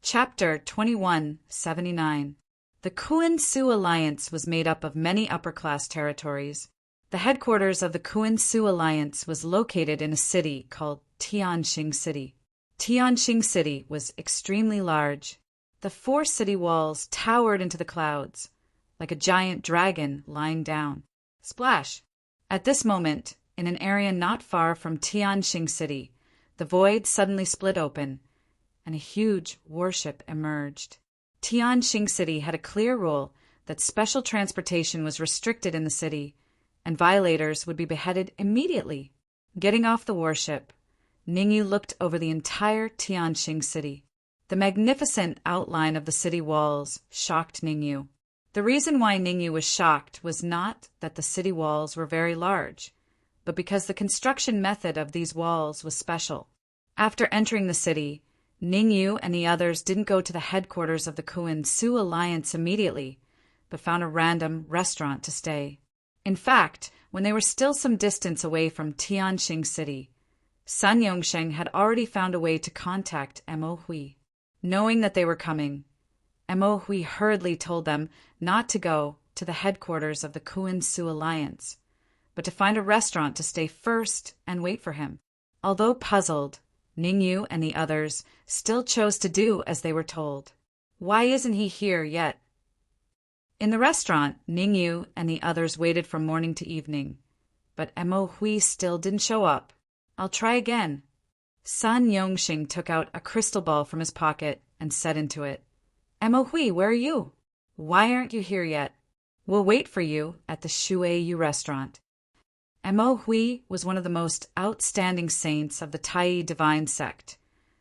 Chapter 2179. The Kuan-Su Alliance was made up of many upper-class territories. The headquarters of the Kuan-Su Alliance was located in a city called Tianqing City. Tianqing City was extremely large. The 4 city walls towered into the clouds, like a giant dragon lying down. Splash! At this moment, in an area not far from Tianqing City, the void suddenly split open, and a huge warship emerged. Tianqing City had a clear rule that special transportation was restricted in the city, and violators would be beheaded immediately. Getting off the warship, Ningyu looked over the entire Tianqing City. The magnificent outline of the city walls shocked Ningyu. The reason why Ningyu was shocked was not that the city walls were very large, but because the construction method of these walls was special. After entering the city, Ningyu and the others didn't go to the headquarters of the Kuan-Su Alliance immediately, but found a random restaurant to stay. In fact, when they were still some distance away from Tianqing City, Sun Yongsheng had already found a way to contact Mo Hui. Knowing that they were coming, Mo Hui hurriedly told them not to go to the headquarters of the Kuan-Su Alliance, but to find a restaurant to stay first and wait for him. Although puzzled, Ningyu and the others still chose to do as they were told. Why isn't he here yet? In the restaurant, Ningyu and the others waited from morning to evening, but Mo Hui still didn't show up. I'll try again. Sun Yongxing took out a crystal ball from his pocket and said into it, Mo Hui, where are you? Why aren't you here yet? We'll wait for you at the Shuiyu restaurant. Mo Hui was one of the most outstanding saints of the Tai divine sect,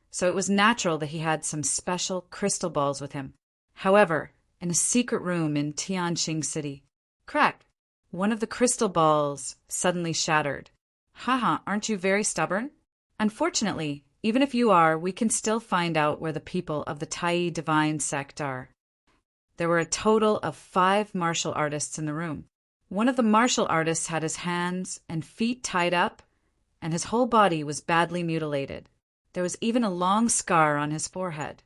so it was natural that he had some special crystal balls with him. However, in a secret room in Tianqing City, crack! One of the crystal balls suddenly shattered. Haha, aren't you very stubborn? Unfortunately, even if you are, we can still find out where the people of the Tai divine sect are. There were a total of 5 martial artists in the room. One of the martial artists had his hands and feet tied up, and his whole body was badly mutilated. There was even a long scar on his forehead.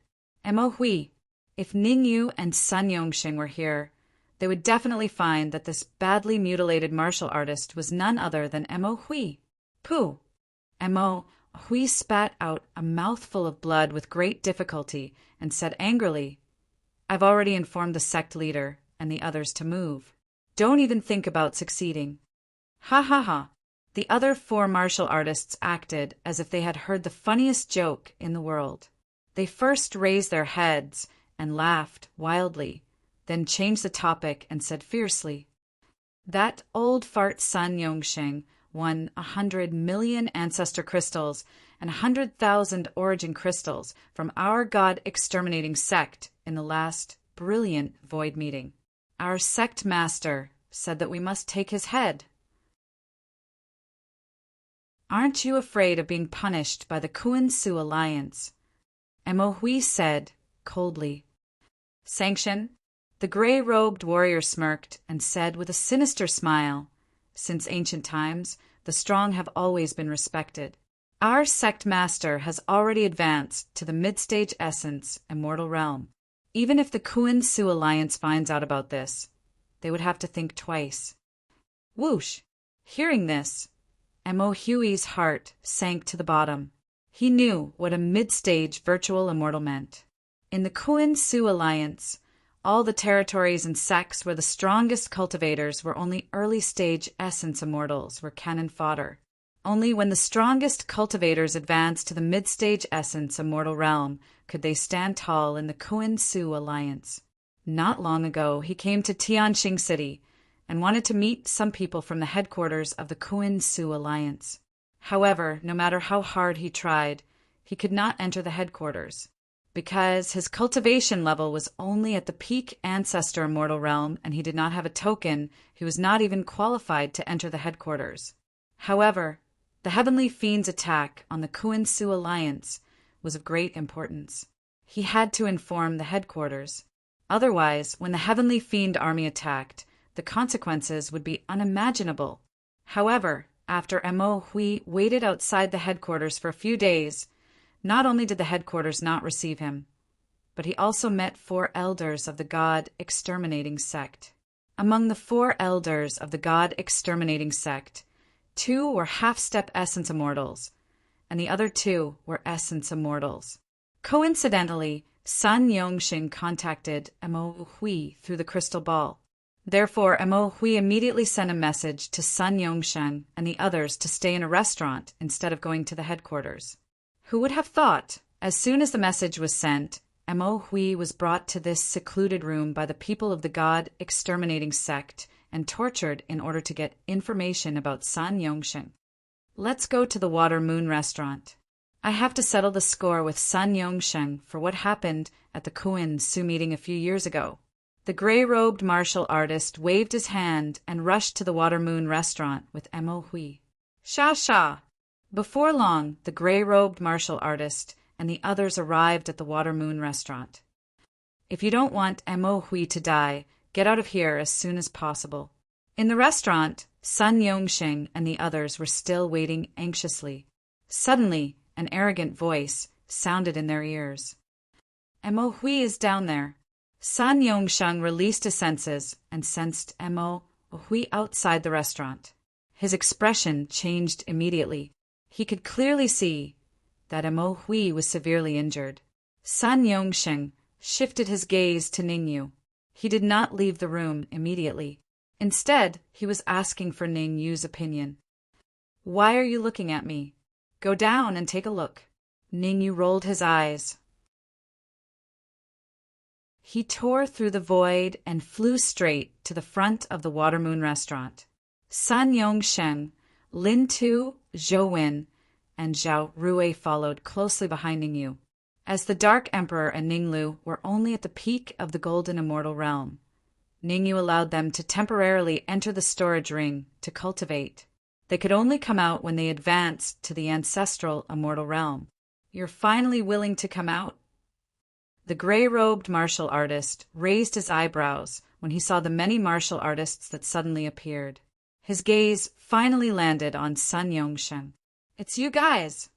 Mo Hui, if Ningyu and Sun Yongxing were here, they would definitely find that this badly mutilated martial artist was none other than Mo Hui. Pooh! Mo Hui spat out a mouthful of blood with great difficulty and said angrily, I've already informed the sect leader and the others to move. Don't even think about succeeding. Ha ha ha. The other 4 martial artists acted as if they had heard the funniest joke in the world. They first raised their heads and laughed wildly, then changed the topic and said fiercely, That old fart Sun Yongsheng won 100 million ancestor crystals and 100,000 origin crystals from our god-exterminating sect in the last brilliant void meeting. Our sect master said that we must take his head. Aren't you afraid of being punished by the Kuan-Su Alliance? Mo Hui said coldly. Sanction? The gray-robed warrior smirked and said with a sinister smile, Since ancient times, the strong have always been respected. Our sect master has already advanced to the mid-stage essence, immortal realm. Even if the Kuan-Su Alliance finds out about this, they would have to think twice. Whoosh! Hearing this, Mo Hui's heart sank to the bottom. He knew what a mid-stage virtual immortal meant. In the Kuan-Su Alliance, all the territories and sects where the strongest cultivators were only early-stage essence immortals were cannon fodder. Only when the strongest cultivators advanced to the mid-stage essence immortal realm could they stand tall in the Kuan-Su Alliance. Not long ago, he came to Tianqing City and wanted to meet some people from the headquarters of the Kuan-Su Alliance. However, no matter how hard he tried, he could not enter the headquarters. Because his cultivation level was only at the peak ancestor immortal realm and he did not have a token, he was not even qualified to enter the headquarters. However, the Heavenly Fiend's attack on the Kuan-Su Alliance was of great importance. He had to inform the headquarters. Otherwise, when the Heavenly Fiend army attacked, the consequences would be unimaginable. However, after Mo Hui waited outside the headquarters for a few days, not only did the headquarters not receive him, but he also met 4 elders of the God-exterminating sect. Among the 4 elders of the God-exterminating sect, 2 were half-step essence immortals, and the other 2 were essence immortals. Coincidentally, Sun Yongxing contacted Mo Hui through the crystal ball. Therefore, Mo Hui immediately sent a message to Sun Yongxing and the others to stay in a restaurant instead of going to the headquarters. Who would have thought? As soon as the message was sent, Mo Hui was brought to this secluded room by the people of the God-exterminating sect and tortured in order to get information about Sun Yongxing. Let's go to the Water Moon restaurant. I have to settle the score with Sun Yongxing for what happened at the Kuan Su meeting a few years ago. The gray-robed martial artist waved his hand and rushed to the Water Moon restaurant with Mo Hui. Sha! Before long, the gray-robed martial artist and the others arrived at the Water Moon restaurant. If you don't want Mo Hui to die, get out of here as soon as possible. In the restaurant, Sun Yongxing and the others were still waiting anxiously. Suddenly, an arrogant voice sounded in their ears. Mo Hui is down there. Sun Yongxing released his senses and sensed Mo Hui outside the restaurant. His expression changed immediately. He could clearly see that Mo Hui was severely injured. Sun Yongxing shifted his gaze to Ningyu. He did not leave the room immediately. Instead, he was asking for Ningyu's opinion. Why are you looking at me? Go down and take a look. Ningyu rolled his eyes. He tore through the void and flew straight to the front of the Water Moon restaurant. Sun Yongxing, Lin Tu, Zhou Wen, and Zhao Rui followed closely behind Ningyu, as the Dark Emperor and Ninglu were only at the peak of the Golden Immortal Realm. Ningyu allowed them to temporarily enter the storage ring to cultivate. They could only come out when they advanced to the ancestral Immortal Realm. You're finally willing to come out? The gray-robed martial artist raised his eyebrows when he saw the many martial artists that suddenly appeared. His gaze finally landed on Sun Yongxing. It's you guys!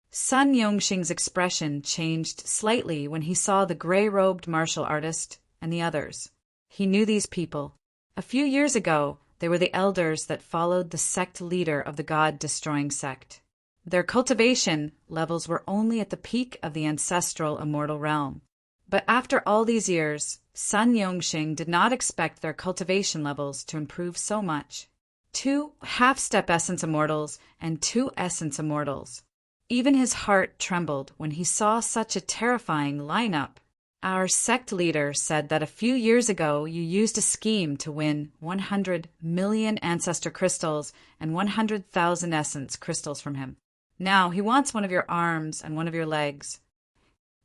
Sun Yongxing's expression changed slightly when he saw the gray-robed martial artist and the others. He knew these people. A few years ago, they were the elders that followed the sect leader of the God-destroying sect. Their cultivation levels were only at the peak of the ancestral immortal realm. But after all these years, Sun Yongxing did not expect their cultivation levels to improve so much. 2 half-step essence immortals and 2 essence immortals. Even his heart trembled when he saw such a terrifying lineup. Our sect leader said that a few years ago you used a scheme to win 100 million ancestor crystals and 100,000 essence crystals from him. Now he wants one of your arms and one of your legs.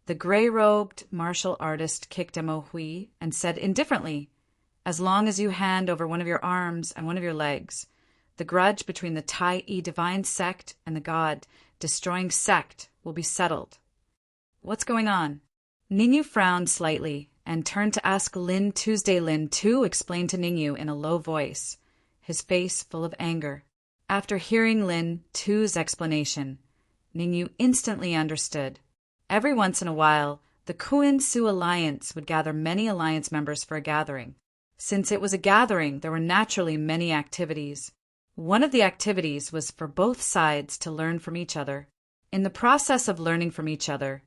The gray-robed martial artist kicked Mo Hui and said indifferently, as long as you hand over one of your arms and one of your legs, the grudge between the Tai-E divine sect and the God-destroying sect will be settled. What's going on? Ningyu frowned slightly and turned to ask Lin Tuesday. Lin Tu explained to Ningyu in a low voice, his face full of anger. After hearing Lin Tu's explanation, Ningyu instantly understood. Every once in a while, the Kuan Su Alliance would gather many alliance members for a gathering. Since it was a gathering, there were naturally many activities. One of the activities was for both sides to learn from each other. In the process of learning from each other,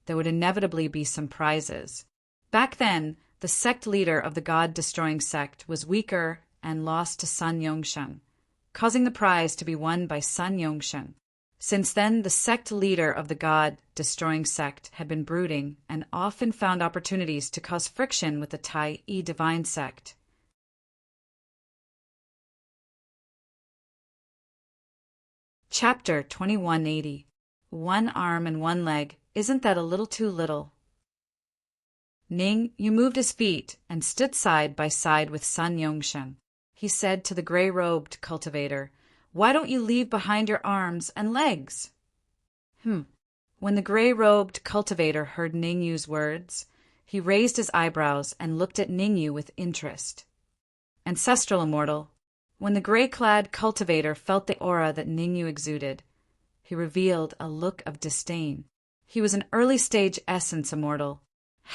there would inevitably be some prizes. Back then, the sect leader of the God-destroying sect was weaker and lost to Sun Yongxing, causing the prize to be won by Sun Yongxing. Since then, the sect leader of the God-destroying sect had been brooding and often found opportunities to cause friction with the Tai-E divine sect. Chapter 2180. 1 arm and 1 leg. Isn't that a little too little? Ning, you moved his feet and stood side by side with Sun Yongxing. He said to the gray-robed cultivator, "Why don't you leave behind your arms and legs?" When the gray-robed cultivator heard Ningyu's words, he raised his eyebrows and looked at Ningyu with interest. Ancestral immortal. When the gray-clad cultivator felt the aura that Ningyu exuded, he revealed a look of disdain. He was an early-stage essence immortal.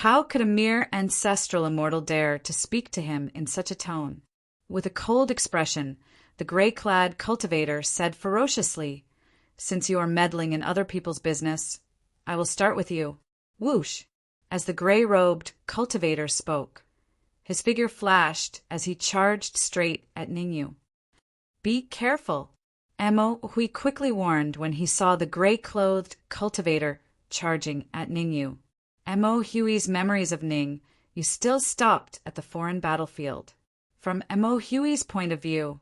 How could a mere ancestral immortal dare to speak to him in such a tone? With a cold expression, the gray-clad cultivator said ferociously, "Since you are meddling in other people's business, I will start with you." Whoosh! As the gray-robed cultivator spoke, his figure flashed as he charged straight at Ningyu. "Be careful," Emo Hui quickly warned when he saw the gray-clothed cultivator charging at Ningyu. Emo Hui's memories of Ning Yu still stopped at the foreign battlefield. From Emo Hui's point of view,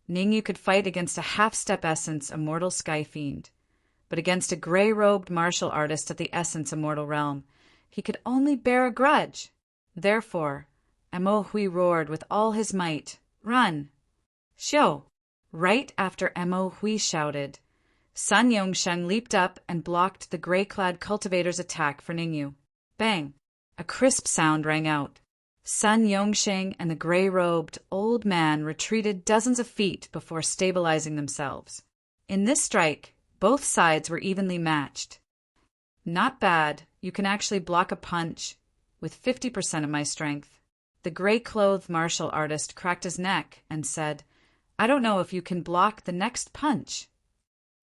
Ning Yu could fight against a half-step essence immortal sky fiend, but against a gray-robed martial artist of the essence immortal realm, he could only bear a grudge. Therefore, Emo Hui roared with all his might, "Run!" "Xiu!" Right after Emo Hui shouted, Sun Yongsheng leaped up and blocked the gray-clad cultivator's attack for Ningyu. Bang! A crisp sound rang out. Sun Yongsheng and the gray-robed old man retreated dozens of feet before stabilizing themselves. In this strike, both sides were evenly matched. "Not bad. You can actually block a punch with 50% of my strength." The gray-clothed martial artist cracked his neck and said, "I don't know if you can block the next punch."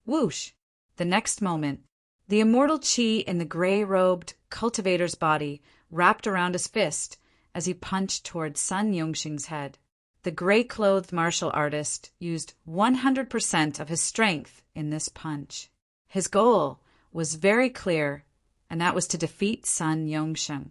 Whoosh! The next moment, the immortal chi in the gray-robed cultivator's body wrapped around his fist as he punched toward Sun Yongsheng's head. The gray-clothed martial artist used 100% of his strength in this punch. His goal was very clear, and that was to defeat Sun Yongsheng.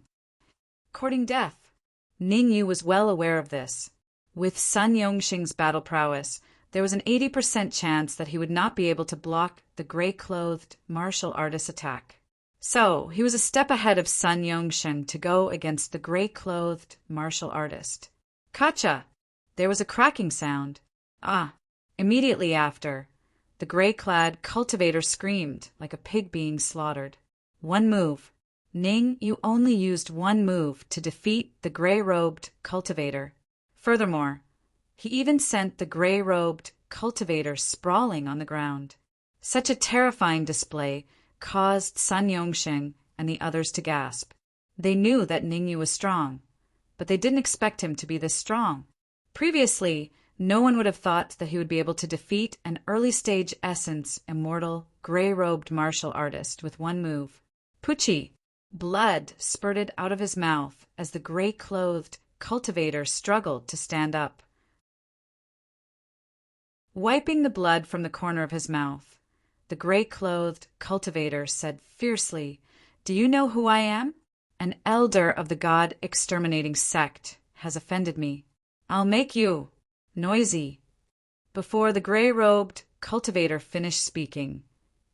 Courting death. Ningyu was well aware of this. With Sun Yongsheng's battle prowess, there was an 80% chance that he would not be able to block the gray-clothed martial artist's attack. So, he was a step ahead of Sun Yongsheng to go against the gray-clothed martial artist. "Kacha!" There was a cracking sound. Immediately after, the gray-clad cultivator screamed like a pig being slaughtered. One move. Ning Yu only used one move to defeat the gray-robed cultivator. Furthermore, he even sent the gray-robed cultivator sprawling on the ground. Such a terrifying display caused Sun Yongsheng and the others to gasp. They knew that Ningyu was strong, but they didn't expect him to be this strong. Previously, no one would have thought that he would be able to defeat an early-stage essence immortal gray-robed martial artist with one move. Pucci! Blood spurted out of his mouth as the gray-clothed cultivator struggled to stand up. Wiping the blood from the corner of his mouth, the gray-clothed cultivator said fiercely, "Do you know who I am? An elder of the god-exterminating sect has offended me. I'll make you noisy." Before the gray-robed cultivator finished speaking,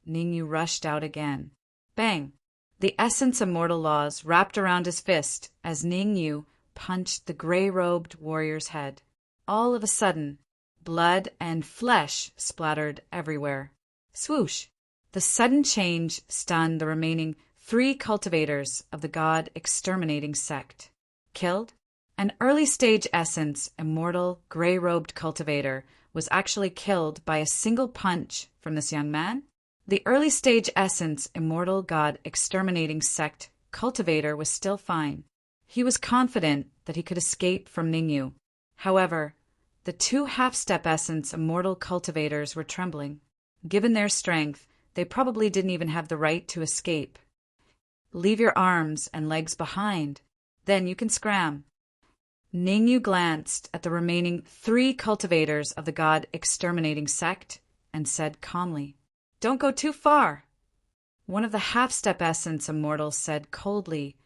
Ningyu rushed out again. Bang! The essence immortal laws wrapped around his fist as Ningyu punched the gray-robed warrior's head. All of a sudden, blood and flesh splattered everywhere. Swoosh! The sudden change stunned the remaining 3 cultivators of the god-exterminating sect. Killed? An early-stage essence, immortal, gray-robed cultivator was actually killed by a single punch from this young man? The early-stage essence, immortal, god-exterminating sect cultivator was still fine. He was confident that he could escape from Ningyu. However, the 2 half-step essence immortal cultivators were trembling. Given their strength, they probably didn't even have the right to escape. "Leave your arms and legs behind. Then you can scram." Ningyu glanced at the remaining 3 cultivators of the god-exterminating sect and said calmly, "Don't go too far." One of the half-step essence immortals said coldly,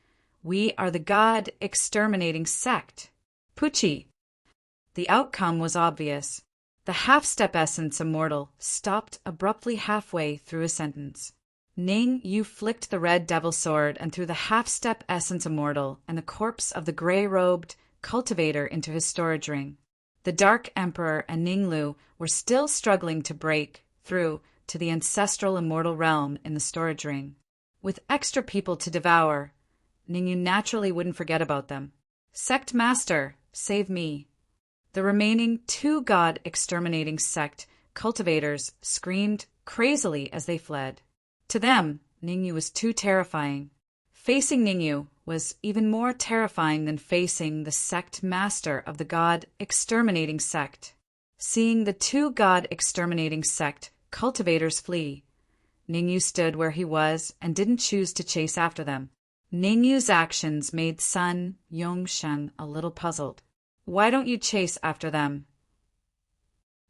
"We are the god-exterminating sect. Pucci." The outcome was obvious. The half-step essence immortal stopped abruptly halfway through a sentence. Ning Yu flicked the red devil sword and threw the half-step essence immortal and the corpse of the gray-robed cultivator into his storage ring. The Dark Emperor and Ninglu were still struggling to break through to the ancestral immortal realm in the storage ring. With extra people to devour, Ningyu naturally wouldn't forget about them. "Sect Master, save me." The remaining 2 god-exterminating sect cultivators screamed crazily as they fled. To them, Ningyu was too terrifying. Facing Ningyu was even more terrifying than facing the sect master of the God-exterminating sect. Seeing the two God-exterminating sect cultivators flee, Ningyu stood where he was and didn't choose to chase after them. Ningyu's actions made Sun Yongsheng a little puzzled. "Why don't you chase after them?"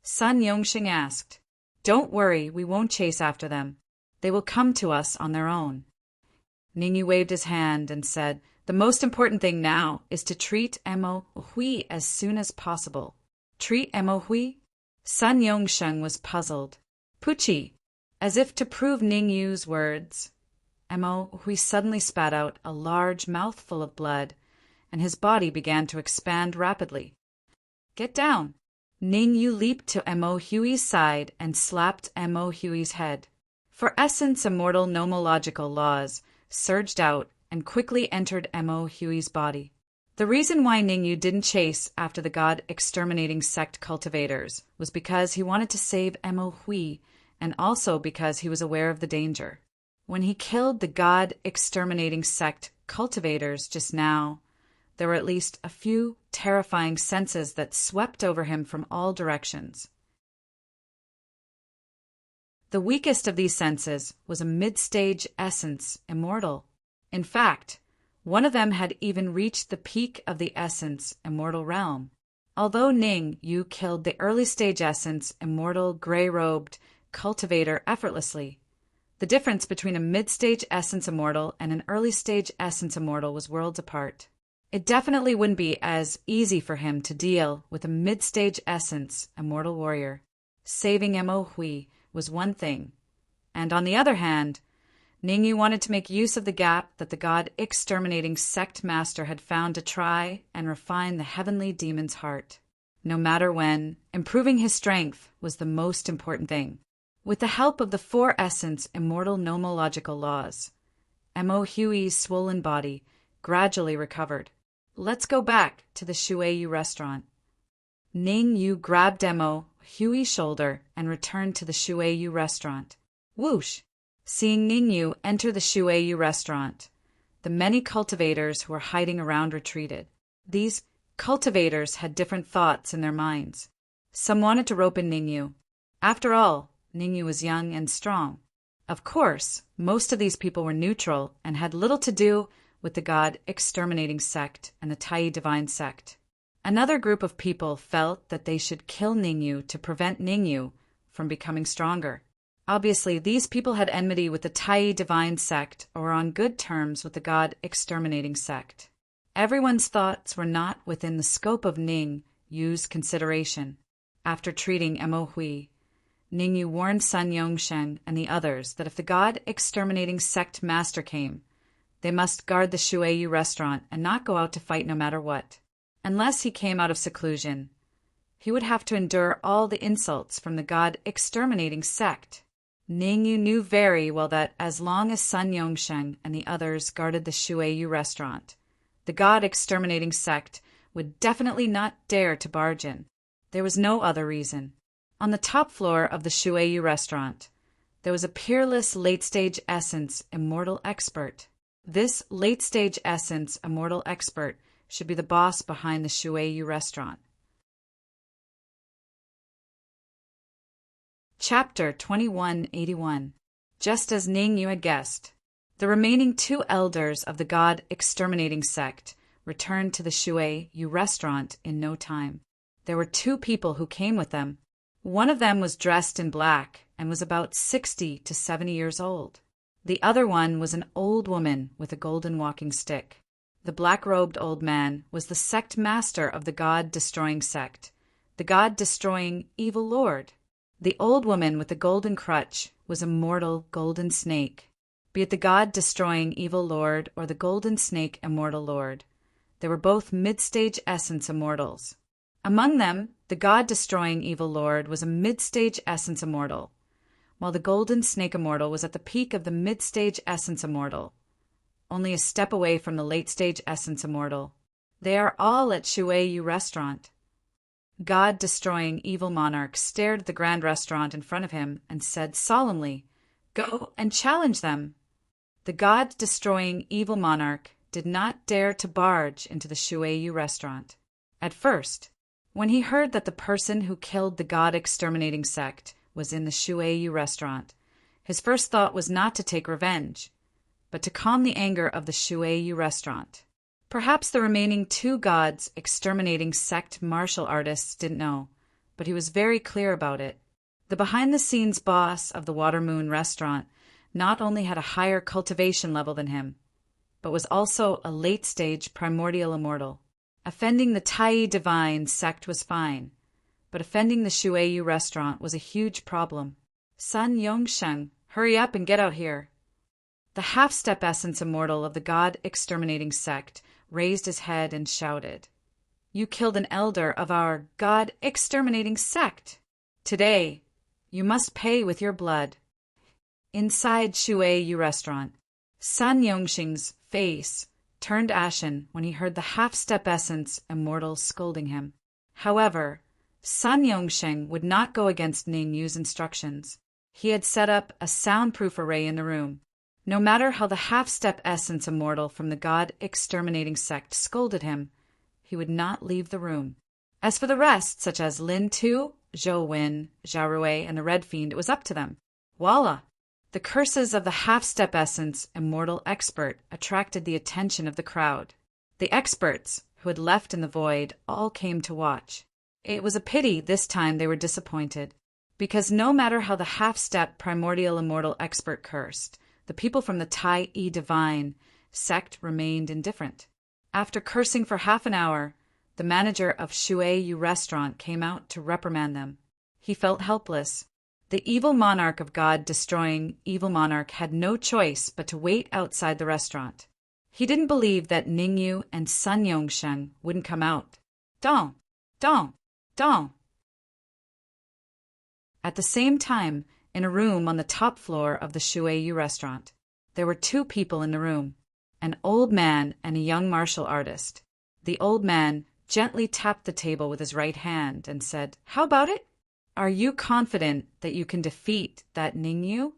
Sun Yongsheng asked. "Don't worry, we won't chase after them. They will come to us on their own." Ningyu waved his hand and said, "The most important thing now is to treat Mo Hui as soon as possible." "Treat Mo Hui?" Sun Yongsheng was puzzled. "Puchi." As if to prove Ningyu's words, Mo Hui suddenly spat out a large mouthful of blood, and his body began to expand rapidly. "Get down!" Ningyu leaped to Mo Hui's side and slapped Mo Hui's head. For essence immortal nomological laws surged out and quickly entered Mo Hui's body. The reason why Ningyu didn't chase after the God-exterminating sect cultivators was because he wanted to save Mo Hui, and also because he was aware of the danger. When he killed the God-exterminating sect cultivators just now, there were at least a few terrifying senses that swept over him from all directions. The weakest of these senses was a mid-stage essence immortal. In fact, one of them had even reached the peak of the essence immortal realm. Although Ningyu killed the early-stage essence immortal gray-robed cultivator effortlessly, the difference between a mid-stage essence immortal and an early-stage essence immortal was worlds apart. It definitely wouldn't be as easy for him to deal with a mid-stage essence immortal warrior. Saving Mo Hui was one thing, and on the other hand, Ningyu wanted to make use of the gap that the God-exterminating sect master had found to try and refine the heavenly demon's heart. No matter when, improving his strength was the most important thing. With the help of the four essence immortal nomological laws, Mo Hui's swollen body gradually recovered. "Let's go back to the Shueyu restaurant." Ningyu grabbed Mo Hui's shoulder and returned to the Shueyu restaurant. Whoosh! Seeing Ningyu enter the Shueyu restaurant, the many cultivators who were hiding around retreated. These cultivators had different thoughts in their minds. Some wanted to rope in Ningyu. After all, Ningyu was young and strong. Of course, most of these people were neutral and had little to do with the God-exterminating sect and the Tai divine sect. Another group of people felt that they should kill Ningyu to prevent Ningyu from becoming stronger. Obviously, these people had enmity with the Tai divine sect or were on good terms with the God-exterminating sect. Everyone's thoughts were not within the scope of Ningyu's consideration. After treating Mo Hui, Ningyu warned Sun Yongsheng and the others that if the God-exterminating sect master came, they must guard the Shueyu restaurant and not go out to fight no matter what. Unless he came out of seclusion, he would have to endure all the insults from the God-exterminating sect. Ningyu knew very well that as long as Sun Yongsheng and the others guarded the Shueyu restaurant, the God-exterminating sect would definitely not dare to barge in. There was no other reason. On the top floor of the Shueyu restaurant, there was a peerless late-stage essence immortal expert. This late-stage essence immortal expert should be the boss behind the Shueyu restaurant. Chapter 2181. Just as Ningyu had guessed, the remaining two elders of the God-exterminating sect returned to the Shueyu restaurant in no time. There were two people who came with them. One of them was dressed in black and was about 60 to 70 years old. The other one was an old woman with a golden walking stick. The black-robed old man was the sect master of the God-destroying sect, the God-destroying evil lord. The old woman with the golden crutch was a mortal golden snake. Be it the God-destroying evil lord or the golden snake immortal lord, they were both mid-stage essence immortals. Among them, the God-destroying evil lord was a mid-stage essence immortal, while the golden snake immortal was at the peak of the mid-stage essence immortal, only a step away from the late-stage essence immortal. They are all at Shueyu restaurant. God-destroying evil monarch stared at the grand restaurant in front of him and said solemnly, "Go and challenge them." The God-destroying evil monarch did not dare to barge into the Shueyu restaurant. At first, when he heard that the person who killed the god-exterminating sect was in the Shueyu restaurant, his first thought was not to take revenge, but to calm the anger of the Shueyu restaurant. Perhaps the remaining two gods-exterminating sect martial artists didn't know, but he was very clear about it. The behind-the-scenes boss of the Water Moon restaurant not only had a higher cultivation level than him, but was also a late-stage primordial immortal. Offending the Tai Divine sect was fine, but offending the Shueyu restaurant was a huge problem. Sun Yongsheng, hurry up and get out here. The half-step essence immortal of the god-exterminating sect raised his head and shouted, "You killed an elder of our god-exterminating sect. Today, you must pay with your blood." Inside Shueyu restaurant, Sun Yongsheng's face turned ashen when he heard the half-step essence immortal scolding him. However, Sun Yongsheng would not go against Ning Yu's instructions. He had set up a soundproof array in the room. No matter how the half-step essence immortal from the god-exterminating sect scolded him, he would not leave the room. As for the rest, such as Lin Tu, Zhou Wen, Zhao Rui, and the Red Fiend, it was up to them. Voila! The curses of the half-step essence immortal expert attracted the attention of the crowd. The experts, who had left in the void, all came to watch. It was a pity this time they were disappointed, because no matter how the half-step primordial immortal expert cursed, the people from the Tai Divine sect remained indifferent. After cursing for half an hour, the manager of Shueyu restaurant came out to reprimand them. He felt helpless. The evil monarch of God-destroying evil monarch had no choice but to wait outside the restaurant. He didn't believe that Ningyu and Sun Yongsheng wouldn't come out. Dong! Dong! Dong! At the same time, in a room on the top floor of the Shueyu restaurant, there were two people in the room, an old man and a young martial artist. The old man gently tapped the table with his right hand and said, "How about it? Are you confident that you can defeat that Ningyu?"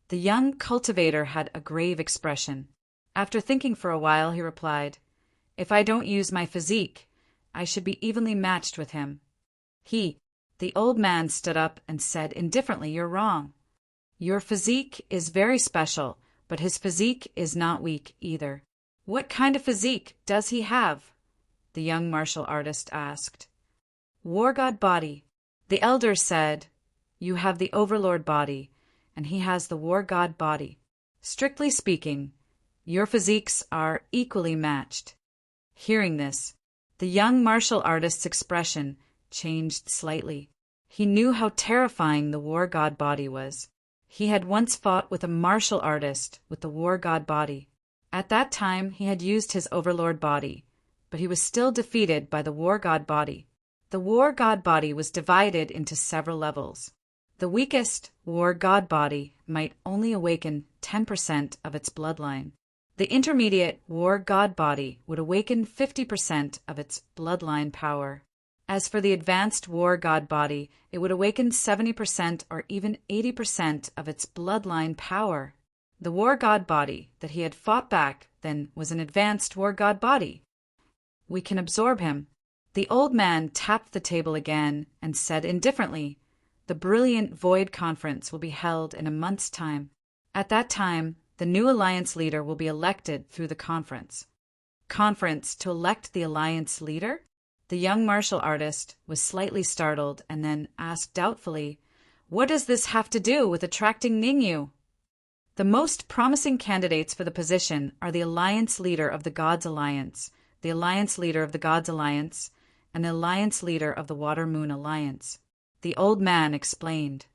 The young cultivator had a grave expression. After thinking for a while, he replied, "If I don't use my physique, I should be evenly matched with him." The old man stood up and said indifferently, "You're wrong. Your physique is very special, but his physique is not weak either." "What kind of physique does he have?" the young martial artist asked. "War god body." The elders said, "You have the overlord body, and he has the war god body. Strictly speaking, your physiques are equally matched." Hearing this, the young martial artist's expression changed slightly. He knew how terrifying the war god body was. He had once fought with a martial artist with the war god body. At that time, he had used his overlord body, but he was still defeated by the war god body. The war god body was divided into several levels. The weakest war god body might only awaken 10% of its bloodline. The intermediate war god body would awaken 50% of its bloodline power. As for the advanced war god body, it would awaken 70% or even 80% of its bloodline power. The war god body that he had fought back then was an advanced war god body. "We can absorb him." The old man tapped the table again and said indifferently, "The brilliant Void Conference will be held in a month's time. At that time, the new alliance leader will be elected through the conference." Conference to elect the alliance leader? The young martial artist was slightly startled and then asked doubtfully, "What does this have to do with attracting Ningyu?" "The most promising candidates for the position are the alliance leader of the Gods Alliance, the alliance leader of the Gods Alliance, and the alliance leader of the Water Moon Alliance," the old man explained.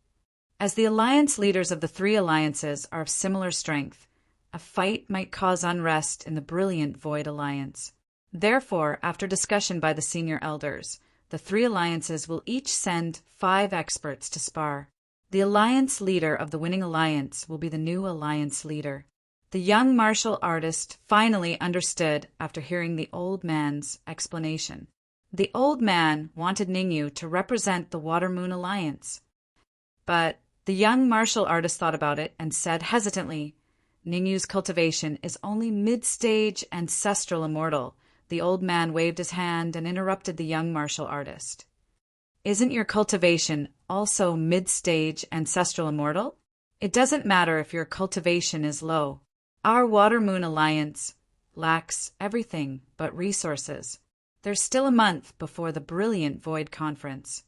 As the alliance leaders of the three alliances are of similar strength, a fight might cause unrest in the brilliant Void Alliance. Therefore, after discussion by the senior elders, the three alliances will each send 5 experts to spar. The alliance leader of the winning alliance will be the new alliance leader. The young martial artist finally understood after hearing the old man's explanation. The old man wanted Ningyu to represent the Water Moon Alliance. But the young martial artist thought about it and said hesitantly, Ningyu's cultivation is only mid-stage ancestral immortal. The old man waved his hand and interrupted the young martial artist. Isn't your cultivation also mid-stage ancestral immortal? It doesn't matter if your cultivation is low. Our Water-Moon Alliance lacks everything but resources. There's still a month before the brilliant Void Conference.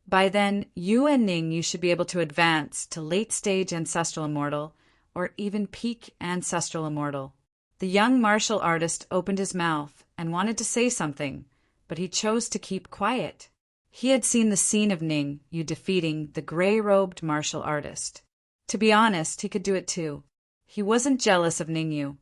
By then, you and Ningyu should be able to advance to late-stage Ancestral Immortal, or even peak Ancestral Immortal. The young martial artist opened his mouth and wanted to say something, but he chose to keep quiet. He had seen the scene of Ningyu defeating the gray-robed martial artist. To be honest, he could do it too. He wasn't jealous of Ningyu.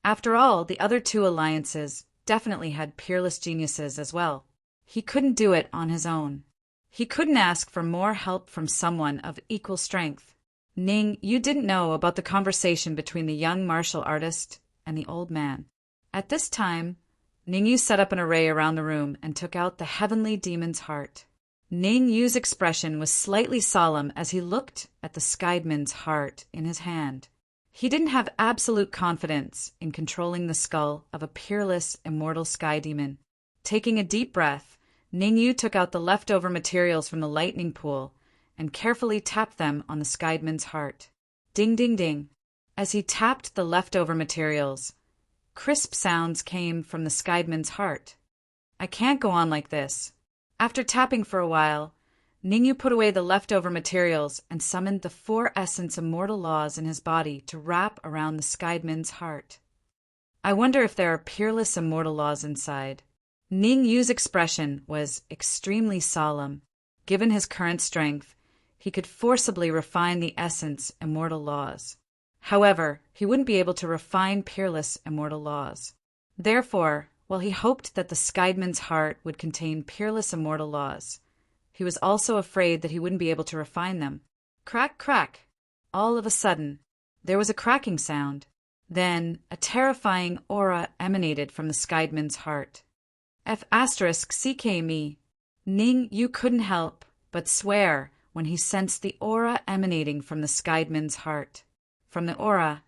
After all, the other two alliances definitely had peerless geniuses as well. He couldn't do it on his own. He couldn't ask for more help from someone of equal strength. You didn't know about the conversation between the young martial artist and the old man. At this time, Ningyu set up an array around the room and took out the heavenly demon's heart. Ningyu's expression was slightly solemn as he looked at the Skydemon's heart in his hand. He didn't have absolute confidence in controlling the skull of a peerless, immortal sky demon. Taking a deep breath, Ningyu took out the leftover materials from the lightning pool and carefully tapped them on the Skydemon's heart. Ding, ding, ding. As he tapped the leftover materials, crisp sounds came from the Skydemon's heart. I can't go on like this. After tapping for a while, Ningyu put away the leftover materials and summoned the 4 essence immortal laws in his body to wrap around the Skydemon's heart. I wonder if there are peerless immortal laws inside. Ningyu's expression was extremely solemn. Given his current strength, he could forcibly refine the essence immortal laws. However, he wouldn't be able to refine peerless immortal laws. Therefore, while he hoped that the Skydemon's heart would contain peerless immortal laws, he was also afraid that he wouldn't be able to refine them. Crack, crack. All of a sudden, there was a cracking sound. Then, a terrifying aura emanated from the Skydemon's heart. F*CK Ningyu couldn't help but swear when he sensed the aura emanating from the Skydemon's heart. From the aura,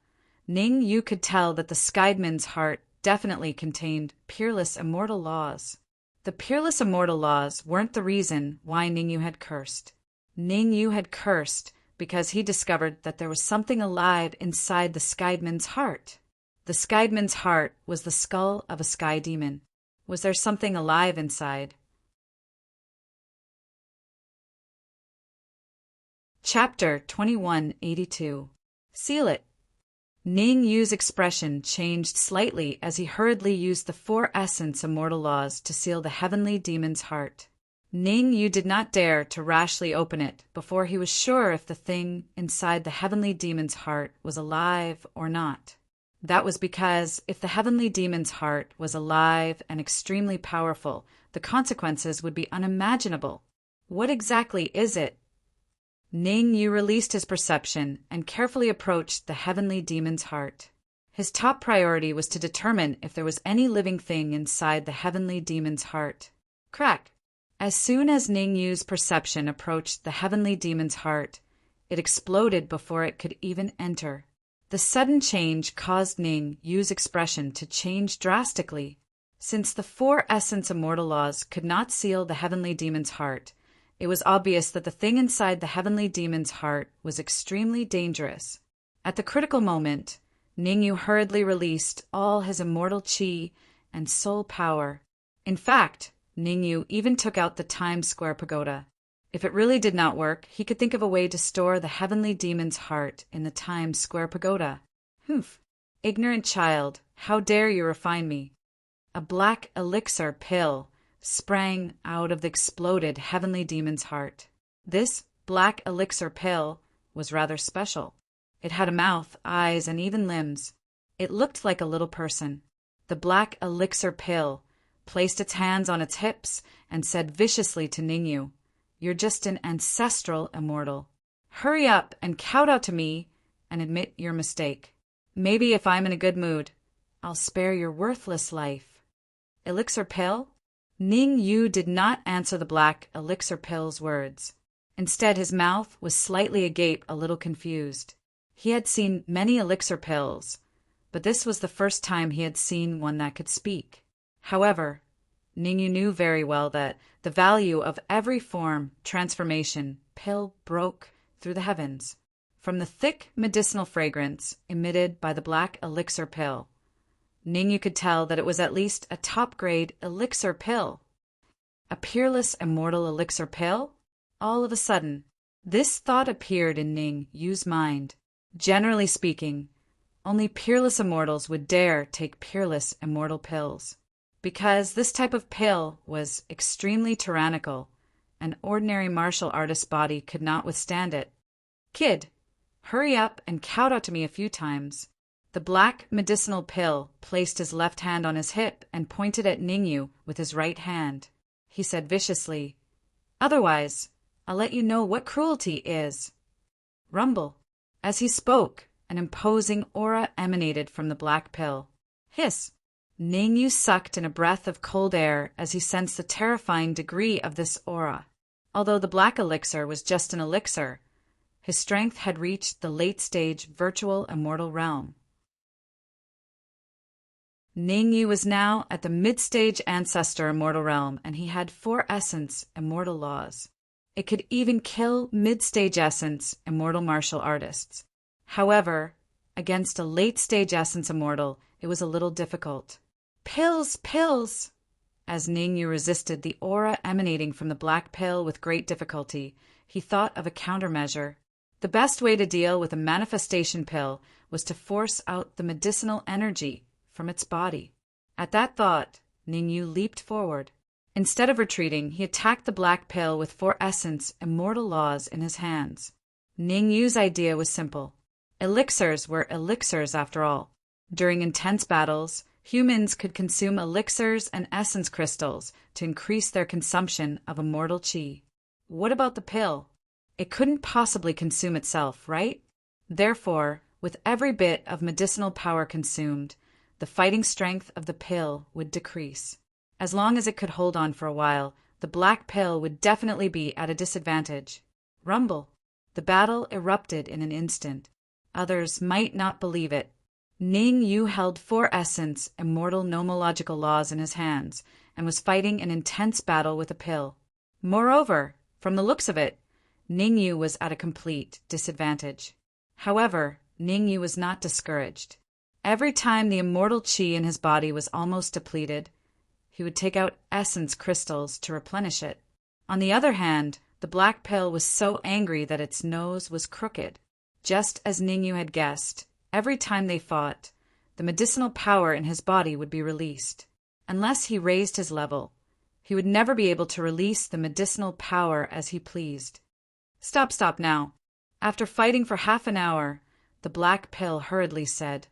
Ningyu could tell that the Skydemon's heart definitely contained peerless immortal laws. The peerless immortal laws weren't the reason why Ningyu had cursed. Ningyu had cursed because he discovered that there was something alive inside the Skydemon's heart. The Skydemon's heart was the skull of a sky demon. Was there something alive inside? Chapter 2182. Seal it. Ningyu's expression changed slightly as he hurriedly used the 4 essence immortal laws to seal the heavenly demon's heart. Ningyu did not dare to rashly open it before he was sure if the thing inside the heavenly demon's heart was alive or not. That was because if the heavenly demon's heart was alive and extremely powerful, the consequences would be unimaginable. What exactly is it? Ningyu released his perception and carefully approached the heavenly demon's heart. His top priority was to determine if there was any living thing inside the heavenly demon's heart. Crack! As soon as Ningyu's perception approached the heavenly demon's heart, it exploded before it could even enter. The sudden change caused Ningyu's expression to change drastically. Since the 4 essence immortal laws could not seal the heavenly demon's heart, it was obvious that the thing inside the heavenly demon's heart was extremely dangerous. At the critical moment, Ningyu hurriedly released all his immortal chi and soul power. In fact, Ningyu even took out the Times Square pagoda. If it really did not work, he could think of a way to store the heavenly demon's heart in the Times Square pagoda. Humph! Ignorant child, how dare you refine me? A black elixir pill sprang out of the exploded heavenly demon's heart. This black elixir pill was rather special. It had a mouth, eyes, and even limbs. It looked like a little person. The black elixir pill placed its hands on its hips and said viciously to Ningyu, "You're just an ancestral immortal. Hurry up and kowtow to me and admit your mistake. Maybe if I'm in a good mood, I'll spare your worthless life." Elixir pill? Ningyu did not answer the black elixir pill's words. Instead, his mouth was slightly agape, a little confused. He had seen many elixir pills, but this was the first time he had seen one that could speak. However, Ningyu knew very well that the value of every form, transformation, pill broke through the heavens. From the thick medicinal fragrance emitted by the black elixir pill, Ningyu could tell that it was at least a top-grade elixir pill. A peerless immortal elixir pill? All of a sudden, this thought appeared in Ningyu's mind. Generally speaking, only peerless immortals would dare take peerless immortal pills. Because this type of pill was extremely tyrannical, an ordinary martial artist's body could not withstand it. Kid, hurry up and kowtow to me a few times. The black medicinal pill placed his left hand on his hip and pointed at Ningyu with his right hand. He said viciously, "Otherwise, I'll let you know what cruelty is." Rumble. As he spoke, an imposing aura emanated from the black pill. Hiss. Ningyu sucked in a breath of cold air as he sensed the terrifying degree of this aura. Although the black elixir was just an elixir, his strength had reached the late-stage virtual immortal realm. Ningyu was now at the mid-stage ancestor immortal realm, and he had 4 essence immortal laws. It could even kill mid-stage essence immortal martial artists. However, against a late-stage essence immortal, it was a little difficult. Pills, pills! As Ningyu resisted the aura emanating from the black pill with great difficulty, he thought of a countermeasure. The best way to deal with a manifestation pill was to force out the medicinal energy from its body. At that thought, Ningyu leaped forward. Instead of retreating, he attacked the black pill with 4 essence immortal laws in his hands. Ningyu's idea was simple. Elixirs were elixirs after all. During intense battles, humans could consume elixirs and essence crystals to increase their consumption of immortal chi. What about the pill? It couldn't possibly consume itself, right? Therefore, with every bit of medicinal power consumed, the fighting strength of the pill would decrease. As long as it could hold on for a while, the black pill would definitely be at a disadvantage. Rumble. The battle erupted in an instant. Others might not believe it. Ningyu held 4 essence immortal nomological laws in his hands and was fighting an intense battle with a pill. Moreover, from the looks of it, Ningyu was at a complete disadvantage. However, Ningyu was not discouraged. Every time the immortal chi in his body was almost depleted, he would take out essence crystals to replenish it. On the other hand, the black pill was so angry that its nose was crooked. Just as Ningyu had guessed, every time they fought, the medicinal power in his body would be released. Unless he raised his level, he would never be able to release the medicinal power as he pleased. Stop now. After fighting for half an hour, the black pill hurriedly said,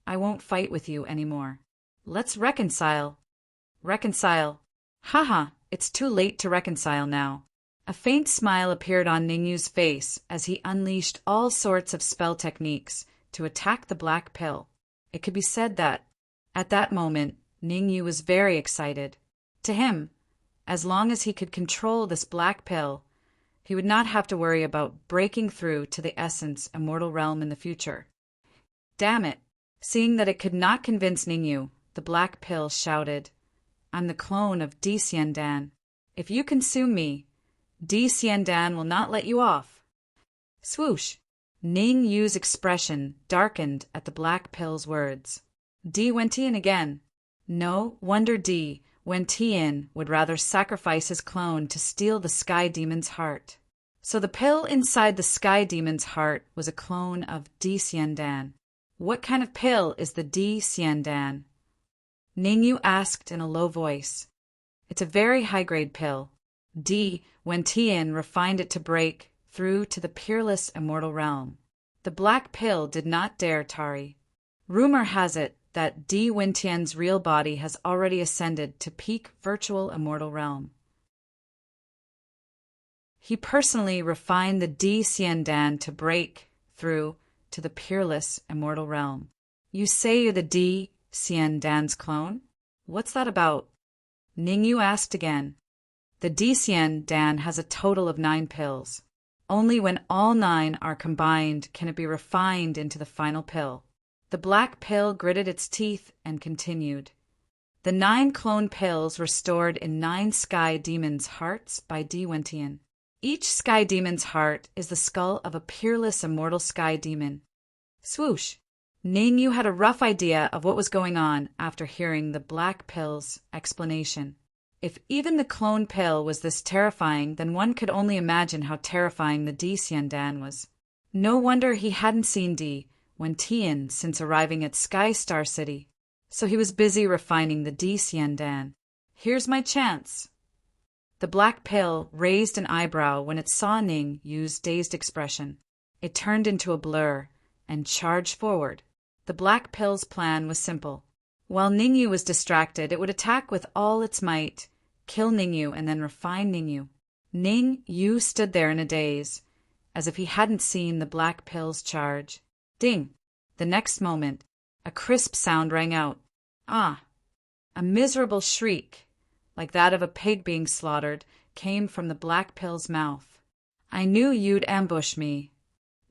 "I won't fight with you anymore. Let's reconcile." Reconcile. Haha, it's too late to reconcile now. A faint smile appeared on Ningyu's face as he unleashed all sorts of spell techniques to attack the black pill. It could be said that, at that moment, Ningyu was very excited. To him, as long as he could control this black pill, he would not have to worry about breaking through to the essence immortal realm in the future. Damn it! Seeing that it could not convince Ningyu, the black pill shouted, "I'm the clone of Di Xiandan. If you consume me, Di Xiandan will not let you off." Swoosh! Ningyu's expression darkened at the black pill's words. Di Wentian again. No wonder Di Wentian would rather sacrifice his clone to steal the Sky Demon's heart. So the pill inside the Sky Demon's heart was a clone of Di Xiandan. What kind of pill is the Di Xiandan? Ningyu asked in a low voice. It's a very high-grade pill. Di Wentian refined it to break through to the peerless immortal realm. The black pill did not dare tarry. Rumor has it that Di Wentian's real body has already ascended to peak virtual immortal realm. He personally refined the Di Xiandan to break through to the peerless immortal realm. You say you're the Di Xiandan's clone? What's that about? Ningyu asked again. The Dician Dan has a total of 9 pills. Only when all 9 are combined can it be refined into the final pill. The black pill gritted its teeth and continued. The 9 clone pills were stored in 9 sky demons' hearts by Dwentian. Each sky demon's heart is the skull of a peerless immortal sky demon. Swoosh! Ningyu had a rough idea of what was going on after hearing the black pill's explanation. If even the clone pill was this terrifying, then one could only imagine how terrifying the Dician Dan was. No wonder he hadn't seen Wentian since arriving at Sky Star City. So he was busy refining the Dician Dan. Here's my chance. The black pill raised an eyebrow when it saw Ningyu's dazed expression. It turned into a blur and charged forward. The black pill's plan was simple. While Ningyu was distracted, it would attack with all its might, kill Ningyu, and then refine Ningyu. Ningyu stood there in a daze, as if he hadn't seen the black pill's charge. Ding! The next moment, a crisp sound rang out. Ah! A miserable shriek, like that of a pig being slaughtered, came from the black pill's mouth. I knew you'd ambush me.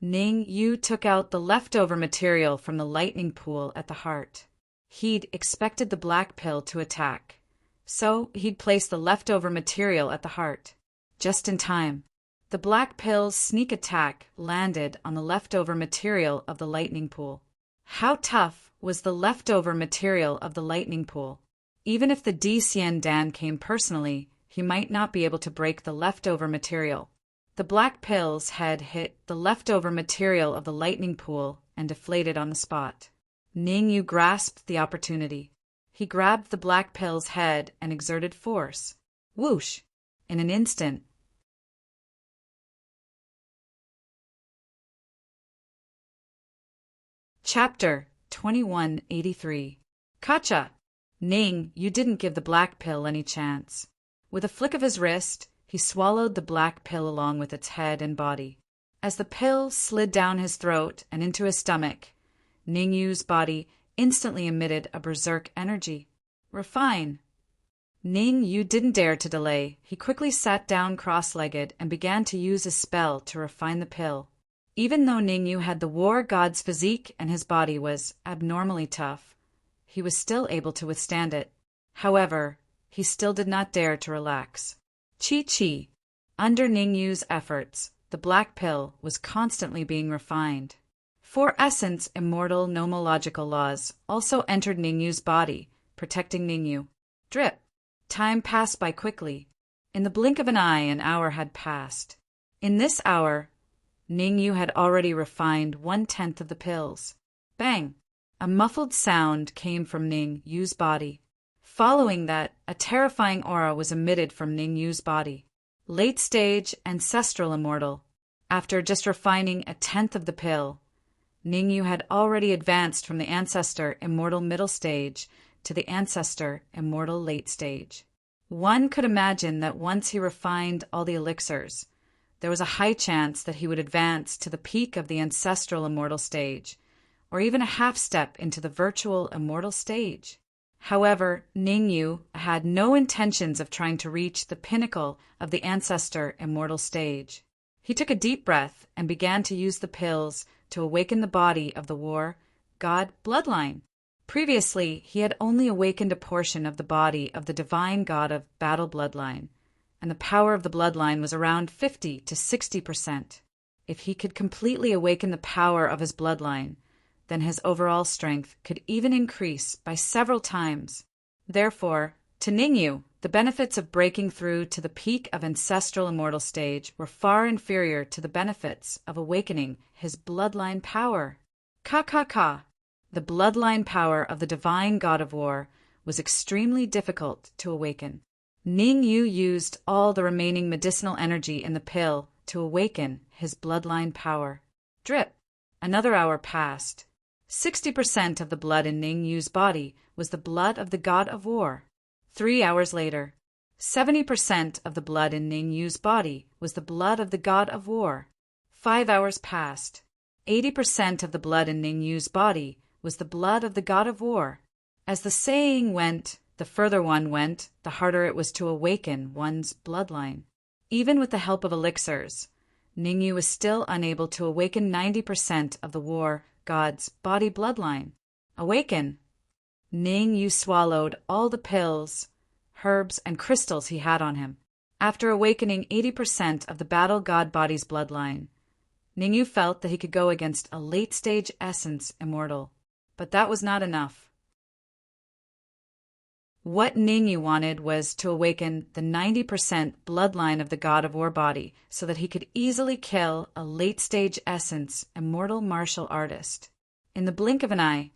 Ningyu took out the leftover material from the lightning pool at the heart. He'd expected the black pill to attack, so he'd placed the leftover material at the heart. Just in time. The black pill's sneak attack landed on the leftover material of the lightning pool. How tough was the leftover material of the lightning pool? Even if the Dician Dan came personally, he might not be able to break the leftover material. The black pill's head hit the leftover material of the lightning pool and deflated on the spot. Ningyu grasped the opportunity. He grabbed the black pill's head and exerted force. Whoosh! In an instant, Chapter 2183. Kacha! Ning, you didn't give the black pill any chance. With a flick of his wrist, he swallowed the black pill along with its head and body. As the pill slid down his throat and into his stomach, Ningyu's body instantly emitted a berserk energy. Refine! Ningyu didn't dare to delay. He quickly sat down cross-legged and began to use his spell to refine the pill. Even though Ningyu had the war god's physique and his body was abnormally tough, he was still able to withstand it. However, he still did not dare to relax. Chi-chi. Under Ningyu's efforts, the black pill was constantly being refined. 4 essence immortal nomological laws also entered Ningyu's body, protecting Ningyu. Drip. Time passed by quickly. In the blink of an eye, an hour had passed. In this hour, Ningyu had already refined 1/10 of the pills. Bang! A muffled sound came from Ningyu's body. Following that, a terrifying aura was emitted from Ningyu's body. Late stage ancestral immortal. After just refining 1/10 of the pill, Ningyu had already advanced from the ancestor immortal middle stage to the ancestor immortal late stage. One could imagine that once he refined all the elixirs, there was a high chance that he would advance to the peak of the ancestral immortal stage, or even a half step into the virtual immortal stage. However, Ningyu had no intentions of trying to reach the pinnacle of the ancestor immortal stage. He took a deep breath and began to use the pills to awaken the body of the war god bloodline. Previously, he had only awakened a portion of the body of the divine god of battle bloodline, and the power of the bloodline was around 50 to 60%. If he could completely awaken the power of his bloodline, then his overall strength could even increase by several times. Therefore, to Ningyu, the benefits of breaking through to the peak of ancestral immortal stage were far inferior to the benefits of awakening his bloodline power. Ka. The bloodline power of the divine god of war was extremely difficult to awaken. Ningyu used all the remaining medicinal energy in the pill to awaken his bloodline power. Drip. Another hour passed. 60% of the blood in Ningyu's body was the blood of the god of war. 3 hours later, 70% of the blood in Ningyu's body was the blood of the god of war. 5 hours passed. 80% of the blood in Ningyu's body was the blood of the god of war. As the saying went, The further one went, the harder it was to awaken one's bloodline. Even with the help of elixirs, Ningyu was still unable to awaken 90% of the war god's body bloodline. Awaken! Ningyu swallowed all the pills, herbs, and crystals he had on him. After awakening 80% of the battle god body's bloodline, Ningyu felt that he could go against a late-stage essence immortal. But that was not enough. What Ningyu wanted was to awaken the 90% bloodline of the god of war body so that he could easily kill a late-stage essence immortal martial artist. In the blink of an eye,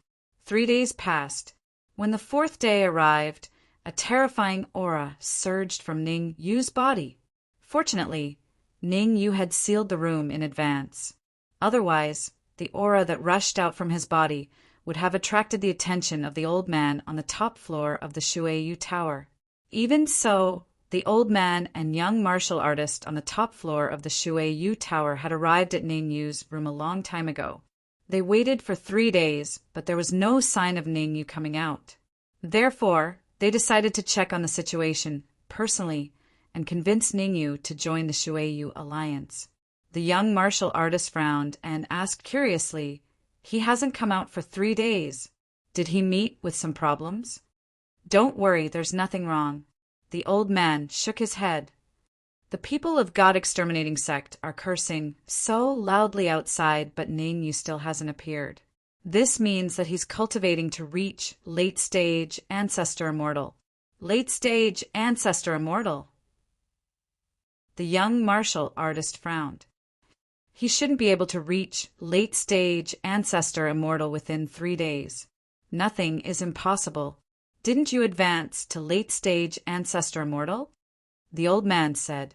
3 days passed. When the 4th day arrived, a terrifying aura surged from Ningyu's body. Fortunately, Ningyu had sealed the room in advance. Otherwise, the aura that rushed out from his body would have attracted the attention of the old man on the top floor of the Shueyu Tower. Even so, the old man and young martial artist on the top floor of the Shueyu Tower had arrived at Ningyu's room a long time ago. They waited for 3 days, but there was no sign of Ningyu coming out. Therefore, they decided to check on the situation personally and convince Ningyu to join the Shueyu alliance. The young martial artist frowned and asked curiously, "He hasn't come out for 3 days. Did he meet with some problems?" "Don't worry, there's nothing wrong." The old man shook his head. The people of God Exterminating Sect are cursing so loudly outside, but Ningyu still hasn't appeared. This means that he's cultivating to reach late-stage Ancestor Immortal. Late-stage Ancestor Immortal? The young martial artist frowned. He shouldn't be able to reach late-stage Ancestor Immortal within 3 days. Nothing is impossible. Didn't you advance to late-stage Ancestor Immortal? The old man said,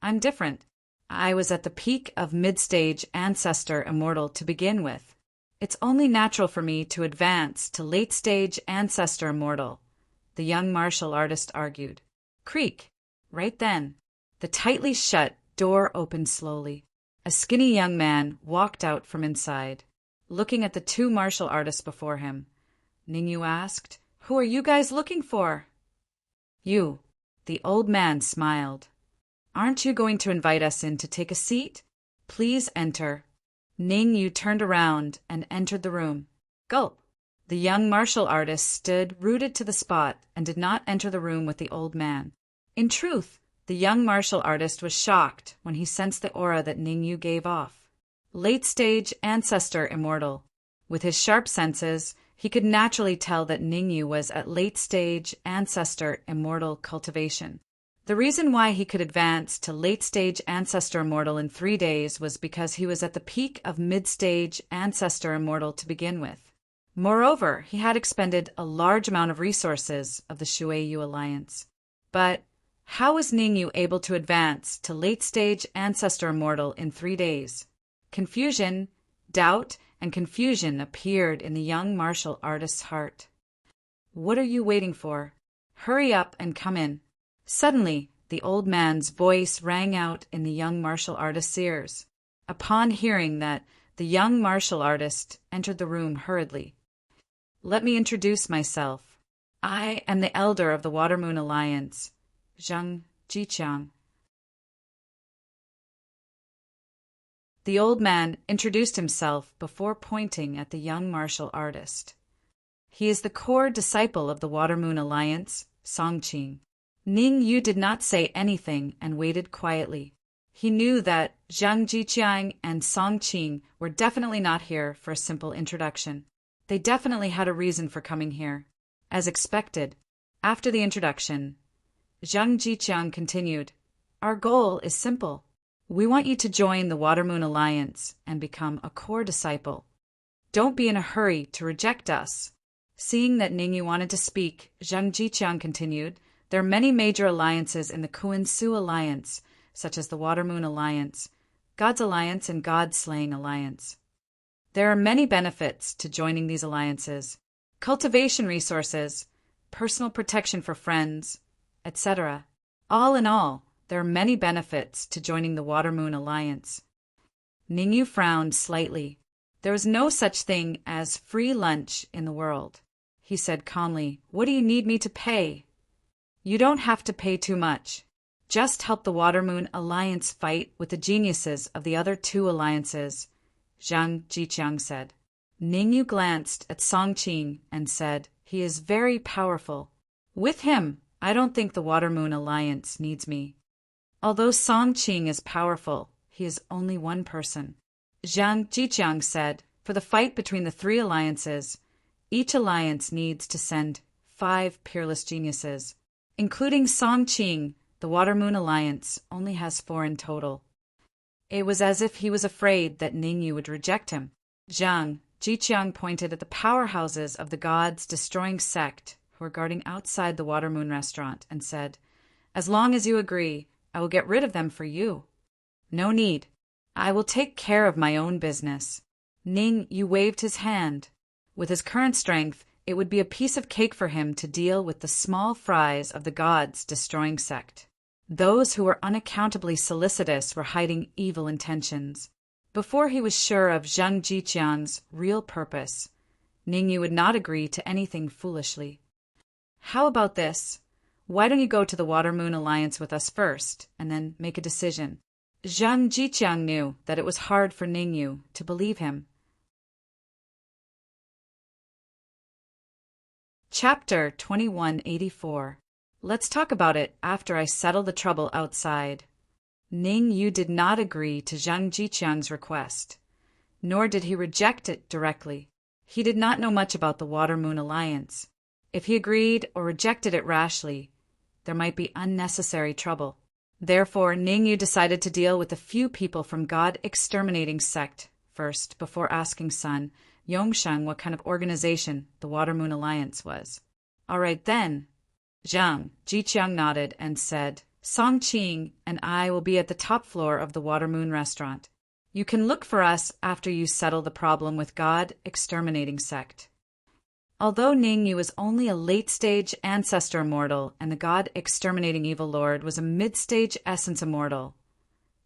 "I'm different. I was at the peak of mid-stage Ancestor Immortal to begin with. It's only natural for me to advance to late-stage Ancestor Immortal," the young martial artist argued. Creak! Right then, the tightly shut door opened slowly. A skinny young man walked out from inside. Looking at the 2 martial artists before him, Ningyu asked, "Who are you guys looking for?" "You." The old man smiled. "Aren't you going to invite us in to take a seat? Please enter." Ningyu turned around and entered the room. Gulp! The young martial artist stood rooted to the spot and did not enter the room with the old man. In truth, the young martial artist was shocked when he sensed the aura that Ningyu gave off. Late-stage Ancestor Immortal. With his sharp senses, he could naturally tell that Ningyu was at late-stage Ancestor Immortal cultivation. The reason why he could advance to late-stage Ancestor Immortal in 3 days was because he was at the peak of mid-stage Ancestor Immortal to begin with. Moreover, he had expended a large amount of resources of the Shueyu Alliance. But how was Ningyu able to advance to late-stage Ancestor Immortal in 3 days? Confusion, doubt, and confusion appeared in the young martial artist's heart. "What are you waiting for? Hurry up and come in." Suddenly, the old man's voice rang out in the young martial artist's ears. Upon hearing that, the young martial artist entered the room hurriedly. "Let me introduce myself. I am the elder of the Water Moon Alliance, Zhang Jiqiang." The old man introduced himself before pointing at the young martial artist. "He is the core disciple of the Water Moon Alliance, Songqing." Ningyu did not say anything and waited quietly. He knew that Zhang Jiqiang and Songqing were definitely not here for a simple introduction. They definitely had a reason for coming here. As expected, after the introduction, Zhang Jiqiang continued, "Our goal is simple. We want you to join the Water Moon Alliance and become a core disciple. Don't be in a hurry to reject us." Seeing that Ningyu wanted to speak, Zhang Jiqiang continued, "There are many major alliances in the Kuan-Su Alliance, such as the Water Moon Alliance, God's Alliance, and God-Slaying Alliance. There are many benefits to joining these alliances: cultivation resources, personal protection for friends, etc. All in all, there are many benefits to joining the Water Moon Alliance." Ningyu frowned slightly. There was no such thing as free lunch in the world. he said calmly. What do you need me to pay? You don't have to pay too much. Just help the Water-Moon Alliance fight with the geniuses of the other two alliances, Zhang Jiqiang said. Ningyu glanced at Song Qing and said, He is very powerful. With him, I don't think the Water-Moon Alliance needs me. Although Song Qing is powerful, he is only one person. Zhang Jiqiang said, For the fight between the three alliances, each alliance needs to send 5 peerless geniuses. Including Song Qing, the Water-Moon Alliance only has 4 in total. It was as if he was afraid that Ningyu would reject him. Zhang Jiqiang pointed at the powerhouses of the gods' destroying sect who were guarding outside the Water-Moon restaurant and said, As long as you agree, I will get rid of them for you. No need. I will take care of my own business. Ningyu waved his hand. With his current strength, it would be a piece of cake for him to deal with the small fries of the gods' destroying sect. Those who were unaccountably solicitous were hiding evil intentions. Before he was sure of Zhang Jiqiang's real purpose, Ningyu would not agree to anything foolishly. How about this? Why don't you go to the Water-Moon Alliance with us first, and then make a decision? Zhang Jiqiang knew that it was hard for Ningyu to believe him. Chapter 2184. Let's talk about it after I settle the trouble outside. Ningyu did not agree to Zhang Jiqiang's request, nor did he reject it directly. He did not know much about the Water-Moon Alliance. If he agreed or rejected it rashly, there might be unnecessary trouble. Therefore, Ningyu decided to deal with a few people from God-exterminating sect first before asking Sun Yongsheng what kind of organization the Water-Moon Alliance was. All right then. Zhang Jiqiang nodded and said, Song Qing and I will be at the top floor of the Water-Moon restaurant. You can look for us after you settle the problem with God-exterminating sect. Although Ningyu was only a late-stage ancestor immortal and the God-exterminating evil lord was a mid-stage essence immortal,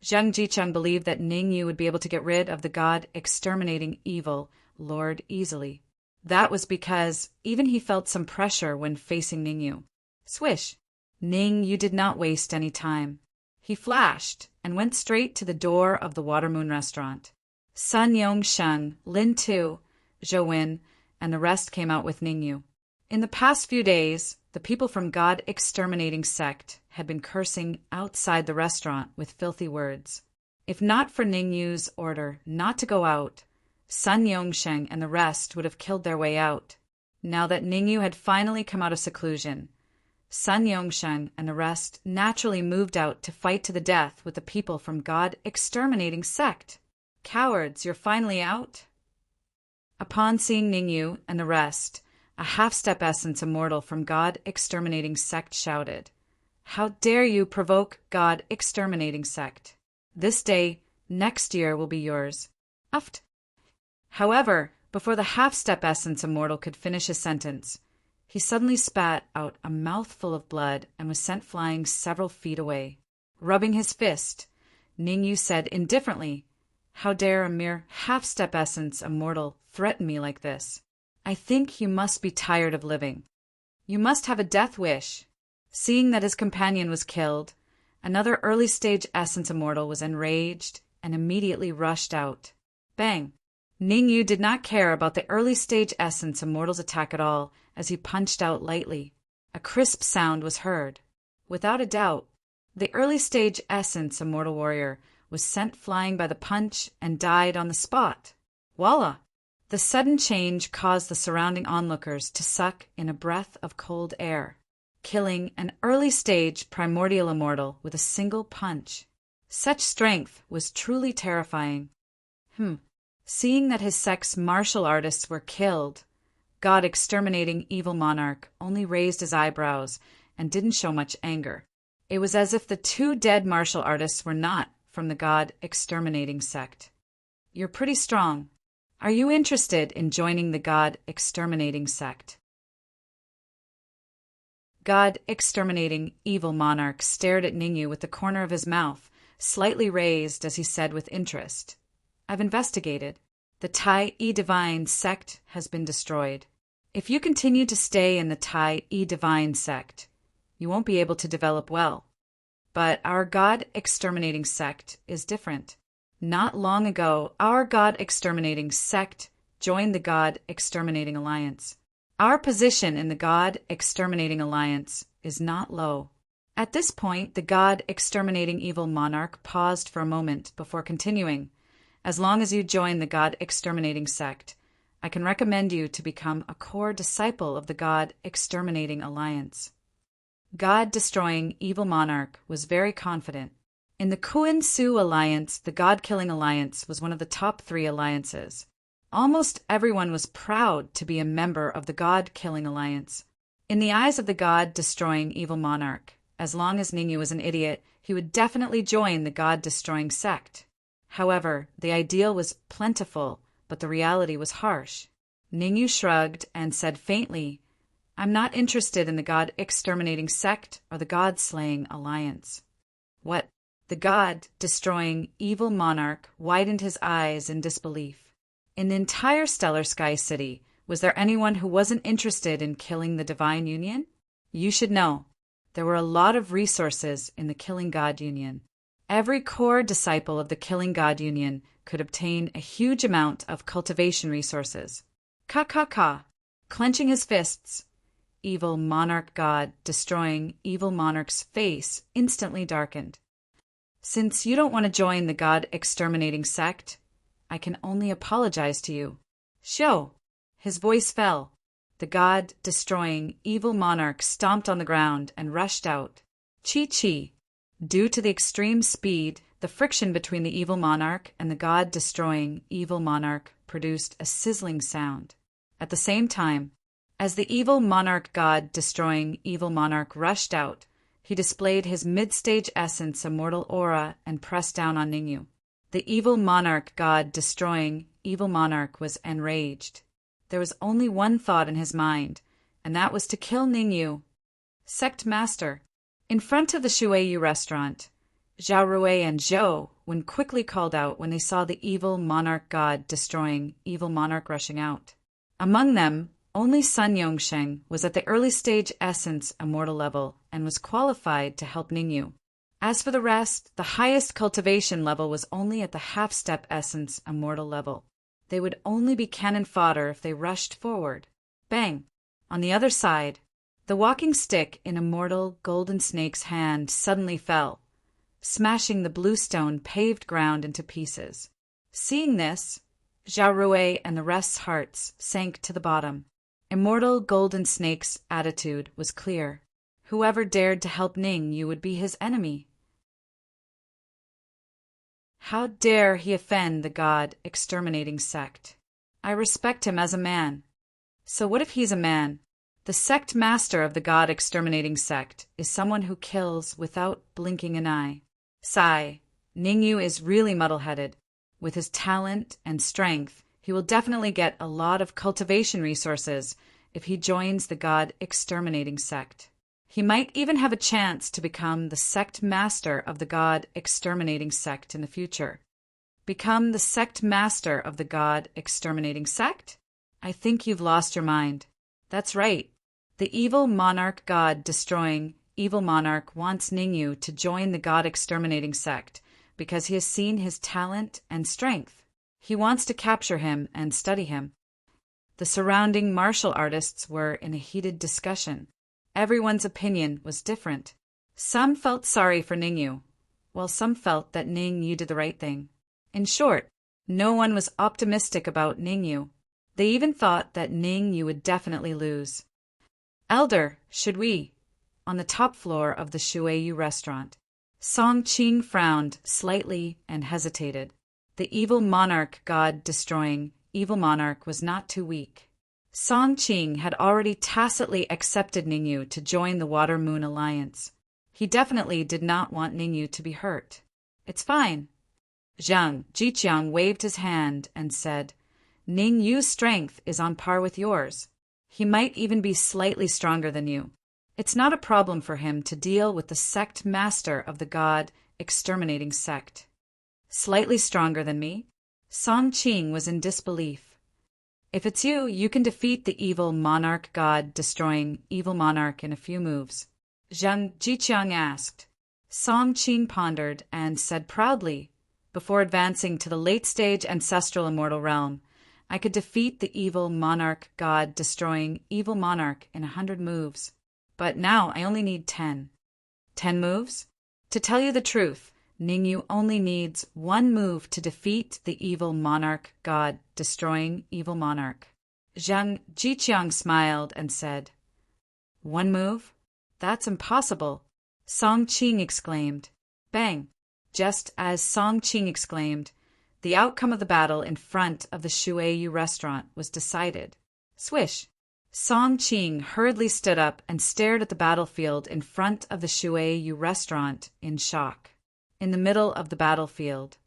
Zhang Jiqiang believed that Ningyu would be able to get rid of the God-exterminating evil lord easily. That was because even he felt some pressure when facing Ningyu. Swish! Ningyu did not waste any time. He flashed and went straight to the door of the Water-Moon restaurant. Sun Yongsheng, Lin Tu, Zhou Wen, and the rest came out with Ningyu. In the past few days, the people from God-exterminating sect had been cursing outside the restaurant with filthy words. If not for Ningyu's order not to go out, Sun Yongsheng and the rest would have killed their way out. Now that Ningyu had finally come out of seclusion, Sun Yongsheng and the rest naturally moved out to fight to the death with the people from God-exterminating sect. Cowards, you're finally out? Upon seeing Ningyu and the rest, a half-step essence immortal from God-exterminating sect shouted, How dare you provoke God-exterminating sect? This day, next year will be yours. Uft. However, before the half-step essence immortal could finish his sentence, he suddenly spat out a mouthful of blood and was sent flying several feet away. Rubbing his fist, Ningyu said indifferently, How dare a mere half-step essence immortal threaten me like this? I think you must be tired of living. You must have a death wish. Seeing that his companion was killed, another early-stage essence immortal was enraged and immediately rushed out. Bang! Ningyu did not care about the early-stage essence immortal's attack at all as he punched out lightly. A crisp sound was heard. Without a doubt, the early-stage essence immortal warrior was sent flying by the punch and died on the spot. Voila! The sudden change caused the surrounding onlookers to suck in a breath of cold air, killing an early-stage primordial immortal with a single punch. Such strength was truly terrifying. Seeing that his sect's martial artists were killed, God-exterminating evil monarch only raised his eyebrows and didn't show much anger. It was as if the 2 dead martial artists were not from the God-exterminating sect. You're pretty strong. Are you interested in joining the God-exterminating sect? God-exterminating evil monarch stared at Ningyu with the corner of his mouth slightly raised as he said with interest, I've investigated. The Tai-E Divine sect has been destroyed. If you continue to stay in the Tai-E divine sect, you won't be able to develop well. But our God-exterminating sect is different. Not long ago, our God-exterminating sect joined the God-exterminating alliance. Our position in the God-exterminating alliance is not low. At this point, the God-exterminating evil monarch paused for a moment before continuing. As long as you join the God-exterminating sect, I can recommend you to become a core disciple of the God-exterminating alliance. God-destroying evil monarch was very confident. In the Kuan-Su alliance, the God-killing alliance was one of the top 3 alliances. Almost everyone was proud to be a member of the God-killing alliance. In the eyes of the God-destroying evil monarch, as long as Ningyu was an idiot, he would definitely join the God-destroying sect. However, the ideal was plentiful, but the reality was harsh. Ningyu shrugged and said faintly, "I'm not interested in the God-exterminating sect or the God-slaying alliance." What? The God-destroying evil monarch widened his eyes in disbelief. In the entire Stellar Sky City, was there anyone who wasn't interested in killing the Divine Union? You should know, there were a lot of resources in the Killing God Union. Every core disciple of the Killing God Union could obtain a huge amount of cultivation resources. Ka. Clenching his fists, evil monarch god destroying evil monarch's face instantly darkened. Since you don't want to join the God-exterminating sect, I can only apologize to you. Show! His voice fell. The God-destroying evil monarch stomped on the ground and rushed out. Chi. Due to the extreme speed, the friction between the evil monarch and the God-destroying evil monarch produced a sizzling sound. At the same time, as the evil monarch God-destroying evil monarch rushed out, he displayed his mid-stage essence immortal aura and pressed down on Ningyu. The evil monarch God-destroying evil monarch was enraged. There was only one thought in his mind, and that was to kill Ningyu. Sect Master. In front of the Shueiyu restaurant, Zhao Rui and Zhou Wen quickly called out when they saw the evil monarch god destroying evil monarch rushing out. Among them, only Sun Yongsheng was at the early stage essence immortal level and was qualified to help Ningyu. As for the rest, the highest cultivation level was only at the half-step essence immortal level. They would only be cannon fodder if they rushed forward. Bang! On the other side, the walking stick in immortal Golden Snake's hand suddenly fell, smashing the bluestone paved ground into pieces. Seeing this, Zhao Rui and the rest's hearts sank to the bottom. Immortal Golden Snake's attitude was clear. Whoever dared to help Ningyu would be his enemy. How dare he offend the God-exterminating sect? I respect him as a man. So what if he's a man? The sect master of the God-exterminating sect is someone who kills without blinking an eye. Sigh, Ningyu is really muddle-headed. With his talent and strength, he will definitely get a lot of cultivation resources if he joins the God-exterminating sect. He might even have a chance to become the sect master of the God-exterminating sect in the future. Become the sect master of the God-exterminating sect? I think you've lost your mind. That's right. The evil monarch god-destroying evil monarch wants Ningyu to join the God-exterminating sect because he has seen his talent and strength. He wants to capture him and study him. The surrounding martial artists were in a heated discussion. Everyone's opinion was different. Some felt sorry for Ningyu, while some felt that Ningyu did the right thing. In short, no one was optimistic about Ningyu. They even thought that Ningyu would definitely lose. Elder, should we? On the top floor of the Shueiyu restaurant, Song Qing frowned slightly and hesitated. The evil monarch god-destroying evil monarch was not too weak. Song Qing had already tacitly accepted Ningyu to join the Water Moon Alliance. He definitely did not want Ningyu to be hurt. It's fine. Jiqiang waved his hand and said, Ningyu's strength is on par with yours. He might even be slightly stronger than you. It's not a problem for him to deal with the sect master of the God-exterminating sect. Slightly stronger than me? Song Qing was in disbelief. If it's you, you can defeat the evil monarch god, destroying evil monarch in a few moves. Zhang Jiqiang asked. Song Qing pondered and said proudly, before advancing to the late-stage ancestral immortal realm, I could defeat the evil monarch god, destroying evil monarch in 100 moves. But now I only need 10. 10 moves? To tell you the truth, Ningyu only needs 1 move to defeat the evil monarch god, destroying evil monarch. Zhang Jiqiang smiled and said, 1 move? That's impossible. Song Qing exclaimed. Bang! Just as Song Qing exclaimed, the outcome of the battle in front of the Shuiyu restaurant was decided. Swish! Song Qing hurriedly stood up and stared at the battlefield in front of the Shuiyu restaurant in shock. In the middle of the battlefield.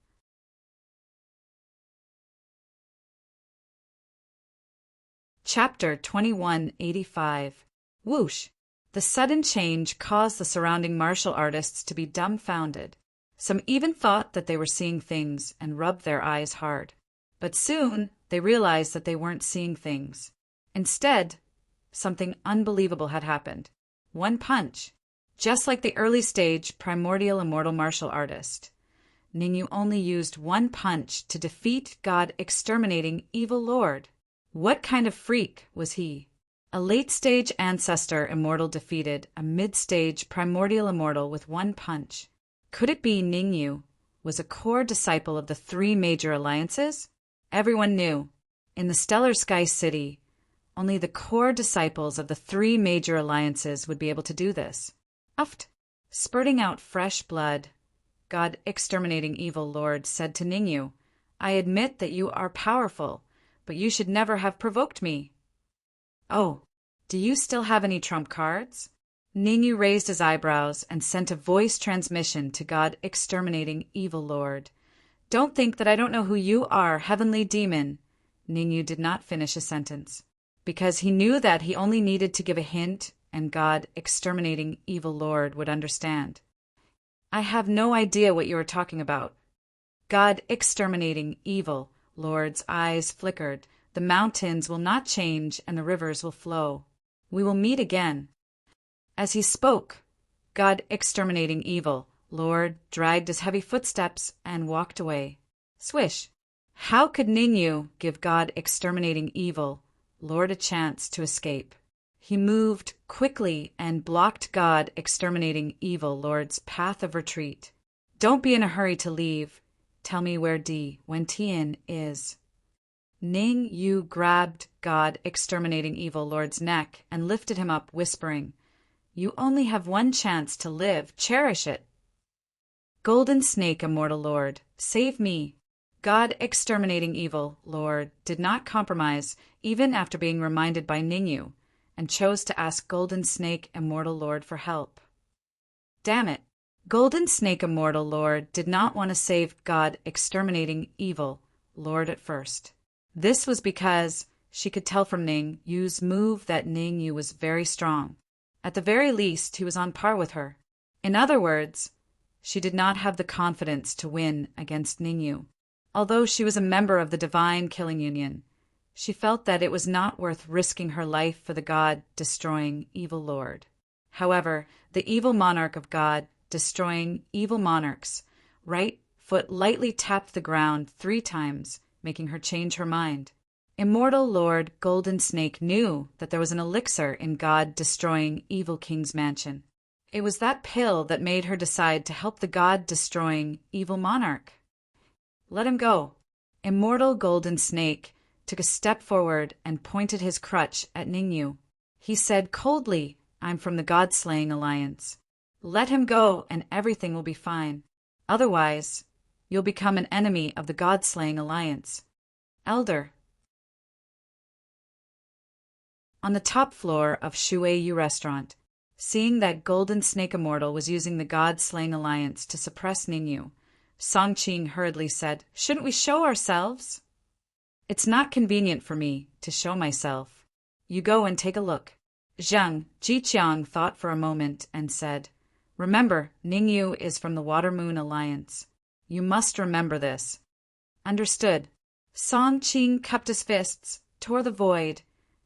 Chapter 2185. Whoosh! The sudden change caused the surrounding martial artists to be dumbfounded. Some even thought that they were seeing things and rubbed their eyes hard. But soon they realized that they weren't seeing things. Instead, something unbelievable had happened. 1 punch. Just like the early stage primordial immortal martial artist, Ningyu only used 1 punch to defeat God exterminating evil lord. What kind of freak was he? A late-stage ancestor immortal defeated a mid-stage primordial immortal with 1 punch. Could it be Ningyu was a core disciple of the 3 major alliances? Everyone knew. In the Stellar Sky City, only the core disciples of the 3 major alliances would be able to do this. Uft! Spurting out fresh blood, God exterminating evil lord said to Ningyu, I admit that you are powerful, but you should never have provoked me. Oh, do you still have any trump cards? Ningyu raised his eyebrows and sent a voice transmission to God exterminating evil lord. Don't think that I don't know who you are, heavenly demon. Ningyu did not finish a sentence, because he knew that he only needed to give a hint and God exterminating evil lord would understand. I have no idea what you are talking about. God exterminating evil lord's eyes flickered. The mountains will not change and the rivers will flow. We will meet again. As he spoke, God exterminating evil lord dragged his heavy footsteps and walked away. Swish! How could Ningyu give God exterminating evil lord a chance to escape? He moved quickly and blocked God exterminating evil lord's path of retreat. Don't be in a hurry to leave. Tell me where Wentian is. Ningyu grabbed God exterminating evil lord's neck and lifted him up, whispering, You only have 1 chance to live. Cherish it. Golden Snake immortal lord, save me. God exterminating evil lord did not compromise even after being reminded by Ningyu, and chose to ask Golden Snake immortal lord for help. Damn it. Golden Snake immortal lord did not want to save God exterminating evil lord at first. This was because she could tell from Ningyu's move that Ningyu was very strong. At the very least, he was on par with her. In other words, she did not have the confidence to win against Ningyu. Although she was a member of the Divine Killing Union, she felt that it was not worth risking her life for the God-destroying evil lord. However, the evil monarch of God, destroying evil monarchs, right foot lightly tapped the ground 3 times, making her change her mind. Immortal Lord Golden Snake knew that there was an elixir in God-destroying evil king's mansion. It was that pill that made her decide to help the God-destroying evil monarch. Let him go. Immortal Golden Snake took a step forward and pointed his crutch at Ningyu. He said coldly, I'm from the God-slaying alliance. Let him go and everything will be fine. Otherwise, you'll become an enemy of the God-slaying alliance. Elder. On the top floor of Shuiyu restaurant, seeing that Golden Snake Immortal was using the God-slaying alliance to suppress Ningyu, Song Qing hurriedly said, Shouldn't we show ourselves? It's not convenient for me to show myself. You go and take a look. Zhang Jiqiang thought for a moment and said, Remember, Ningyu is from the Water Moon Alliance. You must remember this. Understood. Song Qing cupped his fists, tore the void,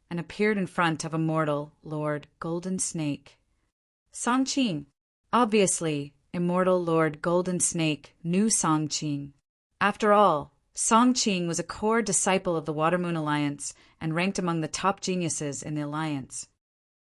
and appeared in front of immortal Lord Golden Snake. Song Qing. Obviously, immortal Lord Golden Snake knew Song Qing. After all, Song Qing was a core disciple of the Watermoon Alliance and ranked among the top geniuses in the Alliance.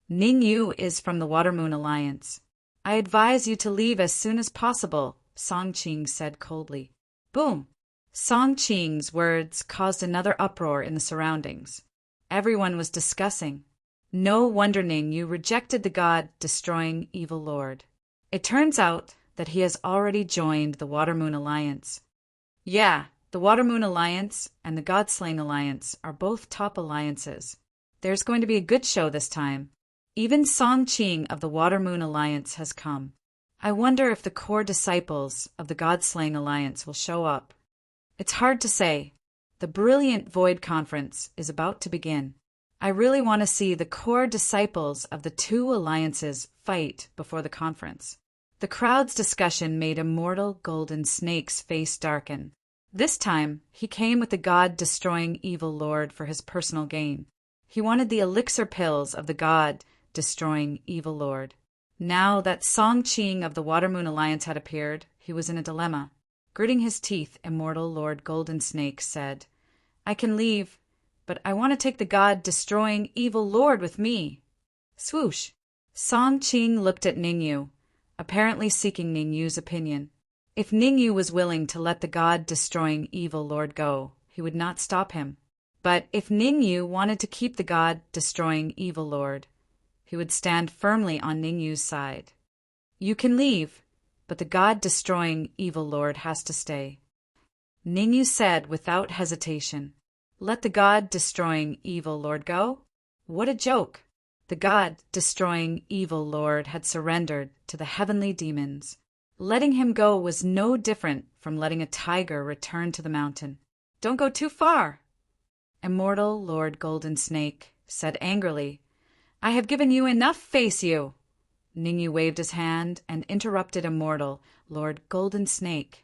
Ning Yu is from the Watermoon Alliance. I advise you to leave as soon as possible, Song Qing said coldly. Boom! Song Qing's words caused another uproar in the surroundings. Everyone was discussing. No wonder Ning Yu rejected the god-destroying evil lord. It turns out that he has already joined the Watermoon Alliance. Yeah, the Watermoon Alliance and the God-Slaying Alliance are both top alliances. There's going to be a good show this time. Even Song Qing of the Watermoon Alliance has come. I wonder if the core disciples of the God-Slaying Alliance will show up. It's hard to say. The brilliant Void Conference is about to begin. I really want to see the core disciples of the two alliances fight before the conference. The crowd's discussion made immortal Golden Snake's face darken. This time, he came with the god-destroying evil lord for his personal gain. He wanted the elixir pills of the god-destroying evil lord. Now that Song Qing of the Watermoon Alliance had appeared, he was in a dilemma. Gritting his teeth, immortal Lord Golden Snake said, I can leave, but I want to take the god-destroying evil lord with me. Swoosh! Song Qing looked at Ning Yu, apparently seeking Ning Yu's opinion. If Ning Yu was willing to let the god-destroying evil lord go, he would not stop him. But if Ning Yu wanted to keep the god-destroying evil lord, he would stand firmly on Ning Yu's side. You can leave, but the god-destroying evil lord has to stay. Ning Yu said without hesitation. Let the god-destroying evil lord go? What a joke! The god-destroying evil lord had surrendered to the heavenly demons. Letting him go was no different from letting a tiger return to the mountain. Don't go too far! Immortal Lord Golden Snake said angrily, I have given you enough, face you! Ning Yu waved his hand and interrupted immortal Lord Golden Snake.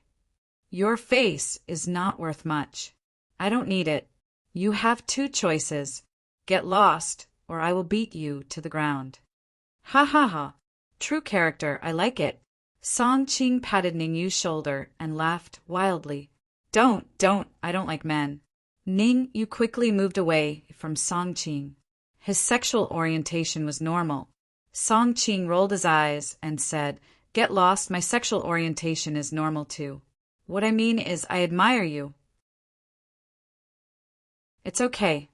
Your face is not worth much. I don't need it. You have two choices. Get lost, or I will beat you to the ground. Ha ha ha. True character, I like it. Song Qing patted Ning Yu's shoulder and laughed wildly. Don't, I don't like men. Ning Yu quickly moved away from Song Qing. His sexual orientation was normal. Song Qing rolled his eyes and said, Get lost, my sexual orientation is normal too. What I mean is I admire you. It's okay.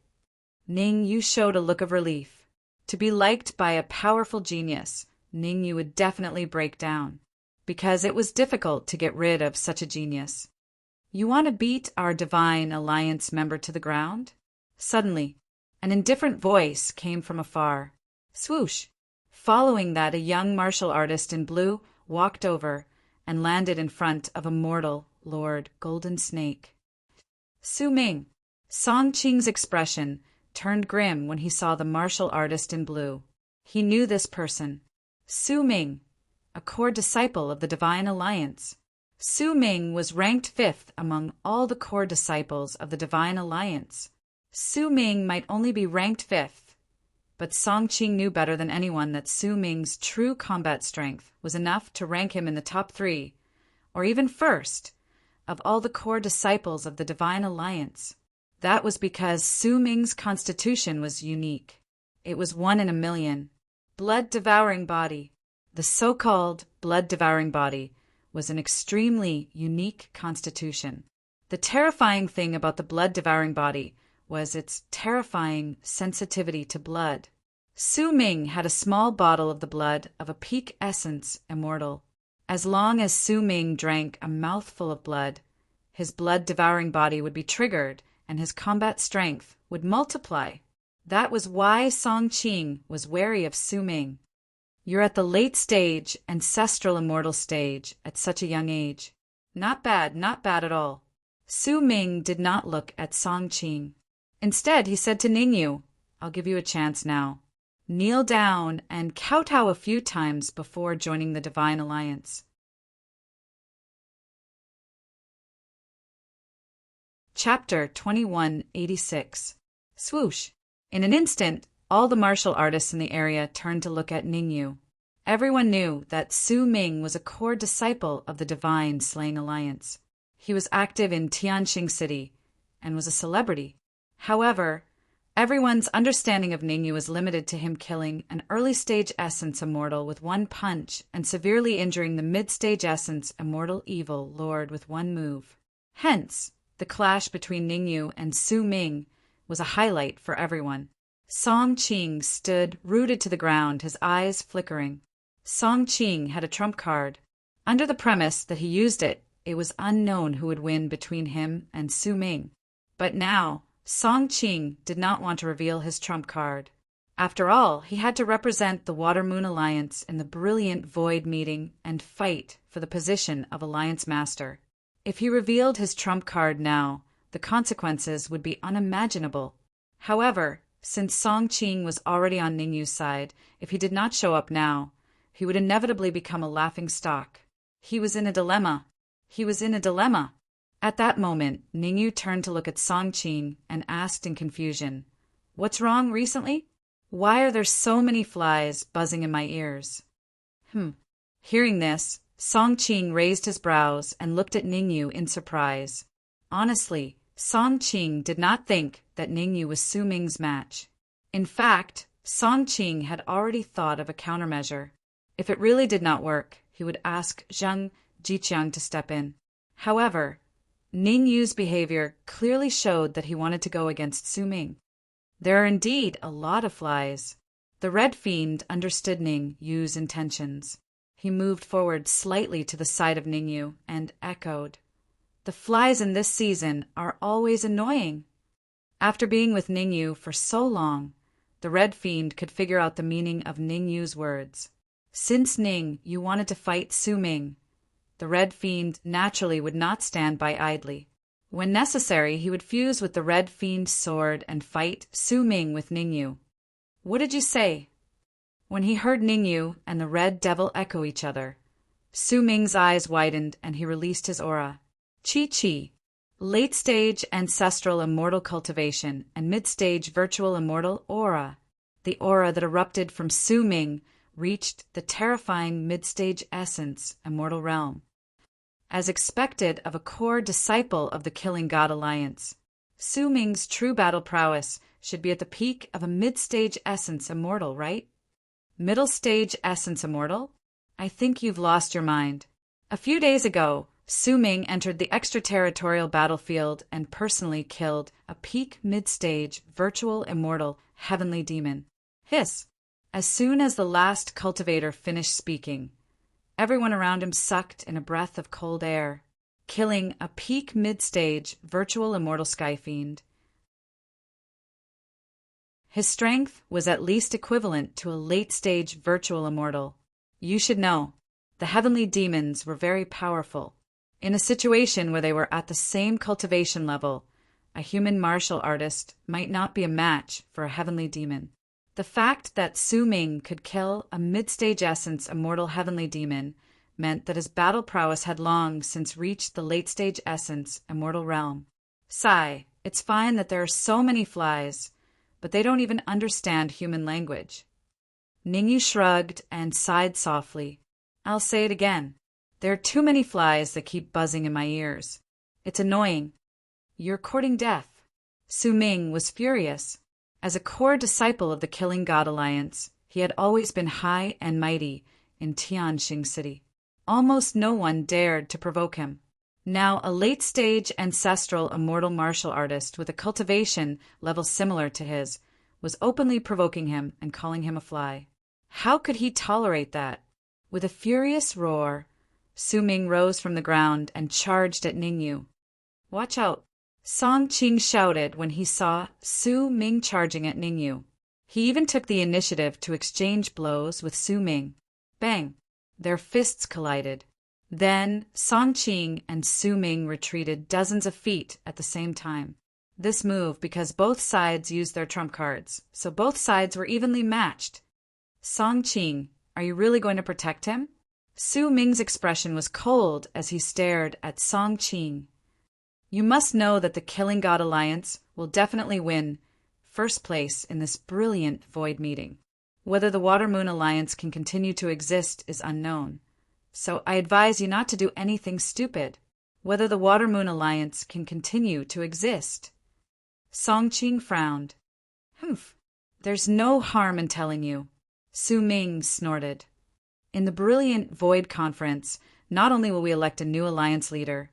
Ning Yu showed a look of relief. To be liked by a powerful genius, Ning Yu would definitely break down, because it was difficult to get rid of such a genius. You want to beat our Divine Alliance member to the ground? Suddenly, an indifferent voice came from afar. Swoosh! Following that, a young martial artist in blue walked over and landed in front of immortal Lord Golden Snake. Su Ming. Song Qing's expression turned grim when he saw the martial artist in blue. He knew this person. Su Ming, a core disciple of the Divine Alliance. Su Ming was ranked 5th among all the core disciples of the Divine Alliance. Su Ming might only be ranked 5th, but Song Qing knew better than anyone that Su Ming's true combat strength was enough to rank him in the top 3, or even first, of all the core disciples of the Divine Alliance. That was because Su Ming's constitution was unique. It was 1 in a million. Blood-devouring body. The so-called blood-devouring body was an extremely unique constitution. The terrifying thing about the blood-devouring body was its terrifying sensitivity to blood. Su Ming had a small bottle of the blood of a peak essence immortal. As long as Su Ming drank a mouthful of blood, his blood-devouring body would be triggered and his combat strength would multiply. That was why Song Qing was wary of Su Ming. You're at the late stage, ancestral immortal stage, at such a young age. Not bad at all. Su Ming did not look at Song Qing. Instead, he said to Ning Yu, I'll give you a chance now. Kneel down and kowtow a few times before joining the Divine Alliance. Chapter 2186. Swoosh! In an instant, all the martial artists in the area turned to look at Ningyu. Everyone knew that Su Ming was a core disciple of the Divine Slaying Alliance. He was active in Tianjin City and was a celebrity. However, everyone's understanding of Ningyu was limited to him killing an early-stage Essence Immortal with one punch and severely injuring the mid-stage Essence Immortal Evil Lord with one move. Hence, the clash between Ningyu and Su Ming was a highlight for everyone. Song Qing stood rooted to the ground, his eyes flickering. Song Qing had a trump card. Under the premise that he used it, it was unknown who would win between him and Su Ming. But now, Song Qing did not want to reveal his trump card. After all, he had to represent the Water Moon Alliance in the brilliant Void meeting and fight for the position of Alliance Master. If he revealed his trump card now, the consequences would be unimaginable. However, since Song Qing was already on Ningyu's side, if he did not show up now, he would inevitably become a laughingstock. He was in a dilemma. At that moment, Ningyu turned to look at Song Qing and asked in confusion, "What's wrong recently? Why are there so many flies buzzing in my ears?" Hearing this, Song Qing raised his brows and looked at Ningyu in surprise. Honestly, Song Qing did not think that Ningyu was Su Ming's match. In fact, Song Qing had already thought of a countermeasure. If it really did not work, he would ask Zhang Jiqiang to step in. However, Ningyu's behavior clearly showed that he wanted to go against Su Ming. There are indeed a lot of flies. The Red Fiend understood Ningyu's intentions. He moved forward slightly to the side of Ningyu and echoed, "The flies in this season are always annoying." After being with Ningyu for so long, the Red Fiend could figure out the meaning of Ningyu's words. Since Ningyu wanted to fight Su Ming, the Red Fiend naturally would not stand by idly. When necessary, he would fuse with the Red Fiend's sword and fight Su Ming with Ningyu. "What did you say?" When he heard Ningyu and the Red Devil echo each other, Su Ming's eyes widened and he released his aura. Chi-Chi, late-stage ancestral immortal cultivation and mid-stage virtual immortal aura. The aura that erupted from Su Ming reached the terrifying mid-stage essence immortal realm. As expected of a core disciple of the Killing God Alliance, Su Ming's true battle prowess should be at the peak of a mid-stage essence immortal, right? Middle stage essence immortal? I think you've lost your mind. A few days ago, Su Ming entered the extraterritorial battlefield and personally killed a peak mid-stage virtual immortal heavenly demon. Hiss! As soon as the last cultivator finished speaking, everyone around him sucked in a breath of cold air, killing a peak mid-stage virtual immortal sky fiend. His strength was at least equivalent to a late-stage virtual immortal. You should know, the heavenly demons were very powerful. In a situation where they were at the same cultivation level, a human martial artist might not be a match for a heavenly demon. The fact that Su Ming could kill a mid-stage essence immortal heavenly demon meant that his battle prowess had long since reached the late-stage essence immortal realm. Sigh, it's fine that there are so many flies, but they don't even understand human language. Ningyu shrugged and sighed softly. I'll say it again. There are too many flies that keep buzzing in my ears. It's annoying. You're courting death. Su Ming was furious. As a core disciple of the Killing God Alliance, he had always been high and mighty in Tianjin City. Almost no one dared to provoke him. Now a late-stage ancestral immortal martial artist with a cultivation level similar to his was openly provoking him and calling him a fly. How could he tolerate that? With a furious roar, Su Ming rose from the ground and charged at Ningyu. Watch out! Song Qing shouted when he saw Su Ming charging at Ningyu. He even took the initiative to exchange blows with Su Ming. Bang! Their fists collided. Then Song Qing and Su Ming retreated dozens of feet at the same time. This move because both sides used their trump cards, so both sides were evenly matched. Song Qing, are you really going to protect him? Su Ming's expression was cold as he stared at Song Qing. You must know that the Killing God Alliance will definitely win first place in this brilliant void meeting. Whether the Water-Moon Alliance can continue to exist is unknown, so I advise you not to do anything stupid. Whether the Water-Moon Alliance can continue to exist. Song Qing frowned. Humph, there's no harm in telling you. Su Ming snorted. In the brilliant Void Conference, not only will we elect a new alliance leader,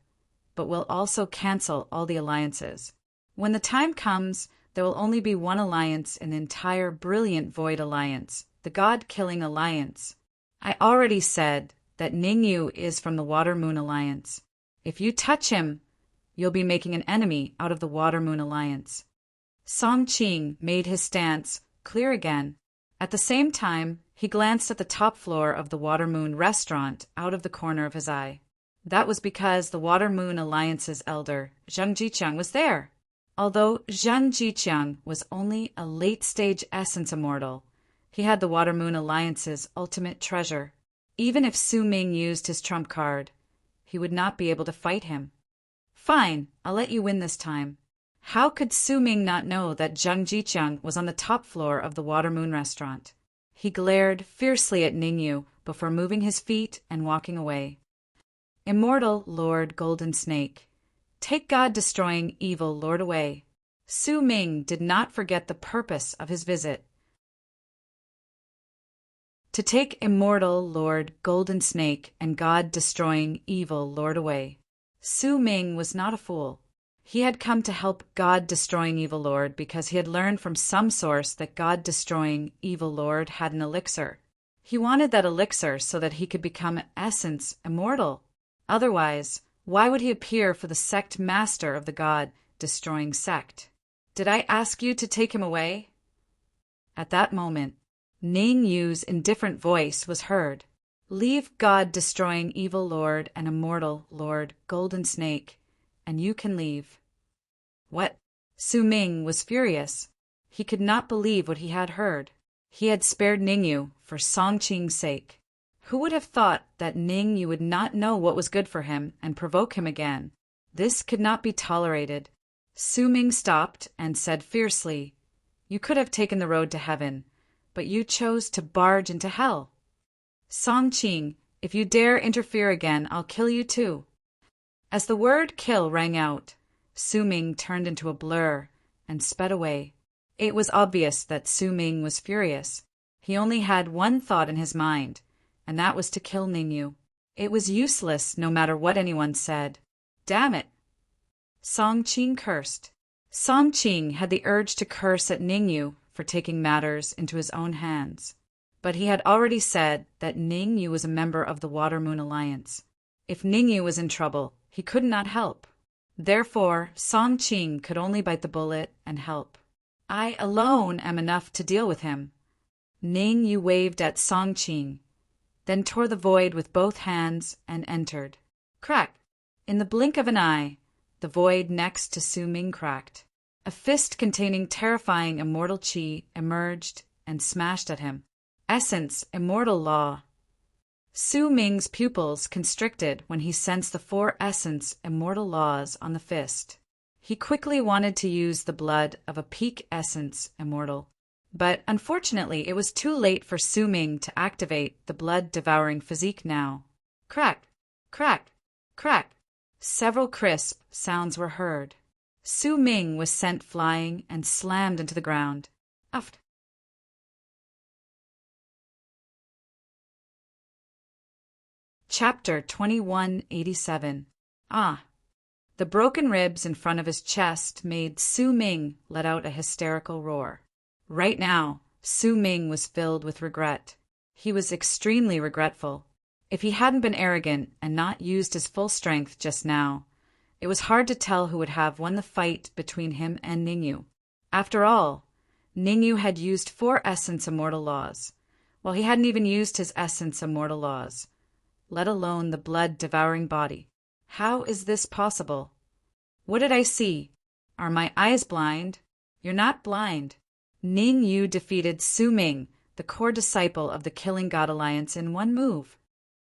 but we'll also cancel all the alliances. When the time comes, there will only be one alliance in the entire brilliant Void Alliance, the God-Killing Alliance. I already said that Ningyu is from the Water-Moon Alliance. If you touch him, you'll be making an enemy out of the Water-Moon Alliance. Song Qing made his stance clear again. At the same time, he glanced at the top floor of the Water-Moon restaurant out of the corner of his eye. That was because the Water-Moon Alliance's elder, Zhang Jiqiang, was there. Although Zhang Jiqiang was only a late-stage essence immortal, he had the Water-Moon Alliance's ultimate treasure. Even if Su Ming used his trump card, he would not be able to fight him. Fine, I'll let you win this time. How could Su Ming not know that Zhang Jiqiang was on the top floor of the Water-Moon restaurant? He glared fiercely at Ningyu before moving his feet and walking away. Immortal Lord Golden Snake, take God-destroying evil Lord away. Su Ming did not forget the purpose of his visit. To take Immortal Lord Golden Snake and God-destroying evil Lord away. Su Ming was not a fool. He had come to help God-destroying evil Lord because he had learned from some source that God-destroying evil Lord had an elixir. He wanted that elixir so that he could become essence immortal. Otherwise, why would he appear for the sect master of the God-destroying sect? Did I ask you to take him away? At that moment, Ning Yu's indifferent voice was heard. Leave God-destroying evil Lord and immortal Lord Golden Snake, and you can leave. What? Su Ming was furious. He could not believe what he had heard. He had spared Ningyu for Song Qing's sake. Who would have thought that Ningyu would not know what was good for him and provoke him again? This could not be tolerated. Su Ming stopped and said fiercely, "You could have taken the road to heaven, but you chose to barge into hell. Song Qing, if you dare interfere again, I'll kill you too." As the word kill rang out, Su Ming turned into a blur and sped away. It was obvious that Su Ming was furious. He only had one thought in his mind, and that was to kill Ningyu. It was useless no matter what anyone said. Damn it! Song Qing cursed. Song Qing had the urge to curse at Ningyu for taking matters into his own hands. But he had already said that Ningyu was a member of the Water-Moon Alliance. If Ningyu was in trouble, he could not help. Therefore, Song Qing could only bite the bullet and help. I alone am enough to deal with him. Ningyu waved at Song Qing, then tore the void with both hands and entered. Crack! In the blink of an eye, the void next to Su Ming cracked. A fist containing terrifying immortal qi emerged and smashed at him. Essence, immortal law. Su Ming's pupils constricted when he sensed the 4 essence immortal laws on the fist. He quickly wanted to use the blood of a peak essence immortal. But unfortunately, it was too late for Su Ming to activate the blood-devouring physique now. Crack! Crack! Crack! Several crisp sounds were heard. Su Ming was sent flying and slammed into the ground. Uft! Chapter 2187. Ah! The broken ribs in front of his chest made Su Ming let out a hysterical roar. Right now, Su Ming was filled with regret. He was extremely regretful. If he hadn't been arrogant and not used his full strength just now, it was hard to tell who would have won the fight between him and Ningyu. After all, Ningyu had used 4 essence immortal laws, while he hadn't even used his essence immortal laws, let alone the blood-devouring body. How is this possible? What did I see? Are my eyes blind? You're not blind. Ningyu defeated Su Ming, the core disciple of the Killing God Alliance, in 1 move.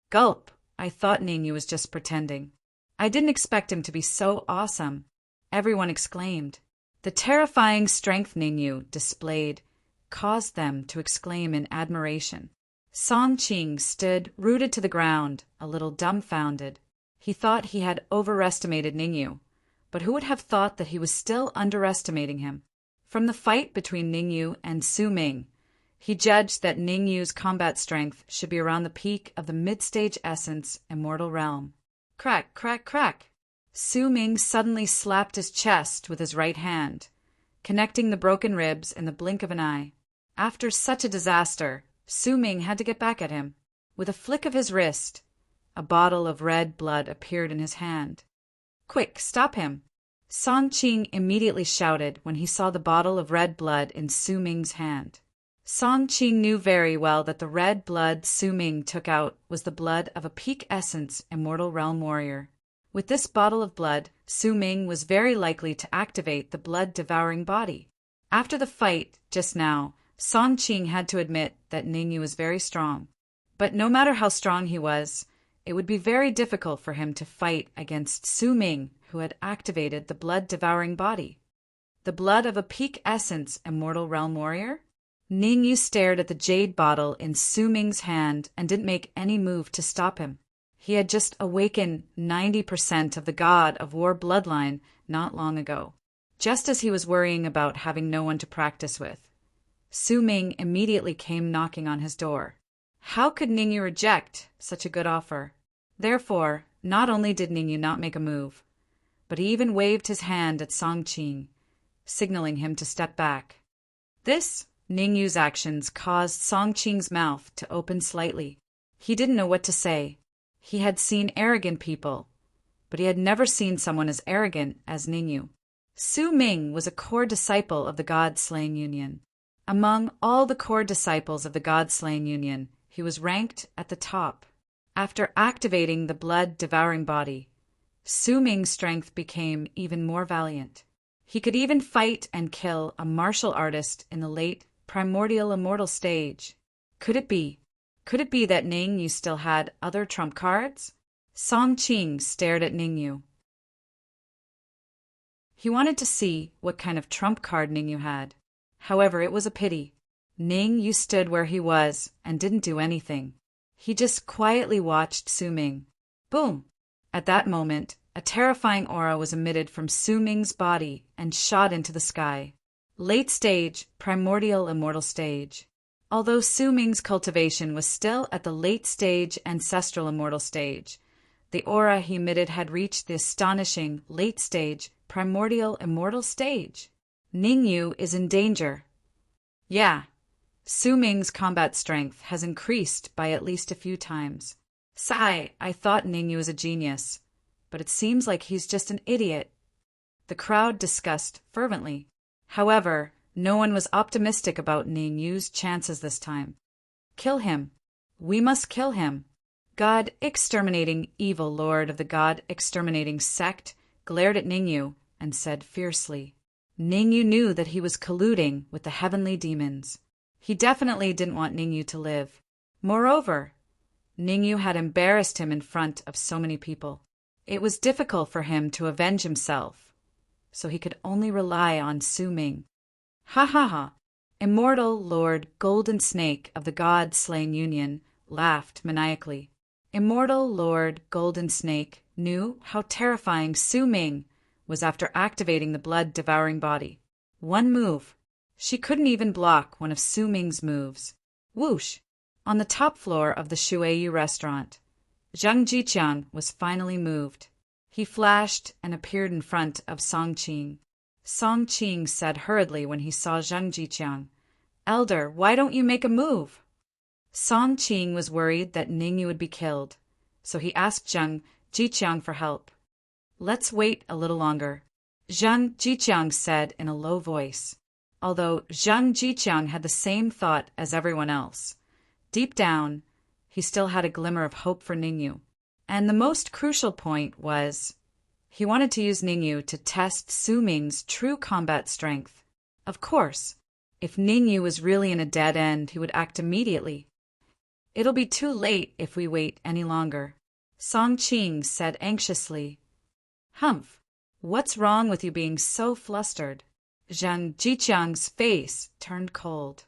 Gulp! I thought Ningyu was just pretending. I didn't expect him to be so awesome. Everyone exclaimed. The terrifying strength Ningyu displayed caused them to exclaim in admiration. Song Qing stood rooted to the ground, a little dumbfounded. He thought he had overestimated Ningyu, but who would have thought that he was still underestimating him? From the fight between Ningyu and Su Ming, he judged that Ningyu's combat strength should be around the peak of the mid-stage essence immortal realm. Crack, crack, crack! Su Ming suddenly slapped his chest with his right hand, connecting the broken ribs in the blink of an eye. After such a disaster, Su Ming had to get back at him. With a flick of his wrist, a bottle of red blood appeared in his hand. Quick, stop him! Song Qing immediately shouted when he saw the bottle of red blood in Su Ming's hand. Song Qing knew very well that the red blood Su Ming took out was the blood of a peak essence immortal realm warrior. With this bottle of blood, Su Ming was very likely to activate the blood-devouring body. After the fight just now, Song Qing had to admit that Ningyu was very strong. But no matter how strong he was, it would be very difficult for him to fight against Su Ming, who had activated the blood-devouring body. The blood of a peak essence immortal realm warrior? Ningyu stared at the jade bottle in Su Ming's hand and didn't make any move to stop him. He had just awakened 90% of the god of war bloodline not long ago, just as he was worrying about having no one to practice with. Su Ming immediately came knocking on his door. How could Ningyu reject such a good offer? Therefore, not only did Ningyu not make a move, but he even waved his hand at Song Qing, signaling him to step back. This, Ningyu's actions, caused Song Qing's mouth to open slightly. He didn't know what to say. He had seen arrogant people, but he had never seen someone as arrogant as Ningyu. Su Ming was a core disciple of the God-Slaying Union. Among all the core disciples of the God-Slaying Union, he was ranked at the top. After activating the blood-devouring body, Su Ming's strength became even more valiant. He could even fight and kill a martial artist in the late primordial immortal stage. Could it be? Could it be that Ningyu still had other trump cards? Song Qing stared at Ningyu. He wanted to see what kind of trump card Ningyu had. However, it was a pity. Ningyu stood where he was and didn't do anything. He just quietly watched Su Ming. Boom! At that moment, a terrifying aura was emitted from Su Ming's body and shot into the sky. Late stage, primordial immortal stage. Although Su Ming's cultivation was still at the late stage ancestral immortal stage, the aura he emitted had reached the astonishing late stage primordial immortal stage. Ningyu is in danger. Yeah, Su Ming's combat strength has increased by at least a few times. Sigh, I thought Ningyu was a genius, but it seems like he's just an idiot. The crowd discussed fervently. However, no one was optimistic about Ningyu's chances this time. Kill him. We must kill him. God exterminating evil lord of the God exterminating sect glared at Ningyu and said fiercely. Ningyu knew that he was colluding with the heavenly demons. He definitely didn't want Ningyu to live. Moreover, Ningyu had embarrassed him in front of so many people. It was difficult for him to avenge himself, so he could only rely on Su Ming. Ha ha ha! Immortal Lord Golden Snake of the God-Slaying Union laughed maniacally. Immortal Lord Golden Snake knew how terrifying Su Ming was after activating the blood-devouring body. One move. She couldn't even block one of Su Ming's moves. Whoosh! On the top floor of the Shuiyu restaurant, Zhang Jiqiang was finally moved. He flashed and appeared in front of Song Qing. Song Qing said hurriedly when he saw Zhang Jiqiang, "Elder, why don't you make a move?" Song Qing was worried that Ningyu would be killed, so he asked Zhang Jiqiang for help. "Let's wait a little longer," Zhang Jiqiang said in a low voice. Although Zhang Jiqiang had the same thought as everyone else, deep down, he still had a glimmer of hope for Ningyu. And the most crucial point was, he wanted to use Ningyu to test Su Ming's true combat strength. Of course, if Ningyu was really in a dead end, he would act immediately. It'll be too late if we wait any longer, Song Qing said anxiously. Humph, what's wrong with you being so flustered? Zhang Jiqiang's face turned cold.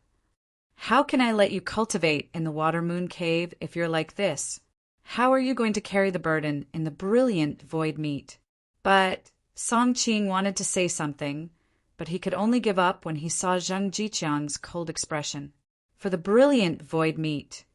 How can I let you cultivate in the Water Moon Cave if you're like this? How are you going to carry the burden in the brilliant void meat? But Song Qing wanted to say something, but he could only give up when he saw Zhang Jiqiang's cold expression. For the brilliant void meat,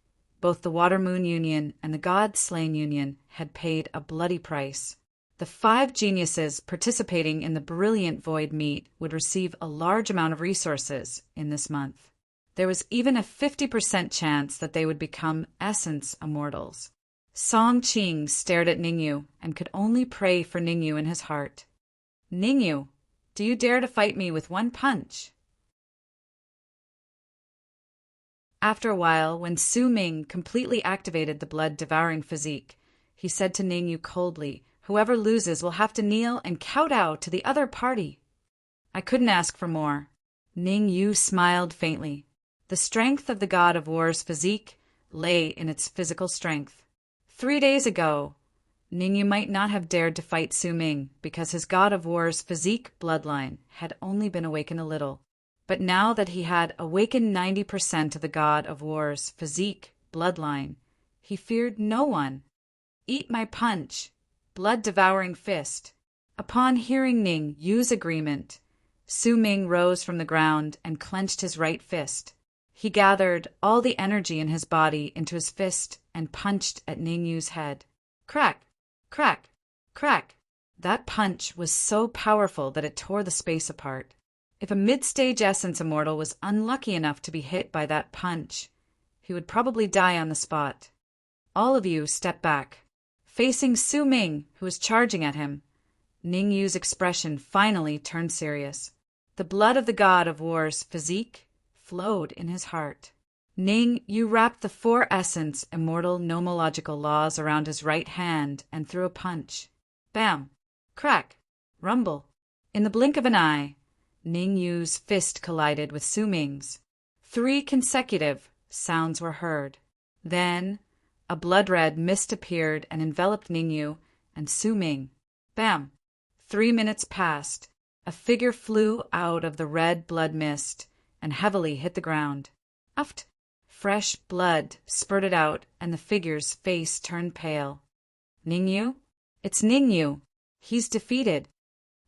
both the Water Moon Union and the God-Slain Union had paid a bloody price. The 5 geniuses participating in the brilliant void meat would receive a large amount of resources in this month. There was even a 50% chance that they would become essence immortals. Song Qing stared at Ningyu and could only pray for Ningyu in his heart. Ningyu, do you dare to fight me with one punch? After a while, when Su Ming completely activated the blood-devouring physique, he said to Ningyu coldly, "Whoever loses will have to kneel and kowtow to the other party." I couldn't ask for more. Ningyu smiled faintly. The strength of the god of war's physique lay in its physical strength. 3 days ago, Ningyu might not have dared to fight Su Ming because his god of war's physique bloodline had only been awakened a little. But now that he had awakened 90% of the god of war's physique bloodline, he feared no one. Eat my punch, blood-devouring fist. Upon hearing Ningyu's agreement, Su Ming rose from the ground and clenched his right fist. He gathered all the energy in his body into his fist and punched at Ningyu's head. Crack! Crack! Crack! That punch was so powerful that it tore the space apart. If a mid-stage essence immortal was unlucky enough to be hit by that punch, he would probably die on the spot. All of you step back. Facing Su Ming, who was charging at him, Ningyu's expression finally turned serious. The blood of the god of war's physique flowed in his heart. Ningyu wrapped the 4 essence immortal nomological laws around his right hand and threw a punch. Bam! Crack! Rumble! In the blink of an eye, Ningyu's fist collided with Su Ming's. 3 consecutive sounds were heard. Then a blood-red mist appeared and enveloped Ningyu and Su Ming. Bam! 3 minutes passed. A figure flew out of the red blood mist and heavily hit the ground. Uft! Fresh blood spurted out, and the figure's face turned pale. Ningyu? It's Ningyu. He's defeated.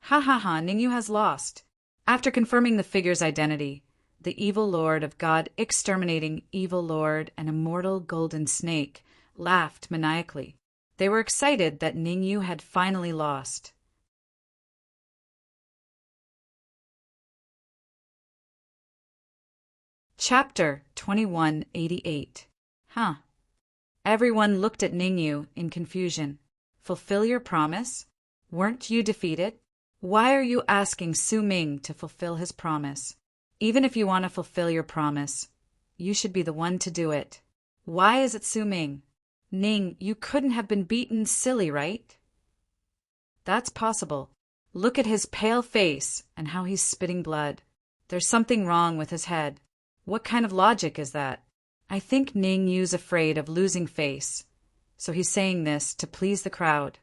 Ha ha ha, Ningyu has lost. After confirming the figure's identity, the evil lord of God exterminating evil lord and immortal golden snake laughed maniacally. They were excited that Ningyu had finally lost. Chapter 2188. Huh. Everyone looked at Ningyu in confusion. Fulfill your promise? Weren't you defeated? Why are you asking Su Ming to fulfill his promise? Even if you want to fulfill your promise, you should be the one to do it. Why is it Su Ming? Ning, you couldn't have been beaten silly, right? That's possible. Look at his pale face and how he's spitting blood. There's something wrong with his head. What kind of logic is that? I think Ningyu's afraid of losing face, so he's saying this to please the crowd.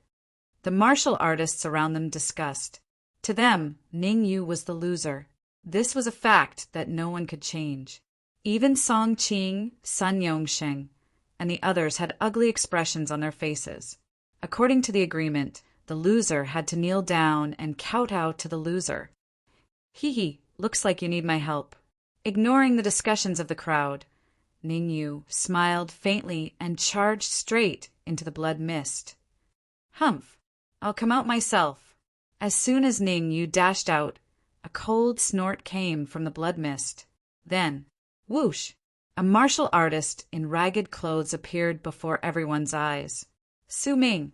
The martial artists around them discussed. To them, Ningyu was the loser. This was a fact that no one could change. Even Song Qing, Sun Yongsheng, and the others had ugly expressions on their faces. According to the agreement, the loser had to kneel down and kowtow to the loser. Hee, looks like you need my help. Ignoring the discussions of the crowd, Ningyu smiled faintly and charged straight into the blood mist. Humph! I'll come out myself. As soon as Ningyu dashed out, a cold snort came from the blood mist. Then, whoosh! A martial artist in ragged clothes appeared before everyone's eyes. Su Ming.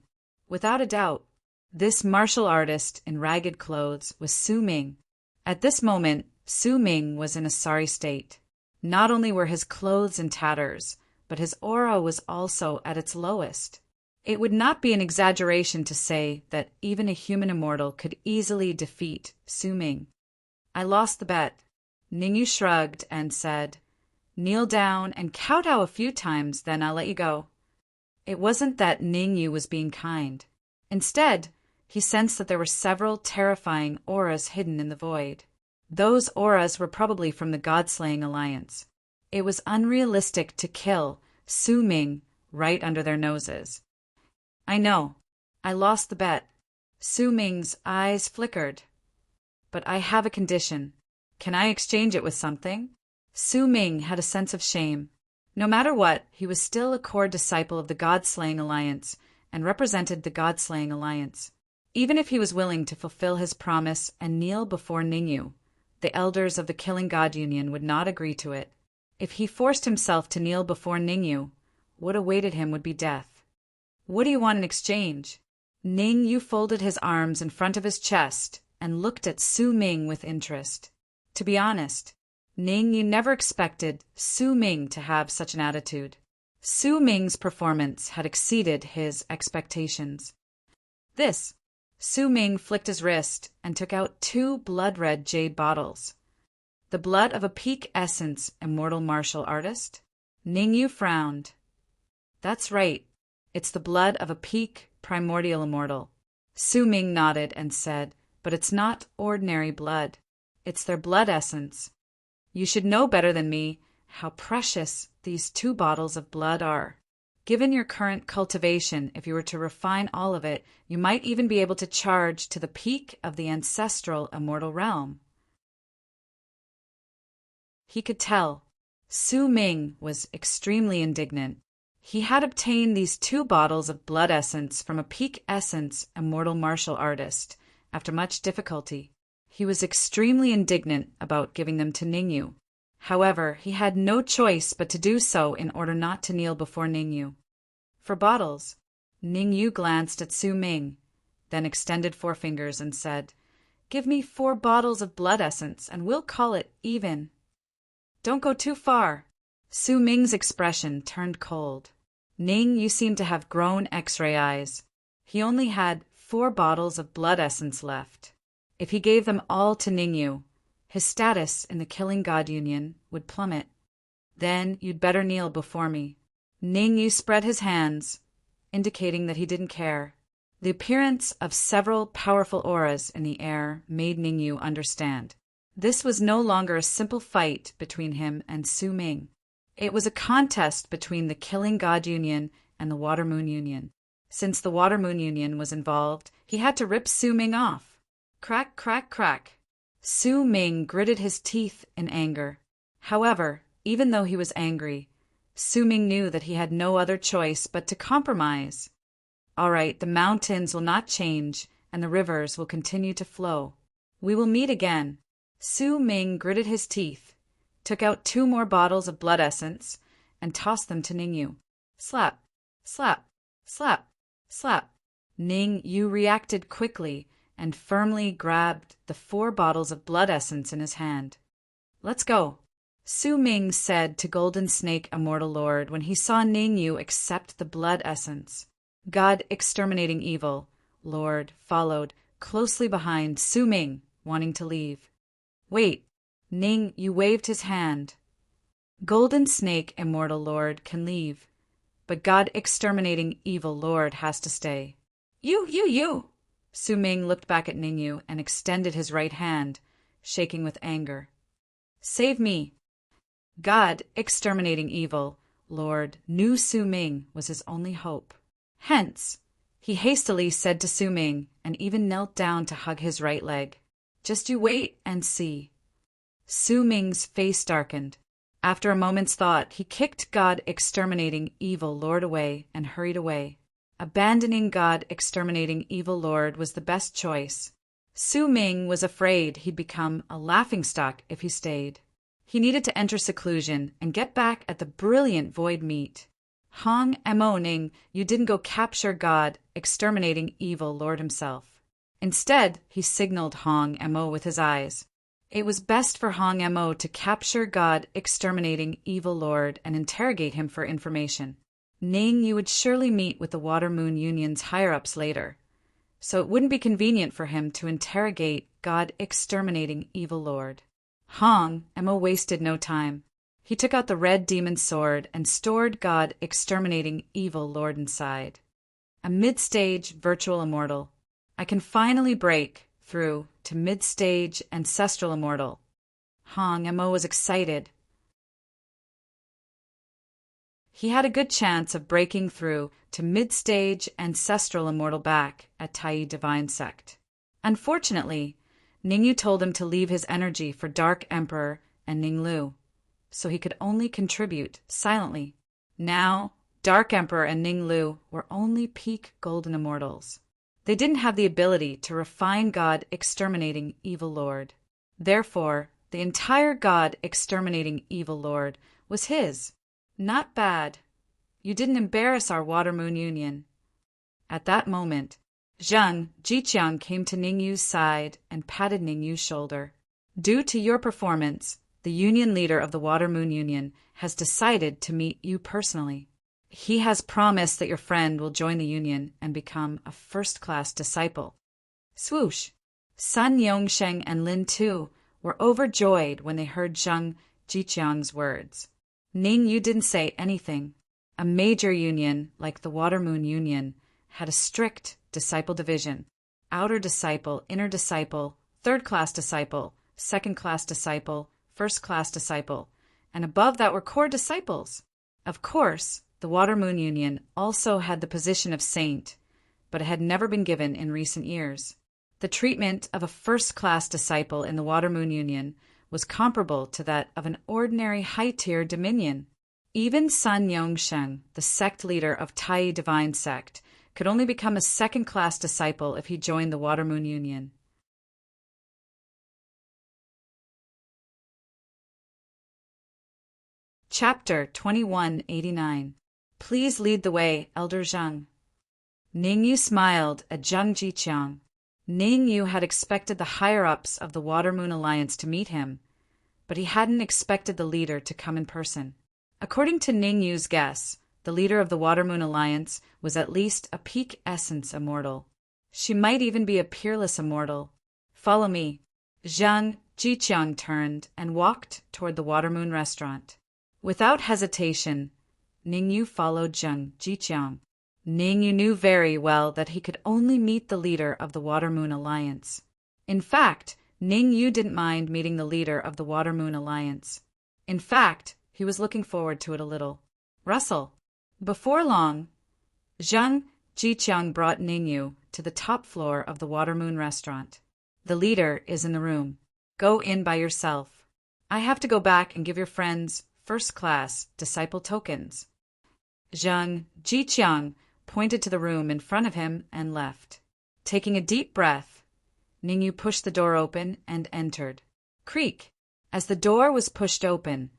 Without a doubt, this martial artist in ragged clothes was Su Ming. At this moment, Su Ming was in a sorry state. Not only were his clothes in tatters, but his aura was also at its lowest. It would not be an exaggeration to say that even a human immortal could easily defeat Su Ming. I lost the bet. Ningyu shrugged and said, "Kneel down and kowtow a few times, then I'll let you go." It wasn't that Ningyu was being kind. Instead, he sensed that there were several terrifying auras hidden in the void. Those auras were probably from the God-slaying alliance. It was unrealistic to kill Su Ming right under their noses. I know. I lost the bet. Su Ming's eyes flickered. But I have a condition. Can I exchange it with something? Su Ming had a sense of shame. No matter what, he was still a core disciple of the God-slaying alliance and represented the God-slaying alliance. Even if he was willing to fulfill his promise and kneel before Ningyu, the elders of the Killing God Union would not agree to it. If he forced himself to kneel before Ningyu, what awaited him would be death. What do you want in exchange? Ningyu folded his arms in front of his chest and looked at Su Ming with interest. To be honest, Ningyu never expected Su Ming to have such an attitude. Su Ming's performance had exceeded his expectations. This. Su Ming flicked his wrist and took out 2 blood-red jade bottles. The blood of a peak essence immortal martial artist? Ningyu frowned. That's right. It's the blood of a peak primordial immortal. Su Ming nodded and said, but it's not ordinary blood. It's their blood essence. You should know better than me how precious these 2 bottles of blood are. Given your current cultivation, if you were to refine all of it, you might even be able to charge to the peak of the ancestral immortal realm. He could tell. Su Ming was extremely indignant. He had obtained these 2 bottles of blood essence from a peak essence immortal martial artist after much difficulty. He was extremely indignant about giving them to Ningyu. However, he had no choice but to do so in order not to kneel before Ningyu. For bottles, Ningyu glanced at Su Ming, then extended forefingers and said, Give me 4 bottles of blood essence and we'll call it even. Don't go too far. Su Ming's expression turned cold. Ningyu seemed to have grown X-ray eyes. He only had 4 bottles of blood essence left. If he gave them all to Ningyu, his status in the Killing God Union would plummet. Then you'd better kneel before me. Ningyu spread his hands, indicating that he didn't care. The appearance of several powerful auras in the air made Ningyu understand. This was no longer a simple fight between him and Su Ming. It was a contest between the Killing God Union and the Water Moon Union. Since the Water Moon Union was involved, he had to rip Su Ming off. Crack, crack, crack. Su Ming gritted his teeth in anger. However, even though he was angry, Su Ming knew that he had no other choice but to compromise. All right, the mountains will not change, and the rivers will continue to flow. We will meet again. Su Ming gritted his teeth, took out 2 more bottles of blood essence, and tossed them to Ningyu. Slap, slap, slap, slap. Ningyu reacted quickly and firmly grabbed the 4 bottles of blood essence in his hand. Let's go, Su Ming said to Golden Snake Immortal Lord when he saw Ningyu accept the blood essence. God Exterminating Evil Lord followed closely behind Su Ming, wanting to leave. Wait, Ningyu waved his hand. Golden Snake Immortal Lord can leave, but God Exterminating Evil Lord has to stay. You! Su Ming looked back at Ningyu and extended his right hand, shaking with anger. Save me. God Exterminating Evil Lord knew Su Ming was his only hope. Hence, he hastily said to Su Ming and even knelt down to hug his right leg. Just you wait and see. Su Ming's face darkened. After a moment's thought, he kicked God Exterminating Evil Lord away and hurried away. Abandoning God Exterminating Evil Lord was the best choice. Su Ming was afraid he'd become a laughingstock if he stayed. He needed to enter seclusion and get back at the brilliant Void Meat. Hong Mo Ning, you didn't go capture God Exterminating Evil Lord himself. Instead, he signaled Hong Mo with his eyes. It was best for Hong Mo to capture God Exterminating Evil Lord and interrogate him for information. Ning, you would surely meet with the Water Moon Union's higher-ups later, so it wouldn't be convenient for him to interrogate God Exterminating Evil Lord. Hong Mo wasted no time. He took out the red demon sword and stored God Exterminating Evil Lord inside. A mid-stage virtual immortal. I can finally break through to mid-stage ancestral immortal. Hong Mo was excited. He had a good chance of breaking through to mid-stage ancestral immortal back at Tai Divine Sect. Unfortunately, Ningyu told him to leave his energy for Dark Emperor and Ninglu, so he could only contribute silently. Now, Dark Emperor and Ninglu were only peak golden immortals. They didn't have the ability to refine God exterminating evil lord. Therefore, the entire God exterminating evil lord was his. Not bad. You didn't embarrass our Water Moon Union. At that moment, Zhang Jiqiang came to Ningyu's side and patted Ningyu's shoulder. Due to your performance, the Union leader of the Water Moon Union has decided to meet you personally. He has promised that your friend will join the Union and become a first-class disciple. Swoosh! Sun Yongsheng and Lin Tu were overjoyed when they heard Zhang Jiqiang's words. Ningyu didn't say anything. A major union, like the Water Moon Union, had a strict disciple division: outer disciple, inner disciple, third-class disciple, second-class disciple, first-class disciple, and above that were core disciples. Of course, the Water Moon Union also had the position of saint, but it had never been given in recent years. The treatment of a first-class disciple in the Water Moon Union was comparable to that of an ordinary high-tier dominion. Even Sun Yongsheng, the sect leader of Tai Divine Sect, could only become a second-class disciple if he joined the Water Moon Union. Chapter 2189. Please lead the way, Elder Zhang. Ningyu smiled at Zhang Jiqiang. Ningyu had expected the higher-ups of the Water Moon Alliance to meet him, but he hadn't expected the leader to come in person. According to Ningyu's guess, the leader of the Water Moon Alliance was at least a peak essence immortal. She might even be a peerless immortal. Follow me. Zhang Jiqiang turned and walked toward the Water Moon restaurant. Without hesitation, Ningyu followed Zhang Jiqiang. Ningyu knew very well that he could only meet the leader of the Water Moon Alliance. In fact, Ningyu didn't mind meeting the leader of the Water Moon Alliance. In fact, he was looking forward to it a little. Russell. Before long, Zhang Jiqiang brought Ningyu to the top floor of the Water Moon restaurant. The leader is in the room. Go in by yourself. I have to go back and give your friends first-class disciple tokens. Zhang Jiqiang pointed to the room in front of him and left. Taking a deep breath, Ningyu pushed the door open and entered. Creak! As the door was pushed open,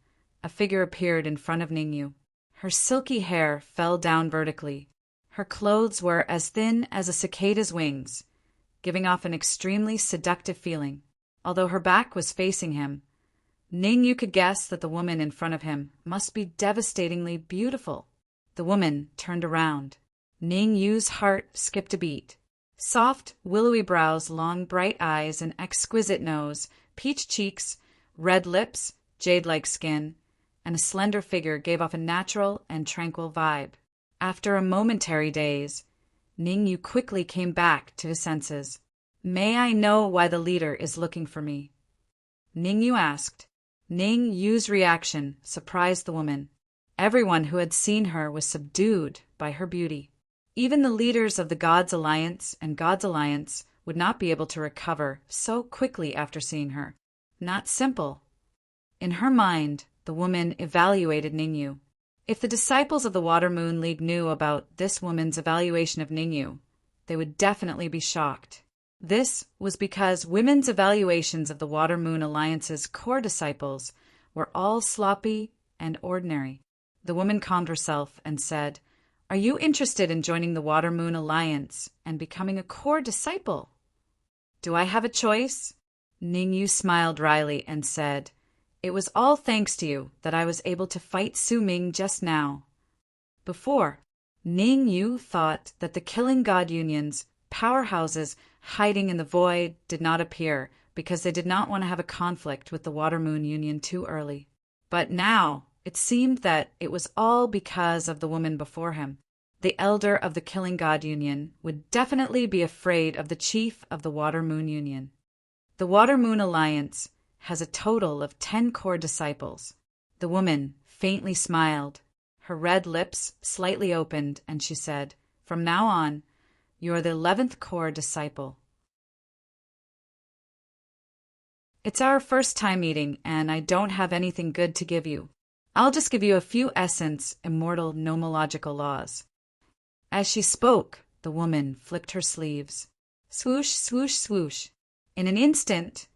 a figure appeared in front of Ningyu. Her silky hair fell down vertically. Her clothes were as thin as a cicada's wings, giving off an extremely seductive feeling. Although her back was facing him, Ningyu could guess that the woman in front of him must be devastatingly beautiful. The woman turned around. Ningyu's heart skipped a beat. Soft, willowy brows, long, bright eyes, an exquisite nose, peach cheeks, red lips, jade-like skin, and a slender figure gave off a natural and tranquil vibe. After a momentary daze, Ningyu quickly came back to his senses. May I know why the leader is looking for me? Ningyu asked. Ningyu's reaction surprised the woman. Everyone who had seen her was subdued by her beauty. Even the leaders of the Gods Alliance and Gods Alliance would not be able to recover so quickly after seeing her. Not simple. In her mind, the woman evaluated Ningyu. If the disciples of the Water Moon League knew about this woman's evaluation of Ningyu, they would definitely be shocked. This was because women's evaluations of the Water Moon Alliance's core disciples were all sloppy and ordinary. The woman calmed herself and said, Are you interested in joining the Water Moon Alliance and becoming a core disciple? Do I have a choice? Ningyu smiled wryly and said, It was all thanks to you that I was able to fight Su Ming just now. Before, Ningyu thought that the Killing God Union's powerhouses hiding in the void did not appear because they did not want to have a conflict with the Water Moon Union too early. But now, it seemed that it was all because of the woman before him. the elder of the Killing God Union, would definitely be afraid of the chief of the Water Moon Union. The Water Moon Alliance has a total of 10 core disciples. The woman faintly smiled. Her red lips slightly opened, and she said, "From now on, you are the 11th core disciple." It's our first time meeting, and I don't have anything good to give you. I'll just give you a few essence, immortal nomological laws. As she spoke, the woman flicked her sleeves. Swoosh, swoosh, swoosh. In an instant,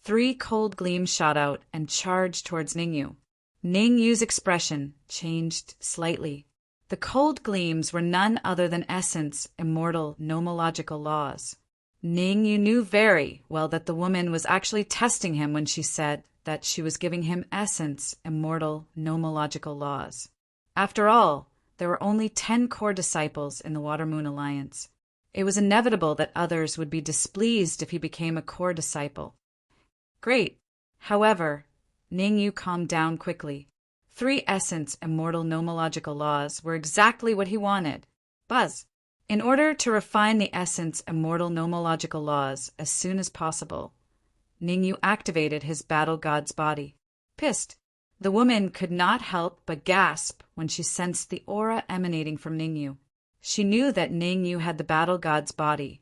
3 cold gleams shot out and charged towards Ningyu. Ningyu's expression changed slightly. The cold gleams were none other than essence, immortal nomological laws. Ningyu knew very well that the woman was actually testing him when she said that she was giving him essence, immortal nomological laws. After all, there were only 10 core disciples in the Water Moon Alliance. It was inevitable that others would be displeased if he became a core disciple. Great. However, Ningyu calmed down quickly. 3 essence, immortal nomological laws were exactly what he wanted. Buzz. In order to refine the essence, immortal nomological laws as soon as possible, Ningyu activated his battle god's body. Pissed, the woman could not help but gasp when she sensed the aura emanating from Ningyu. She knew that Ningyu had the battle god's body,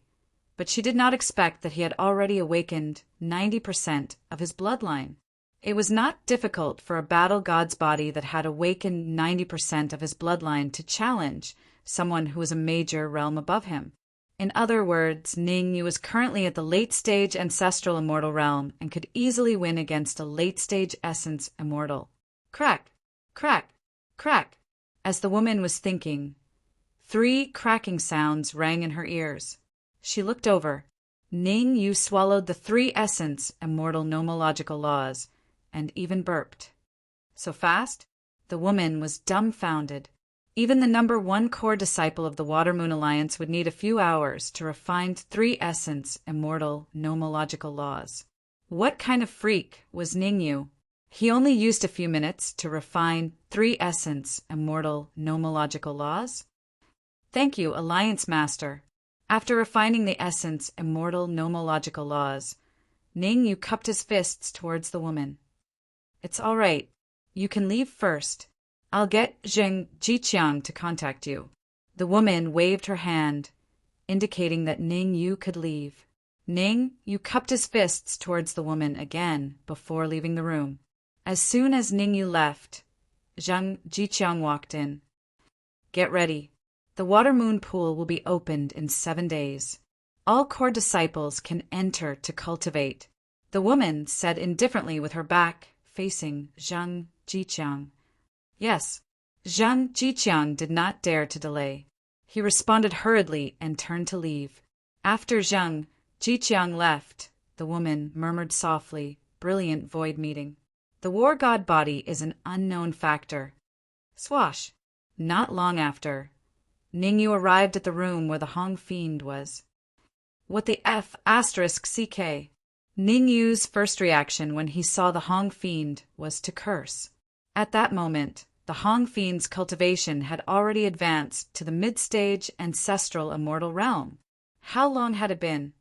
but she did not expect that he had already awakened 90% of his bloodline. It was not difficult for a battle god's body that had awakened 90% of his bloodline to challenge someone who was a major realm above him. In other words, Ningyu was currently at the late-stage ancestral immortal realm and could easily win against a late-stage essence immortal. Crack, crack, crack. As the woman was thinking, 3 cracking sounds rang in her ears. She looked over. Ningyu swallowed the 3 essence, immortal nomological laws, and even burped. So fast? The woman was dumbfounded. Even the number 1 core disciple of the Water Moon Alliance would need a few hours to refine 3 essence, immortal nomological laws. What kind of freak was Ningyu? He only used a few minutes to refine 3 essence, immortal nomological laws? Thank you, Alliance Master. After refining the essence, immortal nomological laws, Ningyu cupped his fists towards the woman. It's all right. You can leave first. I'll get Zheng Jiqiang to contact you. The woman waved her hand, indicating that Ningyu could leave. Ningyu cupped his fists towards the woman again before leaving the room. As soon as Ningyu left, Zheng Jiqiang walked in. Get ready. The Water Moon Pool will be opened in 7 days. All core disciples can enter to cultivate. The woman said indifferently with her back facing Zheng Jiqiang. Yes, Zheng Jiqiang did not dare to delay. He responded hurriedly and turned to leave. After Zheng Jiqiang left, the woman murmured softly, "Brilliant void meeting. The war god body is an unknown factor." Swash! Not long after, Ningyu arrived at the room where the Hong Fiend was. What the F***? Ningyu's first reaction when he saw the Hong Fiend was to curse. At that moment, the Hong Fiend's cultivation had already advanced to the mid-stage ancestral immortal realm. How long had it been?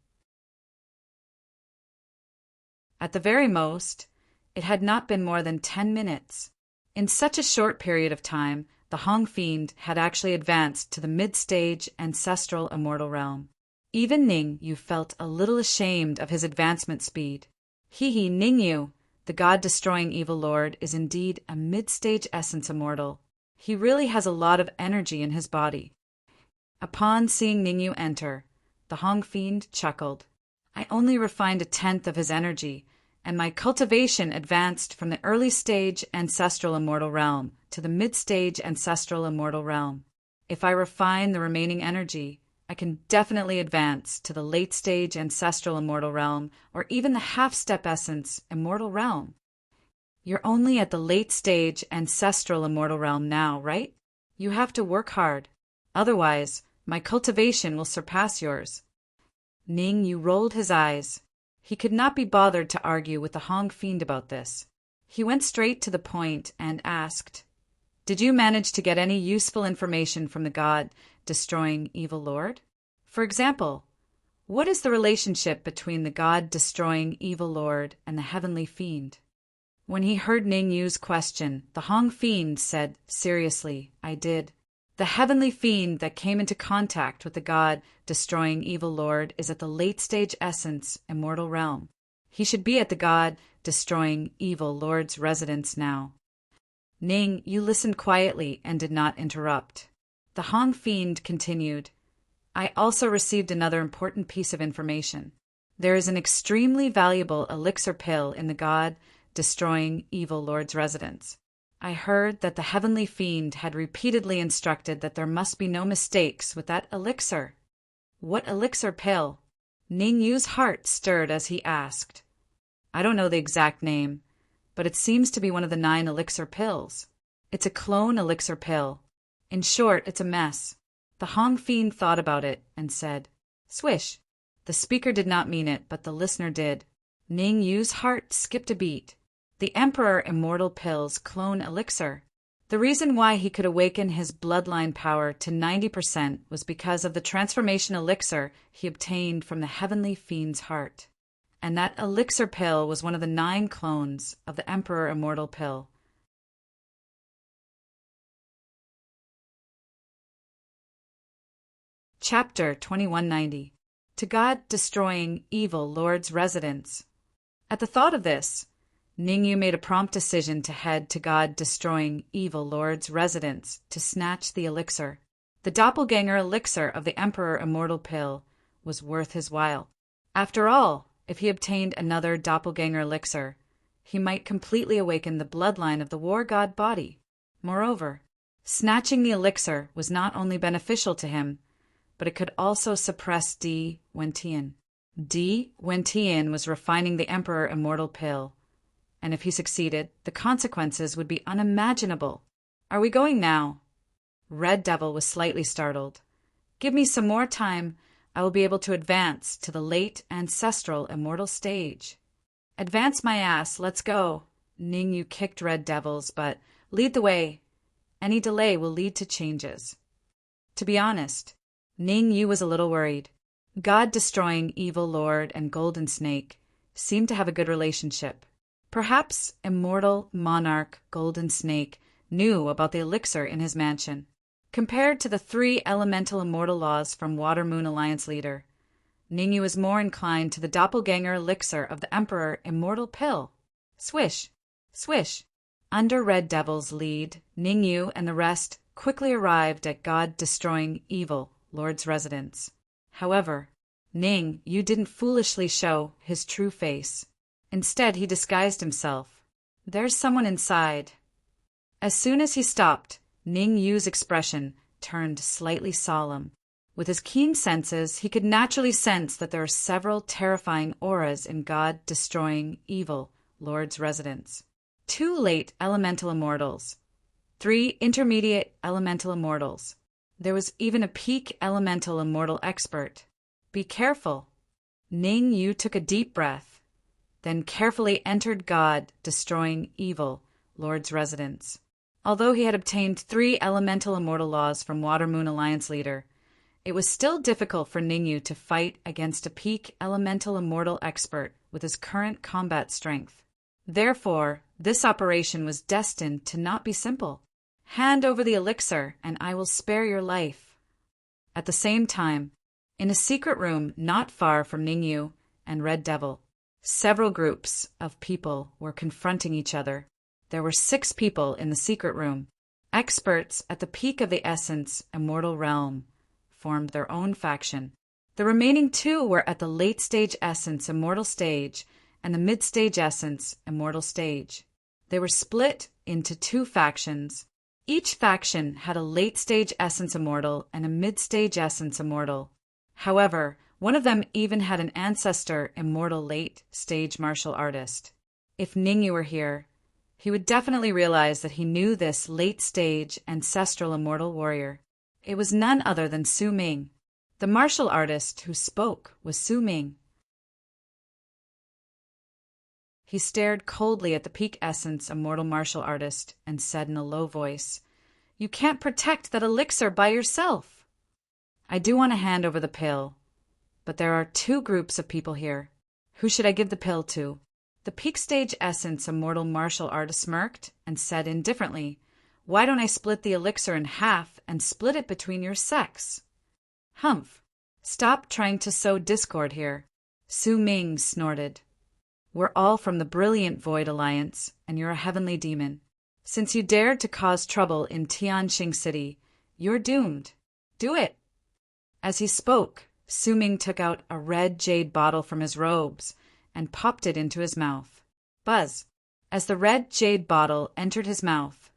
At the very most, it had not been more than 10 minutes. In such a short period of time, the Hong Fiend had actually advanced to the mid-stage ancestral immortal realm. Even Ningyu felt a little ashamed of his advancement speed. Hee Ningyu, the god-destroying evil lord, is indeed a mid-stage essence immortal. He really has a lot of energy in his body. Upon seeing Ningyu enter, the Hong Fiend chuckled. I only refined 1/10 of his energy, and my cultivation advanced from the early-stage ancestral immortal realm to the mid-stage ancestral immortal realm. If I refine the remaining energy, I can definitely advance to the late-stage ancestral immortal realm or even the half-step essence immortal realm. You're only at the late-stage ancestral immortal realm now, right? You have to work hard. Otherwise, my cultivation will surpass yours. Ningyu rolled his eyes. He could not be bothered to argue with the Hong Fiend about this. He went straight to the point and asked, Did you manage to get any useful information from the God-destroying evil lord? For example, what is the relationship between the God-destroying evil lord and the heavenly fiend? When he heard Ning Yu's question, the Hong fiend said seriously, I did. The heavenly fiend that came into contact with the God-destroying evil lord is at the late-stage essence immortal realm. He should be at the God-destroying evil lord's residence now. Ning, you listened quietly and did not interrupt. The Hong fiend continued, I also received another important piece of information. There is an extremely valuable elixir pill in the God-destroying evil lord's residence. I heard that the heavenly fiend had repeatedly instructed that there must be no mistakes with that elixir. What elixir pill? Ning Yu's heart stirred as he asked. I don't know the exact name, but it seems to be one of the 9 elixir pills. It's a clone elixir pill. In short, it's a mess. The Hong fiend thought about it and said, Swish. The speaker did not mean it, but the listener did. Ning Yu's heart skipped a beat. The Emperor Immortal Pill's clone elixir. The reason why he could awaken his bloodline power to 90% was because of the transformation elixir he obtained from the heavenly fiend's heart. And that elixir pill was one of the 9 clones of the Emperor Immortal Pill. Chapter 2190. To God-destroying evil lord's residence. At the thought of this, Ning Yu made a prompt decision to head to God-destroying evil lord's residence to snatch the elixir. The doppelganger elixir of the Emperor Immortal Pill was worth his while. After all, if he obtained another doppelganger elixir, he might completely awaken the bloodline of the war god body. Moreover, snatching the elixir was not only beneficial to him, but it could also suppress Di Wentian. Di Wentian was refining the Emperor Immortal Pill, and if he succeeded, the consequences would be unimaginable. Are we going now? Red Devil was slightly startled. Give me some more time. I will be able to advance to the late ancestral immortal stage. Advance my ass, let's go. Ning Yu kicked Red Devil's butt. Lead the way. Any delay will lead to changes. To be honest, Ning Yu was a little worried. God-destroying evil lord and golden snake seemed to have a good relationship. Perhaps immortal monarch golden snake knew about the elixir in his mansion. Compared to the 3 elemental immortal laws from Water Moon Alliance leader, Ning Yu was more inclined to the doppelganger elixir of the Emperor Immortal Pill. Swish, swish. Under Red Devil's lead, Ning Yu and the rest quickly arrived at God-destroying evil lord's residence. However, Ning Yu didn't foolishly show his true face. Instead, he disguised himself. There's someone inside. As soon as he stopped, Ning Yu's expression turned slightly solemn. With his keen senses, he could naturally sense that there are several terrifying auras in God-destroying evil lord's residence. 2 late elemental immortals. 3 intermediate elemental immortals. There was even a peak elemental immortal expert. Be careful. Ning Yu took a deep breath, then carefully entered God-destroying evil lord's residence. Although he had obtained 3 elemental immortal laws from Water Moon Alliance leader, it was still difficult for Ning Yu to fight against a peak elemental immortal expert with his current combat strength. Therefore, this operation was destined to not be simple. Hand over the elixir, and I will spare your life. At the same time, in a secret room not far from Ning Yu and Red Devil, several groups of people were confronting each other. There were 6 people in the secret room. Experts at the peak of the essence immortal realm formed their own faction. The remaining 2 were at the late-stage essence immortal stage and the mid-stage essence immortal stage. They were split into 2 factions. Each faction had a late-stage essence immortal and a mid-stage essence immortal. However, one of them even had an ancestor immortal late-stage martial artist. If Ning Yu were here, he would definitely realize that he knew this late-stage ancestral immortal warrior. It was none other than Su Ming. The martial artist who spoke was Su Ming. He stared coldly at the peak essence immortal martial artist and said in a low voice, You can't protect that elixir by yourself. I do want to hand over the pill, but there are two groups of people here. Who should I give the pill to? The peak stage essence immortal martial artist smirked and said indifferently, Why don't I split the elixir in half and split it between your sex? Humph. Stop trying to sow discord here. Su Ming snorted. We're all from the brilliant Void Alliance, and you're a heavenly demon. Since you dared to cause trouble in Tianqing City, you're doomed. Do it. As he spoke, Su Ming took out a red jade bottle from his robes and popped it into his mouth. Buzz. As the red jade bottle entered his mouth,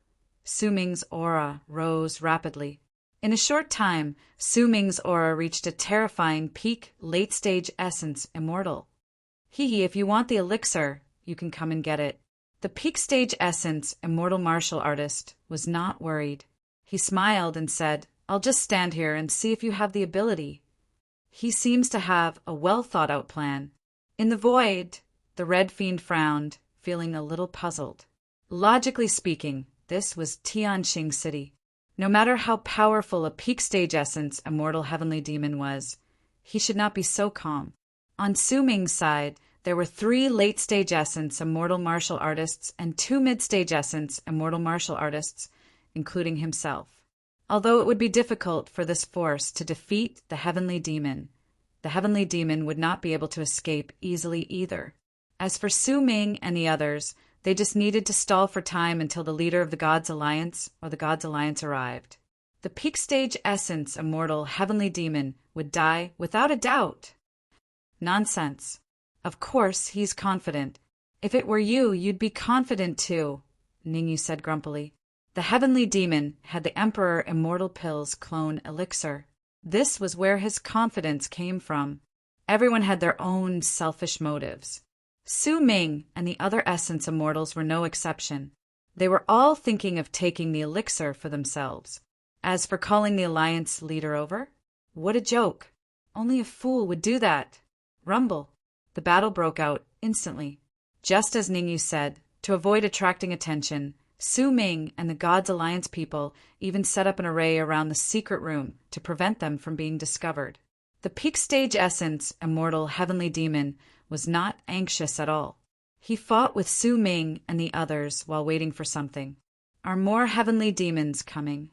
Su Ming's aura rose rapidly. In a short time, Su Ming's aura reached a terrifying peak late-stage essence immortal. Hee, if you want the elixir, you can come and get it. The peak stage essence immortal martial artist was not worried. He smiled and said, I'll just stand here and see if you have the ability. He seems to have a well-thought-out plan. In the void, the Red Fiend frowned, feeling a little puzzled. Logically speaking, this was Tianqing City. No matter how powerful a peak stage essence immortal heavenly demon was, he should not be so calm. On Su Ming's side, there were 3 late-stage essence immortal martial artists and 2 mid-stage essence immortal martial artists, including himself. Although it would be difficult for this force to defeat the heavenly demon would not be able to escape easily either. As for Su Ming and the others, they just needed to stall for time until the leader of the Gods Alliance or the Gods Alliance arrived. The peak stage essence immortal heavenly demon would die without a doubt. Nonsense. Of course he's confident. If it were you, you'd be confident too, Ningyu said grumpily. The heavenly demon had the Emperor Immortal Pill's clone elixir. This was where his confidence came from. Everyone had their own selfish motives. Su Ming and the other essence immortals were no exception. They were all thinking of taking the elixir for themselves. As for calling the Alliance leader over, what a joke. Only a fool would do that. Rumble. The battle broke out instantly. Just as Ningyu said, to avoid attracting attention, Su Ming and the Gods Alliance people even set up an array around the secret room to prevent them from being discovered. The peak stage essence, immortal heavenly demon, was not anxious at all. He fought with Su Ming and the others while waiting for something. Are more heavenly demons coming?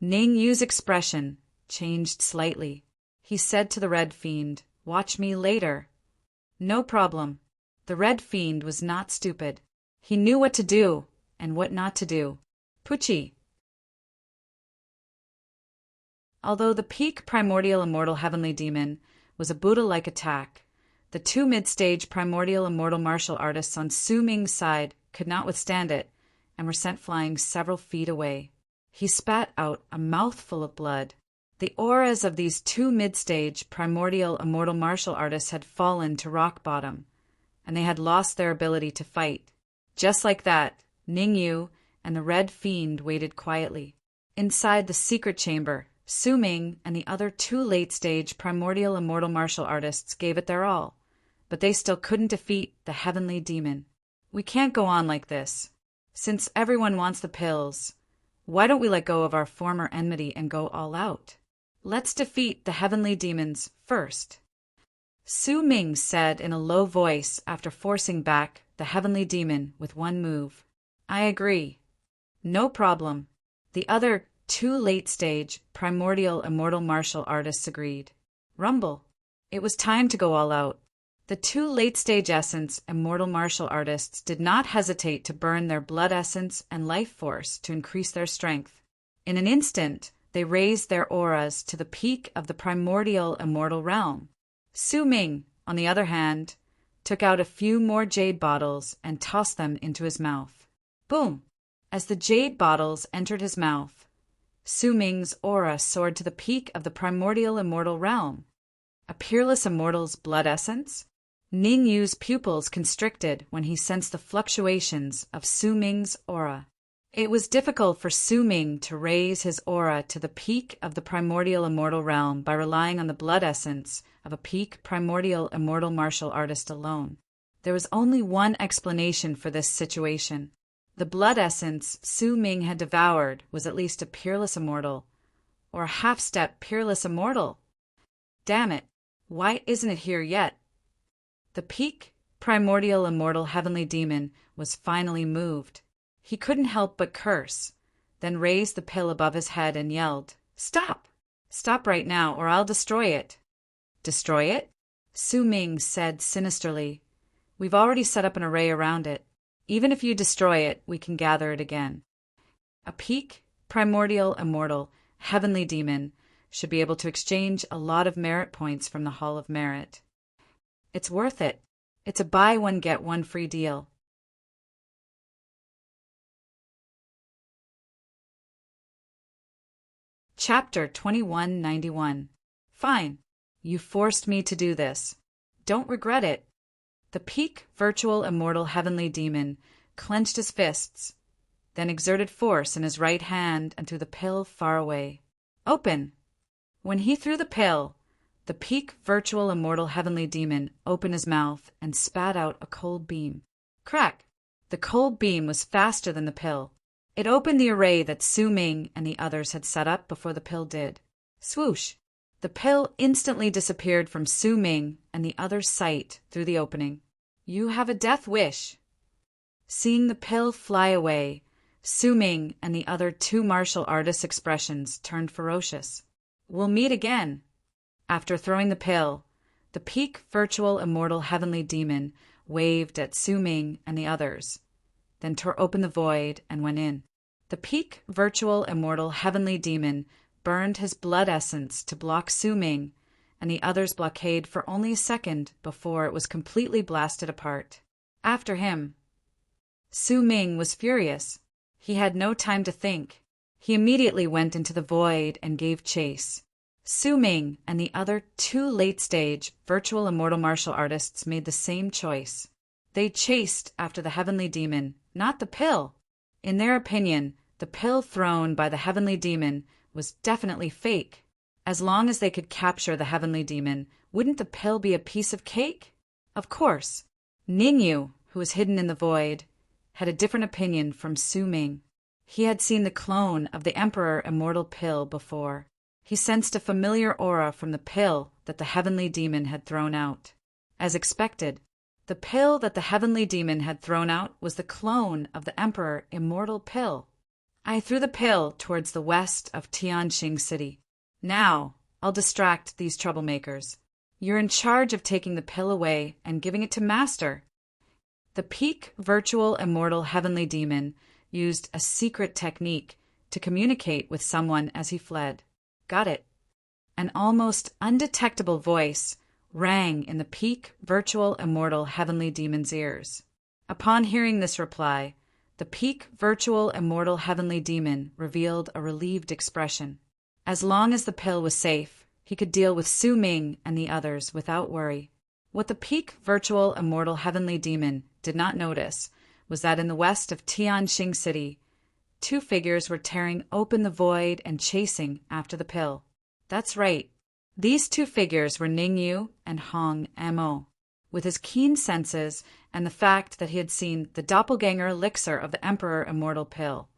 Ningyu's expression changed slightly. He said to the Red Fiend, Watch me later. No problem. The Red Fiend was not stupid. He knew what to do and what not to do. Pucci. Although the peak primordial immortal heavenly demon was a Buddha-like attack, the 2 mid-stage primordial immortal martial artists on Su Ming's side could not withstand it and were sent flying several feet away. He spat out a mouthful of blood. The auras of these 2 mid-stage primordial immortal martial artists had fallen to rock bottom, and they had lost their ability to fight. Just like that, Ningyu and the Red Fiend waited quietly. Inside the secret chamber, Su Ming and the other 2 late-stage primordial immortal martial artists gave it their all, but they still couldn't defeat the heavenly demon. We can't go on like this. Since everyone wants the pills, why don't we let go of our former enmity and go all out? Let's defeat the heavenly demons first. Su Ming said in a low voice after forcing back the heavenly demon with one move. I agree. No problem. The other 2 late-stage primordial immortal martial artists agreed. Rumble. It was time to go all out. The 2 late-stage essence immortal martial artists did not hesitate to burn their blood essence and life force to increase their strength. In an instant, they raised their auras to the peak of the primordial immortal realm. Su Ming, on the other hand, took out a few more jade bottles and tossed them into his mouth. Boom! As the jade bottles entered his mouth, Su Ming's aura soared to the peak of the primordial immortal realm. A peerless immortal's blood essence? Ningyu's pupils constricted when he sensed the fluctuations of Su Ming's aura. It was difficult for Su Ming to raise his aura to the peak of the primordial immortal realm by relying on the blood essence of a peak primordial immortal martial artist alone. There was only one explanation for this situation. The blood essence Su Ming had devoured was at least a peerless immortal, or a half-step peerless immortal. Damn it, why isn't it here yet? The peak, primordial immortal heavenly demon was finally moved. He couldn't help but curse, then raised the pill above his head and yelled, "Stop! Stop right now, or I'll destroy it." "Destroy it?" Su Ming said sinisterly. "We've already set up an array around it. Even if you destroy it, we can gather it again." A peak, primordial immortal, heavenly demon should be able to exchange a lot of merit points from the Hall of Merit. It's worth it. It's a buy one get one free deal. Chapter 2191. Fine. You forced me to do this. Don't regret it. The peak, virtual, immortal, heavenly demon clenched his fists, then exerted force in his right hand and threw the pill far away. Open! When he threw the pill, the peak, virtual, immortal, heavenly demon opened his mouth and spat out a cold beam. Crack! The cold beam was faster than the pill. It opened the array that Su Ming and the others had set up before the pill did. Swoosh! The pill instantly disappeared from Su Ming and the others' sight through the opening. "You have a death wish." Seeing the pill fly away, Su Ming and the other two martial artists' expressions turned ferocious. "We'll meet again." After throwing the pill, the peak, virtual, immortal, heavenly demon waved at Su Ming and the others, then tore open the void and went in. The peak, virtual, immortal, heavenly demon burned his blood essence to block Su Ming and the others' blockade for only a second before it was completely blasted apart. After him. Su Ming was furious. He had no time to think. He immediately went into the void and gave chase. Su Ming and the other two late-stage virtual immortal martial artists made the same choice. They chased after the heavenly demon, not the pill. In their opinion, the pill thrown by the heavenly demon was definitely fake. As long as they could capture the heavenly demon, wouldn't the pill be a piece of cake? Of course. Ningyu, who was hidden in the void, had a different opinion from Su Ming. He had seen the clone of the Emperor Immortal Pill before. He sensed a familiar aura from the pill that the heavenly demon had thrown out. As expected, the pill that the heavenly demon had thrown out was the clone of the Emperor Immortal Pill. I threw the pill towards the west of Tianjing City. Now, I'll distract these troublemakers. You're in charge of taking the pill away and giving it to Master. The peak, virtual, immortal, heavenly demon used a secret technique to communicate with someone as he fled. Got it. An almost undetectable voice rang in the peak, virtual, immortal, heavenly demon's ears. Upon hearing this reply, the peak, virtual, immortal, heavenly demon revealed a relieved expression. As long as the pill was safe, he could deal with Su Ming and the others without worry. What the peak, virtual, immortal, heavenly demon did not notice was that in the west of Tianjing City, two figures were tearing open the void and chasing after the pill. That's right. These two figures were Ningyu and Hong Mo. With his keen senses and the fact that he had seen the doppelganger elixir of the Emperor Immortal Pill,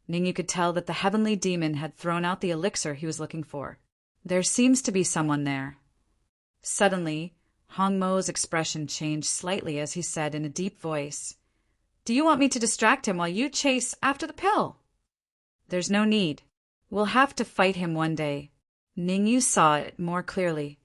Ningyu could tell that the heavenly demon had thrown out the elixir he was looking for. There seems to be someone there. Suddenly, Hong Mo's expression changed slightly as he said in a deep voice, "Do you want me to distract him while you chase after the pill?" "There's no need. We'll have to fight him one day." Ningyu saw it more clearly.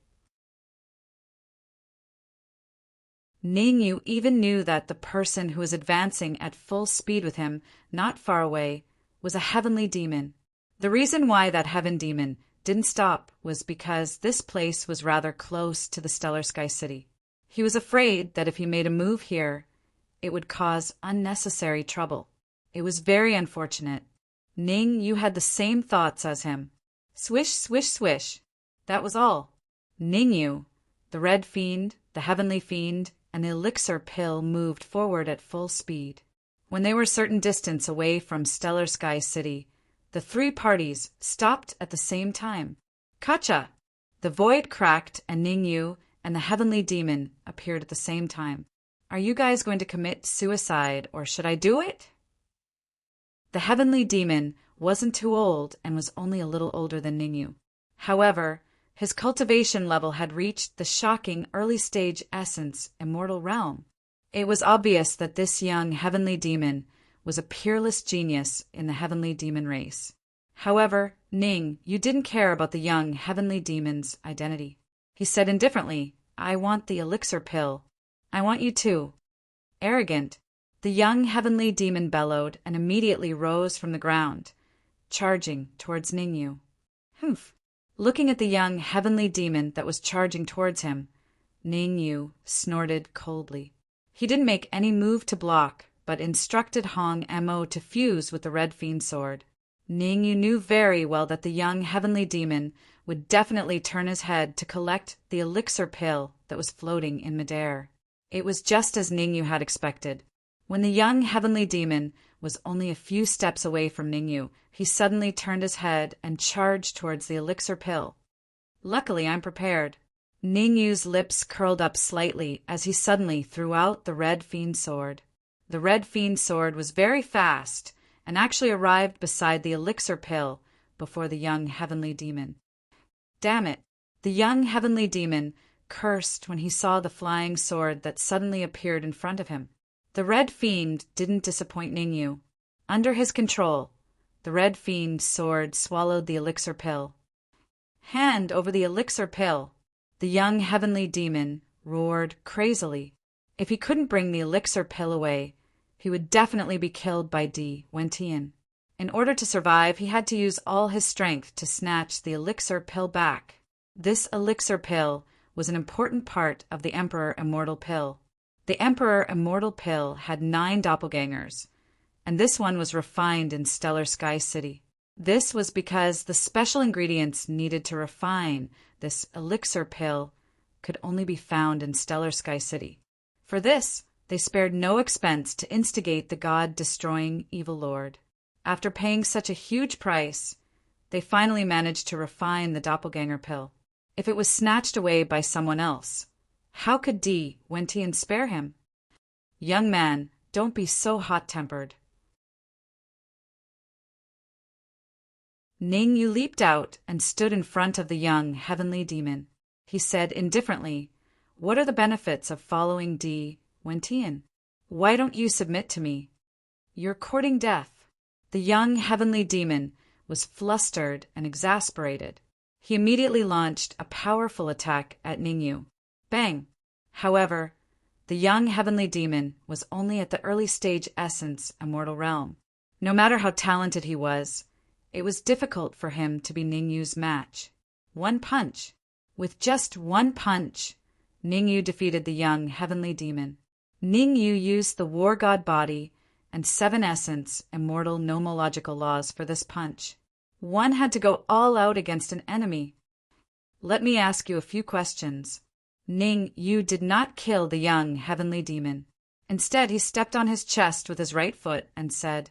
Ningyu even knew that the person who was advancing at full speed with him, not far away, was a heavenly demon. The reason why that heaven demon didn't stop was because this place was rather close to the Stellar Sky City. He was afraid that if he made a move here, it would cause unnecessary trouble. It was very unfortunate. Ningyu had the same thoughts as him. Swish, swish, swish. That was all. Ningyu, the Red Fiend, the Heavenly Fiend, and the Elixir Pill moved forward at full speed. When they were a certain distance away from Stellar Sky City, the three parties stopped at the same time. Kacha! The void cracked and Ningyu and the Heavenly Demon appeared at the same time. "Are you guys going to commit suicide or should I do it?" The heavenly demon wasn't too old and was only a little older than Ningyu. However, his cultivation level had reached the shocking early-stage essence immortal realm. It was obvious that this young heavenly demon was a peerless genius in the heavenly demon race. However, Ning, you didn't care about the young heavenly demon's identity. He said indifferently, "I want the elixir pill." "I want you too." Arrogant, the young heavenly demon bellowed and immediately rose from the ground, charging towards Ningyu. Humph! Looking at the young heavenly demon that was charging towards him, Ningyu snorted coldly. He didn't make any move to block, but instructed Hong Mo to fuse with the red fiend sword. Ningyu knew very well that the young heavenly demon would definitely turn his head to collect the elixir pill that was floating in midair. It was just as Ningyu had expected. When the young heavenly demon was only a few steps away from Ningyu, he suddenly turned his head and charged towards the elixir pill. Luckily, I'm prepared. Ningyu's lips curled up slightly as he suddenly threw out the red fiend sword. The red fiend sword was very fast and actually arrived beside the elixir pill before the young heavenly demon. Damn it! The young heavenly demon cursed when he saw the flying sword that suddenly appeared in front of him. The red fiend didn't disappoint Ningyu. Under his control, the red fiend sword swallowed the elixir pill. Hand over the elixir pill! The young heavenly demon roared crazily. If he couldn't bring the elixir pill away, he would definitely be killed by Di Wentian. In order to survive, he had to use all his strength to snatch the elixir pill back. This elixir pill was an important part of the Emperor Immortal Pill. The Emperor Immortal Pill had 9 doppelgangers, and this one was refined in Stellar Sky City. This was because the special ingredients needed to refine this elixir pill could only be found in Stellar Sky City. For this, they spared no expense to instigate the god-destroying evil lord. After paying such a huge price, they finally managed to refine the doppelganger pill. If it was snatched away by someone else, how could Di Wentian spare him? Young man, don't be so hot-tempered. Ningyu leaped out and stood in front of the young heavenly demon. He said indifferently, "What are the benefits of following Di Wentian? Why don't you submit to me? You're courting death." The young heavenly demon was flustered and exasperated. He immediately launched a powerful attack at Ningyu. Bang! However, the young heavenly demon was only at the early stage essence immortal realm. No matter how talented he was, it was difficult for him to be Ningyu's match. One punch. With just one punch, Ningyu defeated the young heavenly demon. Ningyu used the war god body and 7 essence immortal nomological laws for this punch. One had to go all out against an enemy. Let me ask you a few questions. Ningyu did not kill the young heavenly demon. Instead, he stepped on his chest with his right foot and said,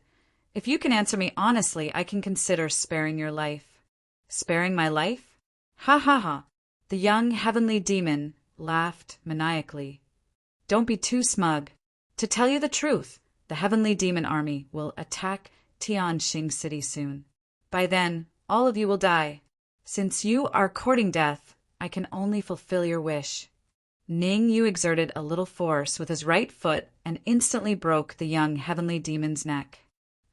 "If you can answer me honestly, I can consider sparing your life." Sparing my life? Ha ha ha! The young heavenly demon laughed maniacally. Don't be too smug. To tell you the truth, the heavenly demon army will attack Tianxing City soon. By then, all of you will die. Since you are courting death, I can only fulfill your wish. Ningyu exerted a little force with his right foot and instantly broke the young heavenly demon's neck.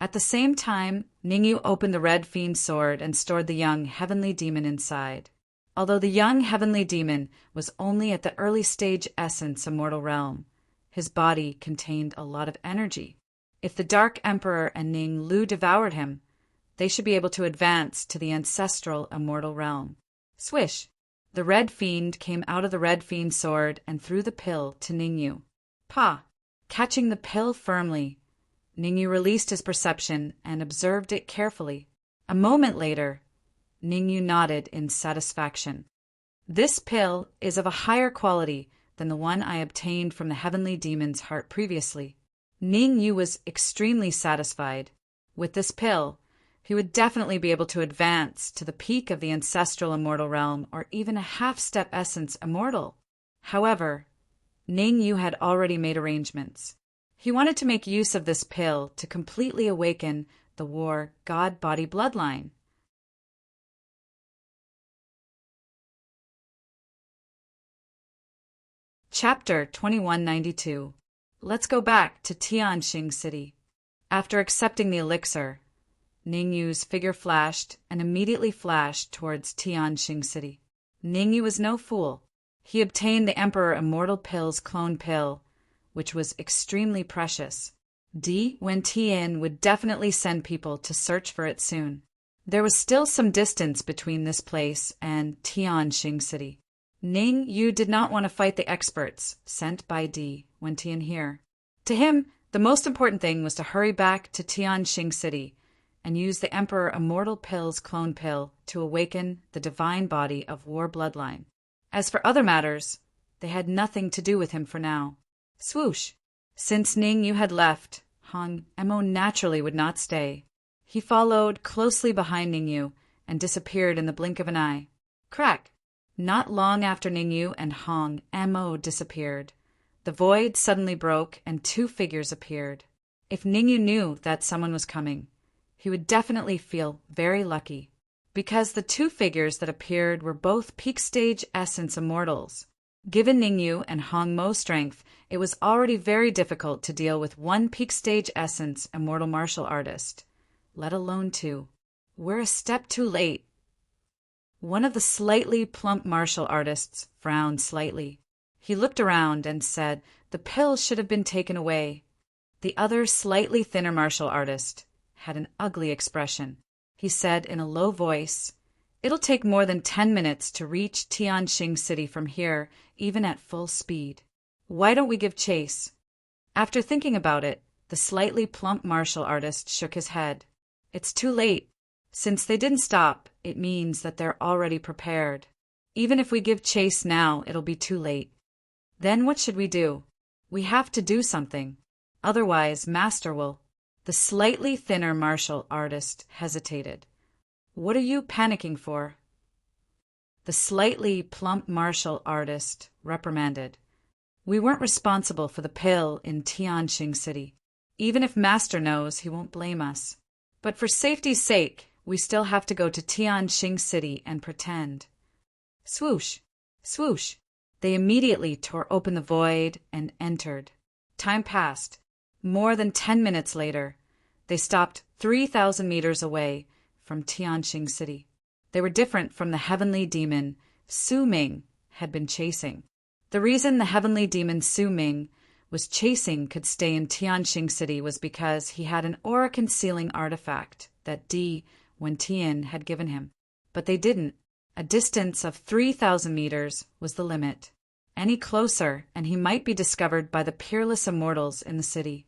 At the same time, Ningyu opened the red fiend sword and stored the young heavenly demon inside. Although the young heavenly demon was only at the early stage essence immortal realm, his body contained a lot of energy. If the Dark Emperor and Ning Lu devoured him, they should be able to advance to the ancestral immortal realm. Swish! The red fiend came out of the red fiend sword and threw the pill to Ningyu. Pa! Catching the pill firmly, Ningyu released his perception and observed it carefully. A moment later, Ningyu nodded in satisfaction. This pill is of a higher quality than the one I obtained from the heavenly demon's heart previously. Ningyu was extremely satisfied. With this pill, he would definitely be able to advance to the peak of the ancestral immortal realm or even a half-step essence immortal. However, Ningyu had already made arrangements. He wanted to make use of this pill to completely awaken the war God-body bloodline. Chapter 2192. Let's go back to Tianxing City. After accepting the elixir, Ningyu's figure flashed and immediately flashed towards Tianxing City. Ningyu was no fool. He obtained the Emperor Immortal Pill's clone pill, which was extremely precious. Di Wentian would definitely send people to search for it soon. There was still some distance between this place and Tianxing City. Ning Yu did not want to fight the experts sent by Di Wentian here. To him, the most important thing was to hurry back to Tianxing City and use the Emperor Immortal Pill's clone pill to awaken the divine body of War Bloodline. As for other matters, they had nothing to do with him for now. Swoosh! Since Ning Yu had left, Hong Emo naturally would not stay. He followed closely behind Ning Yu and disappeared in the blink of an eye. Crack! Not long after Ning Yu and Hong Emo disappeared, the void suddenly broke and two figures appeared. If Ning Yu knew that someone was coming, he would definitely feel very lucky, because the two figures that appeared were both peak stage essence immortals. Given Ning Yu and Hong Mo's strength, it was already very difficult to deal with one peak stage essence immortal martial artist, let alone two. We're a step too late. One of the slightly plump martial artists frowned slightly. He looked around and said the pill should have been taken away. The other slightly thinner martial artist had an ugly expression. He said in a low voice, "It'll take more than 10 minutes to reach Tianxing City from here, even at full speed. Why don't we give chase?" After thinking about it, the slightly plump martial artist shook his head. "It's too late. Since they didn't stop, it means that they're already prepared. Even if we give chase now, it'll be too late. Then what should we do? We have to do something. Otherwise, Master will..." The slightly thinner martial artist hesitated. "What are you panicking for?" The slightly plump martial artist reprimanded. "We weren't responsible for the pill in Tianxing City. Even if Master knows, he won't blame us. But for safety's sake, we still have to go to Tianxing City and pretend." Swoosh! Swoosh! They immediately tore open the void and entered. Time passed. More than 10 minutes later, they stopped 3,000 meters away from Tianxing City. They were different from the heavenly demon Su Ming had been chasing. The reason the heavenly demon Su Ming was chasing could stay in Tianxing City was because he had an aura-concealing artifact that Di Wentian had given him. But they didn't. A distance of 3,000 meters was the limit. Any closer, and he might be discovered by the peerless immortals in the city.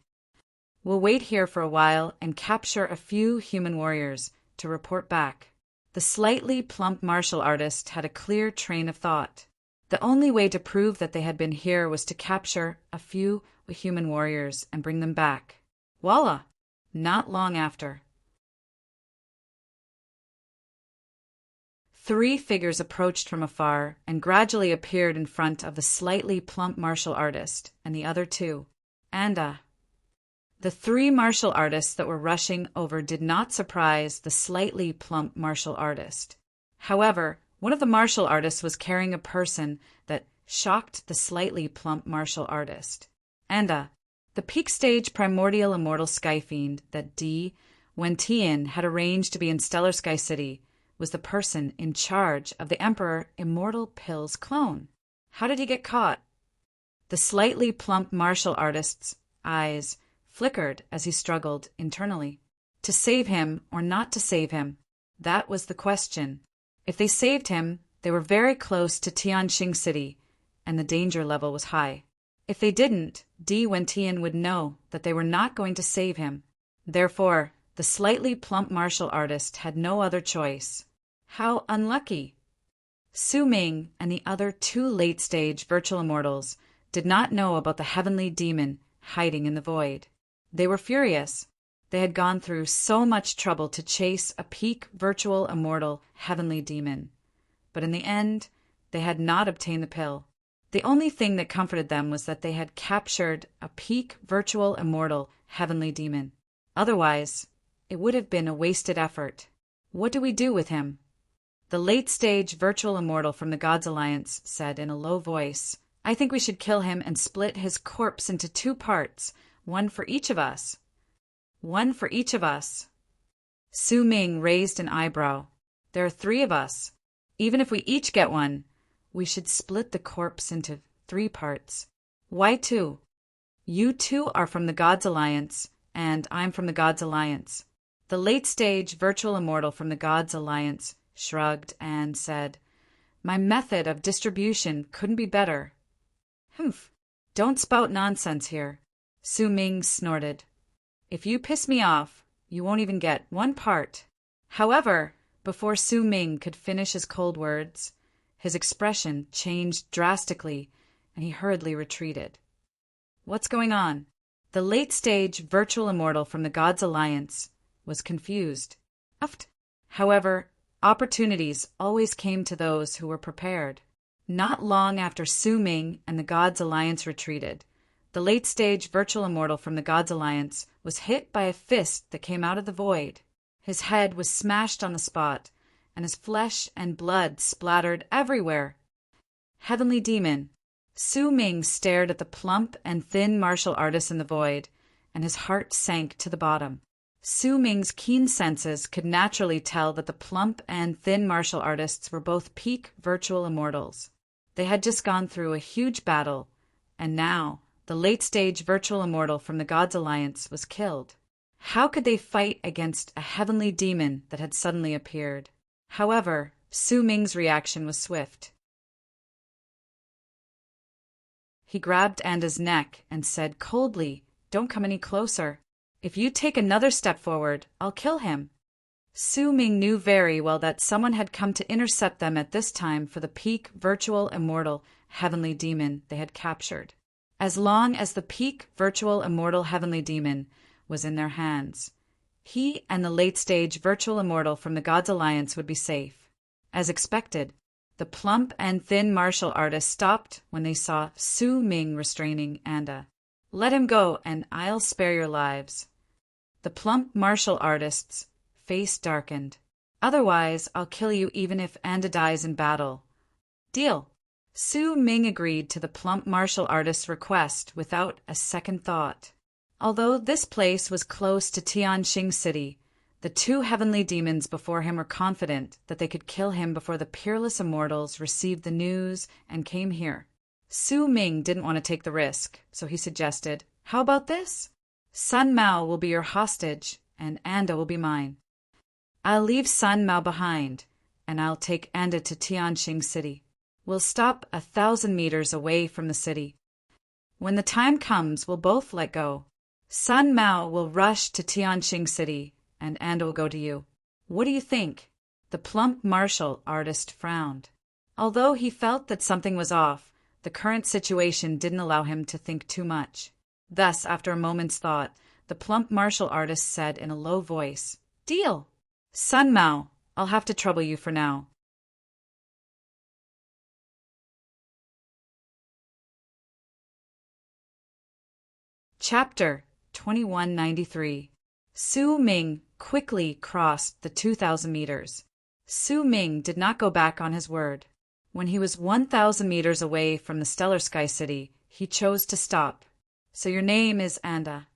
"We'll wait here for a while and capture a few human warriors to report back." The slightly plump martial artist had a clear train of thought. The only way to prove that they had been here was to capture a few human warriors and bring them back. Voila! Not long after, 3 figures approached from afar and gradually appeared in front of the slightly plump martial artist and the other 2. The 3 martial artists that were rushing over did not surprise the slightly plump martial artist. However, one of the martial artists was carrying a person that shocked the slightly plump martial artist. The peak stage primordial immortal sky fiend that Di Wentian had arranged to be in Stellar Sky City was the person in charge of the Emperor Immortal Pill's clone. How did he get caught? The slightly plump martial artist's eyes flickered as he struggled internally. To save him or not to save him, that was the question. If they saved him, they were very close to Tianxing City, and the danger level was high. If they didn't, Di Wentian would know that they were not going to save him. Therefore, the slightly plump martial artist had no other choice. How unlucky! Su Ming and the other 2 late-stage virtual immortals did not know about the heavenly demon hiding in the void. They were furious. They had gone through so much trouble to chase a peak virtual immortal heavenly demon. But in the end, they had not obtained the pill. The only thing that comforted them was that they had captured a peak virtual immortal heavenly demon. Otherwise, It would have been a wasted effort. What do we do with him? The late-stage virtual immortal from the Gods Alliance said in a low voice, I think we should kill him and split his corpse into 2 parts, one for each of us. One for each of us. Su Ming raised an eyebrow. There are 3 of us. Even if we each get one, we should split the corpse into 3 parts. Why 2? You 2 are from the Gods Alliance, and I'm from the Gods Alliance. The late-stage virtual immortal from the Gods Alliance shrugged and said, My method of distribution couldn't be better. Humph, don't spout nonsense here. Su Ming snorted. If you piss me off, you won't even get 1 part. However, before Su Ming could finish his cold words, his expression changed drastically, and he hurriedly retreated. What's going on? The late-stage virtual immortal from the Gods Alliance was confused. However, opportunities always came to those who were prepared. Not long after Su Ming and the Gods Alliance retreated, the late-stage virtual immortal from the Gods Alliance was hit by a fist that came out of the void. His head was smashed on the spot, and his flesh and blood splattered everywhere. Heavenly Demon. Su Ming stared at the plump and thin martial artist in the void, and his heart sank to the bottom. Su Ming's keen senses could naturally tell that the plump and thin martial artists were both peak virtual immortals. They had just gone through a huge battle, and now the late-stage virtual immortal from the Gods Alliance was killed. How could they fight against a heavenly demon that had suddenly appeared? However, Su Ming's reaction was swift. He grabbed Anda's neck and said coldly, Don't come any closer. If you take another step forward, I'll kill him. Su Ming knew very well that someone had come to intercept them at this time for the peak virtual immortal heavenly demon they had captured. As long as the peak virtual immortal heavenly demon was in their hands, he and the late-stage virtual immortal from the Gods Alliance would be safe. As expected, the plump and thin martial artist stopped when they saw Su Ming restraining Anda. Let him go, and I'll spare your lives. The plump martial artist's face darkened. Otherwise, I'll kill you even if Anda dies in battle. Deal. Su Ming agreed to the plump martial artist's request without a second thought. Although this place was close to Tianxing City, the 2 heavenly demons before him were confident that they could kill him before the peerless immortals received the news and came here. Su Ming didn't want to take the risk, so he suggested, How about this? Sun Mao will be your hostage, and Anda will be mine. I'll leave Sun Mao behind, and I'll take Anda to Tianxing City. We'll stop 1,000 meters away from the city. When the time comes, we'll both let go. Sun Mao will rush to Tianxing City, and Anda will go to you. What do you think? The plump martial artist frowned. Although he felt that something was off, the current situation didn't allow him to think too much. Thus, after a moment's thought, the plump martial artist said in a low voice, Deal! Sun Mao, I'll have to trouble you for now. Chapter 2193. Su Ming quickly crossed the 2,000 meters. Su Ming did not go back on his word. When he was 1,000 meters away from the Stellar Sky City, he chose to stop. So your name is Anda.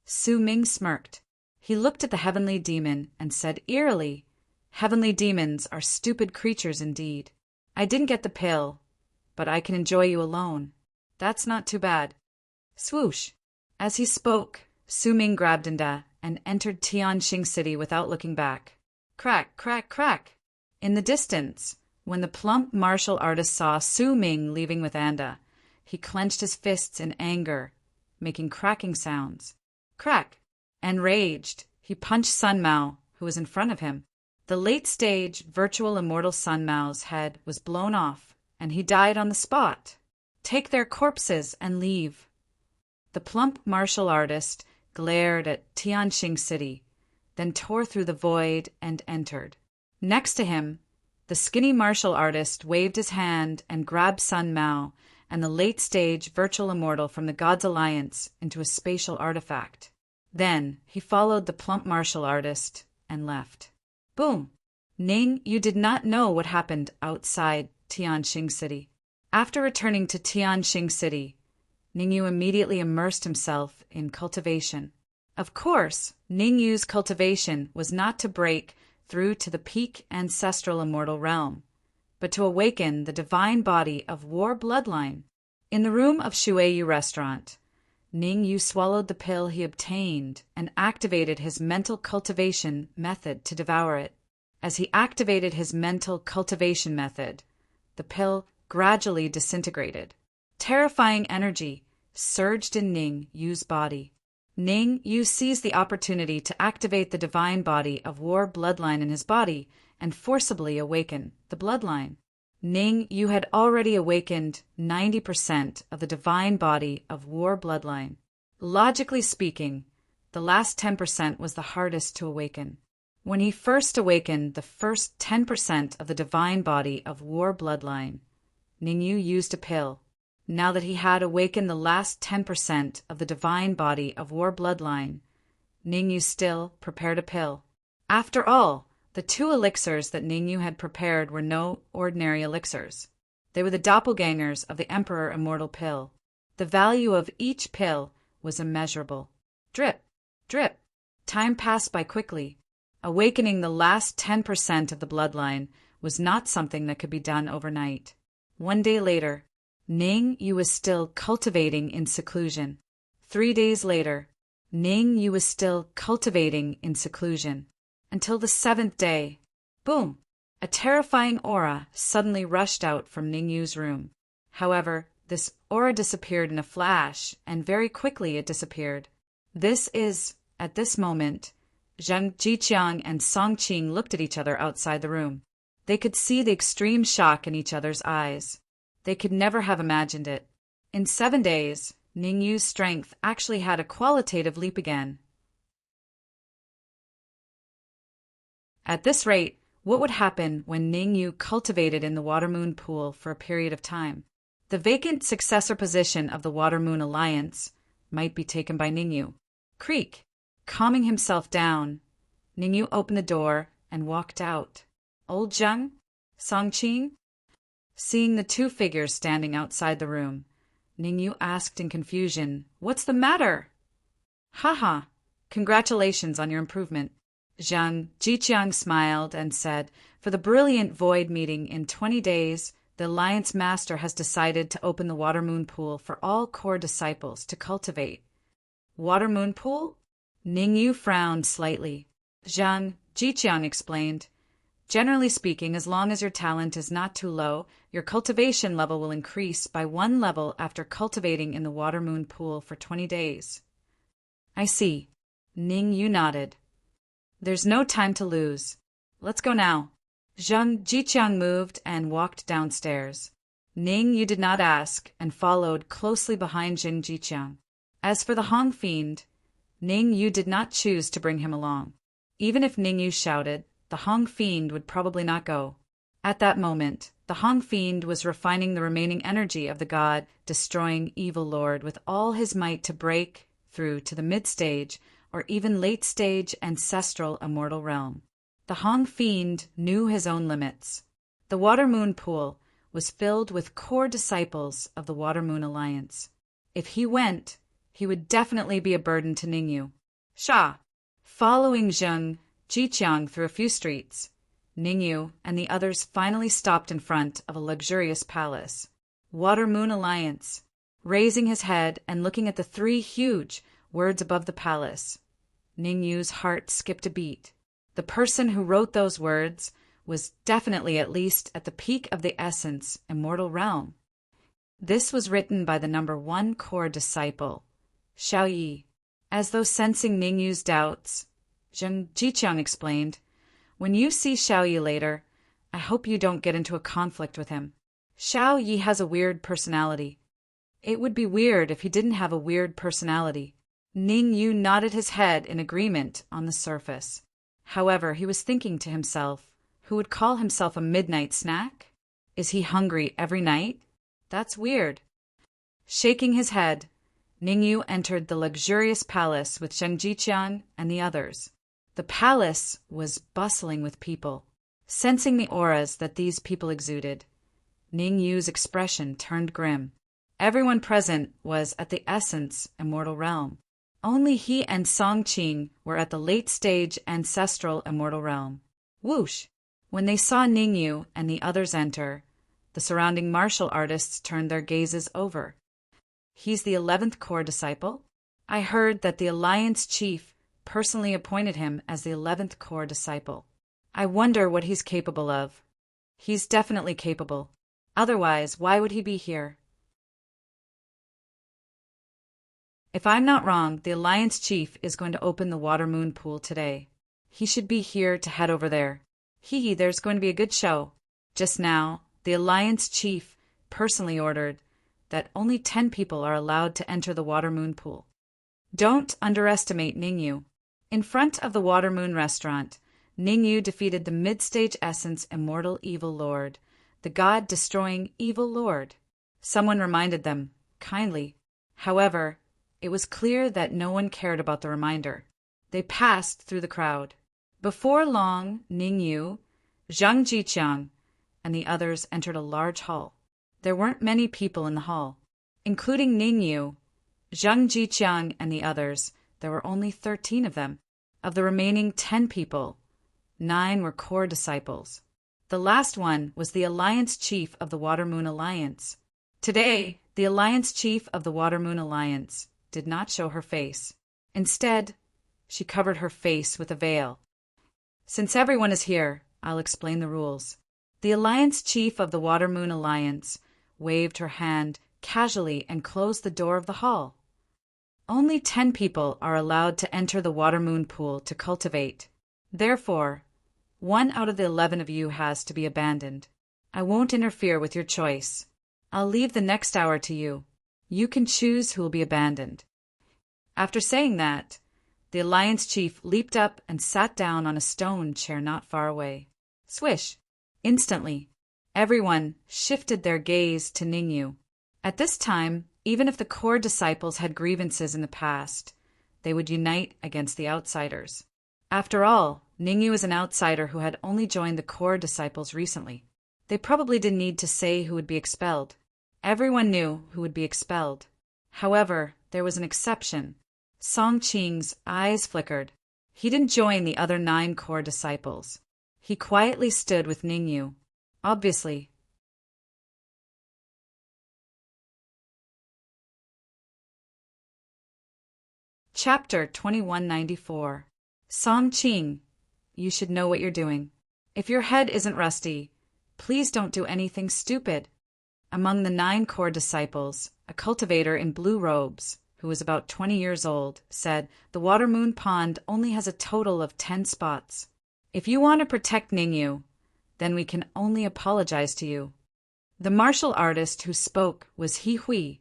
Su Ming smirked. He looked at the heavenly demon and said eerily, Heavenly demons are stupid creatures indeed. I didn't get the pill, but I can enjoy you alone. That's not too bad. Swoosh! As he spoke, Su Ming grabbed Anda and entered Tianxing City without looking back. Crack, crack, crack! In the distance, when the plump martial artist saw Su Ming leaving with Anda, he clenched his fists in anger, making cracking sounds. Crack! Enraged, he punched Sun Mao, who was in front of him. The late-stage virtual immortal Sun Mao's head was blown off, and he died on the spot. Take their corpses and leave. The plump martial artist glared at Tianxing City, then tore through the void and entered. Next to him, the skinny martial artist waved his hand and grabbed Sun Mao and the late-stage virtual immortal from the Gods Alliance into a spatial artifact. Then he followed the plump martial artist and left. Boom! Ning, you did not know what happened outside Tianxing City. After returning to Tianxing City, Ningyu immediately immersed himself in cultivation. Of course, Ningyu's cultivation was not to break through to the peak ancestral immortal realm, but to awaken the divine body of war bloodline. In the room of Shueyu restaurant, Ningyu swallowed the pill he obtained and activated his mental cultivation method to devour it. As he activated his mental cultivation method, the pill gradually disintegrated. Terrifying energy surged in Ning Yu's body. Ning Yu seized the opportunity to activate the divine body of war bloodline in his body and forcibly awaken the bloodline. Ning Yu had already awakened 90% of the divine body of war bloodline. Logically speaking, the last 10% was the hardest to awaken. When he first awakened the first 10% of the divine body of war bloodline, Ningyu used a pill. Now that he had awakened the last 10% of the divine body of war bloodline, Ningyu still prepared a pill. After all, the 2 elixirs that Ningyu had prepared were no ordinary elixirs. They were the doppelgangers of the Emperor Immortal Pill. The value of each pill was immeasurable. Drip, drip. Time passed by quickly. Awakening the last 10% of the bloodline was not something that could be done overnight. One day later, Ning Yu was still cultivating in seclusion. 3 days later, Ning Yu was still cultivating in seclusion. Until the 7th day, boom! A terrifying aura suddenly rushed out from Ning Yu's room. However, this aura disappeared in a flash, and very quickly it disappeared. At this moment, Zhang Jiqiang and Song Qing looked at each other outside the room. They could see the extreme shock in each other's eyes. They could never have imagined it. In 7 days, Ning Yu's strength actually had a qualitative leap again. At this rate, what would happen when Ning Yu cultivated in the Water Moon Pool for a period of time? The vacant successor position of the Water Moon Alliance might be taken by Ning Yu. Creak! Calming himself down, Ning Yu opened the door and walked out. Old Zheng? Song Qing? Seeing the 2 figures standing outside the room, Ning Yu asked in confusion, "What's the matter?" "Haha, congratulations on your improvement." Zhang Jiqiang smiled and said, "For the brilliant void meeting in 20 days, the Alliance Master has decided to open the Water Moon Pool for all core disciples to cultivate." Water Moon Pool? Ning Yu frowned slightly. Zhang Jiqiang explained, "Generally speaking, as long as your talent is not too low, your cultivation level will increase by 1 level after cultivating in the Water Moon Pool for 20 days. "I see." Ning Yu nodded. "There's no time to lose. Let's go now." Zhang Jiqiang moved and walked downstairs. Ning Yu did not ask and followed closely behind Zhang Jiqiang. As for the Hong Fiend, Ning Yu did not choose to bring him along. Even if Ning Yu shouted, the Hong Fiend would probably not go. At that moment, the Hong Fiend was refining the remaining energy of the god, destroying Evil Lord with all his might to break through to the mid-stage or even late-stage ancestral immortal realm. The Hong Fiend knew his own limits. The Water Moon Pool was filled with core disciples of the Water Moon Alliance. If he went, he would definitely be a burden to Ningyu. Sha! Following Zheng Jiqiang through a few streets, Ningyu and the others finally stopped in front of a luxurious palace. Water Moon Alliance. Raising his head and looking at the 3 huge words above the palace, Ningyu's heart skipped a beat. The person who wrote those words was definitely at least at the peak of the essence immortal realm. This was written by the number 1 core disciple, Xiao Yi. As though sensing Ningyu's doubts, Zheng Jiqiang explained, "When you see Xiao Yi later, I hope you don't get into a conflict with him. Xiao Yi has a weird personality." It would be weird if he didn't have a weird personality. Ningyu nodded his head in agreement on the surface. However, he was thinking to himself, who would call himself a midnight snack? Is he hungry every night? That's weird. Shaking his head, Ningyu entered the luxurious palace with Zheng Jiqiang and the others. The palace was bustling with people. Sensing the auras that these people exuded, Ningyu's expression turned grim. Everyone present was at the essence immortal realm. Only he and Songqing were at the late-stage ancestral immortal realm. Whoosh! When they saw Ningyu and the others enter, the surrounding martial artists turned their gazes over. He's the 11th core disciple? I heard that the Alliance chief personally appointed him as the 11th core disciple. I wonder what he's capable of. He's definitely capable. Otherwise, why would he be here? If I'm not wrong, the Alliance chief is going to open the Water Moon pool today. He should be here to head over there. There's going to be a good show. Just now, the Alliance chief personally ordered that only 10 people are allowed to enter the Water Moon pool. Don't underestimate Ningyu. In front of the Water Moon restaurant, Ningyu defeated the mid-stage essence immortal evil lord, the god-destroying evil lord. Someone reminded them, kindly. However, it was clear that no one cared about the reminder. They passed through the crowd. Before long, Ningyu, Zhang Jiqiang, and the others entered a large hall. There weren't many people in the hall. Including Ningyu, Zhang Jiqiang, and the others, there were only 13 of them. Of the remaining 10 people, 9 were core disciples. The last one was the Alliance chief of the Water Moon Alliance. Today, the Alliance chief of the Water Moon Alliance did not show her face. Instead, she covered her face with a veil. Since everyone is here, I'll explain the rules. The Alliance chief of the Water Moon Alliance waved her hand casually and closed the door of the hall. Only 10 people are allowed to enter the Water Moon pool to cultivate. Therefore, 1 out of the 11 of you has to be abandoned. I won't interfere with your choice. I'll leave the next hour to you. You can choose who will be abandoned. After saying that, the Alliance chief leaped up and sat down on a stone chair not far away. Swish! Instantly, everyone shifted their gaze to Ningyu. At this time, even if the core disciples had grievances in the past, they would unite against the outsiders. After all, Ningyu is an outsider who had only joined the core disciples recently. They probably didn't need to say who would be expelled. Everyone knew who would be expelled. However, there was an exception. Songqing's eyes flickered. He didn't join the other 9 core disciples. He quietly stood with Ningyu. Obviously. Chapter 2194. Songqing, you should know what you're doing. If your head isn't rusty, please don't do anything stupid. Among the 9 core disciples, a cultivator in blue robes, who was about 20 years old, said, "The Water Moon Pond only has a total of 10 spots. If you want to protect Ningyu, then we can only apologize to you." The martial artist who spoke was He Hui,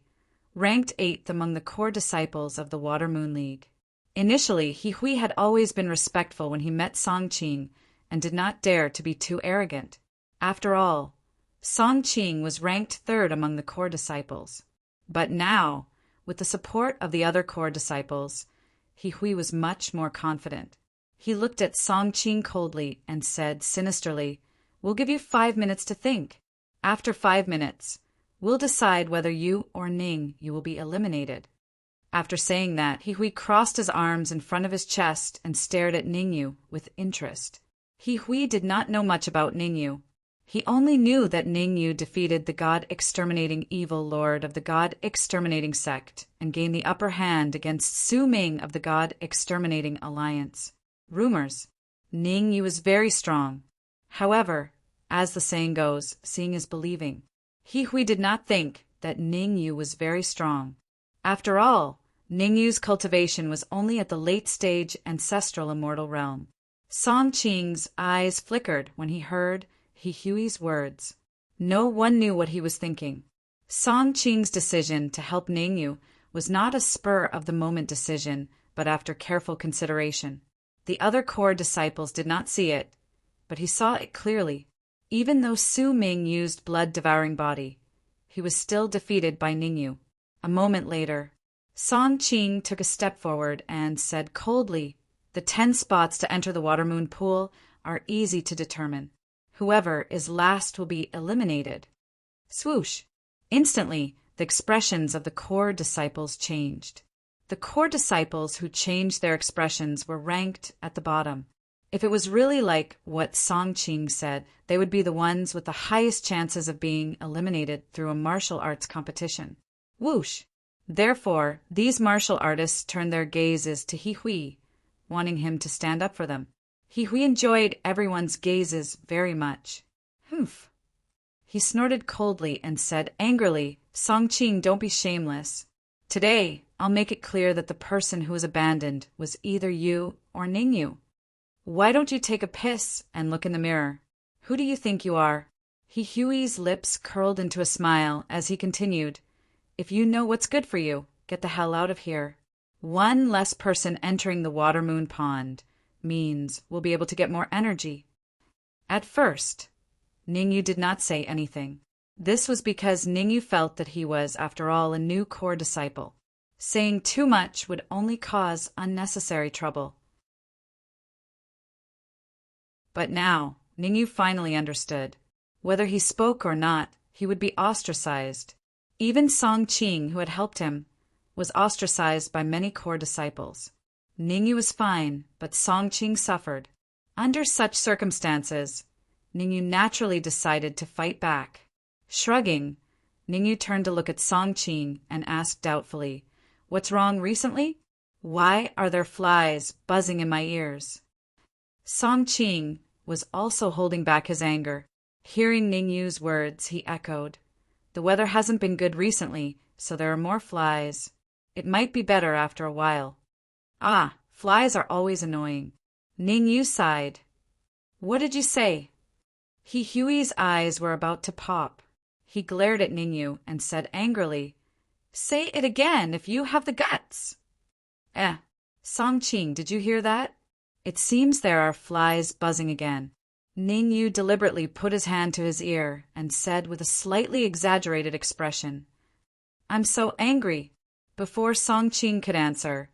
ranked 8th among the core disciples of the Water Moon League. Initially, He Hui had always been respectful when he met Songqing and did not dare to be too arrogant. After all, Songqing was ranked 3rd among the core disciples. But now, with the support of the other core disciples, He Hui was much more confident. He looked at Songqing coldly and said sinisterly, "We'll give you 5 minutes to think. After 5 minutes, we'll decide whether you or Ningyu will be eliminated." After saying that, He Hui crossed his arms in front of his chest and stared at Ningyu with interest. He Hui did not know much about Ningyu. He only knew that Ningyu defeated the god-exterminating evil lord of the god-exterminating sect and gained the upper hand against Su Ming of the god-exterminating alliance. Rumors. Ningyu was very strong. However, as the saying goes, seeing is believing. He Hui did not think that Ningyu was very strong. After all, Ningyu's cultivation was only at the late-stage ancestral immortal realm. Songqing's eyes flickered when he heard He Hui's words. No one knew what he was thinking. Songqing's decision to help Ningyu was not a spur-of-the-moment decision, but after careful consideration. The other core disciples did not see it, but he saw it clearly. Even though Su Ming used blood-devouring body, he was still defeated by Ningyu. A moment later, Song Qing took a step forward and said coldly, "The 10 spots to enter the water moon pool are easy to determine. Whoever is last will be eliminated." Swoosh! Instantly, the expressions of the core disciples changed. The core disciples who changed their expressions were ranked at the bottom. If it was really like what Song Qing said, they would be the ones with the highest chances of being eliminated through a martial arts competition. Whoosh! Therefore, these martial artists turned their gazes to He Hui, wanting him to stand up for them. He Hui enjoyed everyone's gazes very much. Humph! He snorted coldly and said angrily, "Song Qing, don't be shameless. Today, I'll make it clear that the person who was abandoned was either you or Ningyu. Why don't you take a piss and look in the mirror? Who do you think you are?" He Hui's lips curled into a smile as he continued, "If you know what's good for you, get the hell out of here. One less person entering the water moon pond means we'll be able to get more energy." At first, Ningyu did not say anything. This was because Ningyu felt that he was, after all, a new core disciple. Saying too much would only cause unnecessary trouble. But now, Ningyu finally understood. Whether he spoke or not, he would be ostracized. Even Song Qing, who had helped him, was ostracized by many core disciples. Ningyu was fine, but Song Qing suffered. Under such circumstances, Ningyu naturally decided to fight back. Shrugging, Ningyu turned to look at Song Qing and asked doubtfully, "What's wrong recently? Why are there flies buzzing in my ears?" Song Qing was also holding back his anger. Hearing Ningyu's words, he echoed, "The weather hasn't been good recently, so there are more flies. It might be better after a while." "Ah, flies are always annoying." Ningyu sighed. "What did you say?" He Hui's eyes were about to pop. He glared at Ningyu and said angrily, "Say it again if you have the guts." Song Qing, did you hear that? It seems there are flies buzzing again." Ningyu deliberately put his hand to his ear and said with a slightly exaggerated expression, "I'm so angry." Before Song Qing could answer,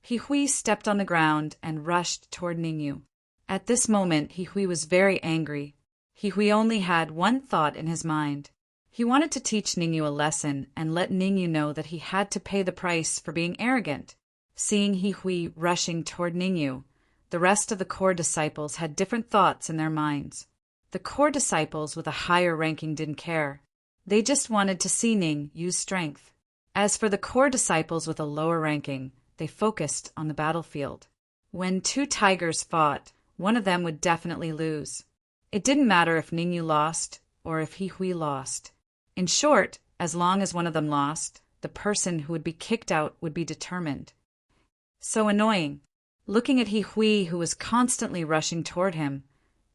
He Hui stepped on the ground and rushed toward Ningyu. At this moment, He Hui was very angry. He Hui only had one thought in his mind. He wanted to teach Ningyu a lesson and let Ningyu know that he had to pay the price for being arrogant. Seeing He Hui rushing toward Ningyu, the rest of the core disciples had different thoughts in their minds. The core disciples with a higher ranking didn't care. They just wanted to see Ning use strength. As for the core disciples with a lower ranking, they focused on the battlefield. When 2 tigers fought, one of them would definitely lose. It didn't matter if Ningyu lost or if He Hui lost. In short, as long as one of them lost, the person who would be kicked out would be determined. So annoying. Looking at He Hui, who was constantly rushing toward him,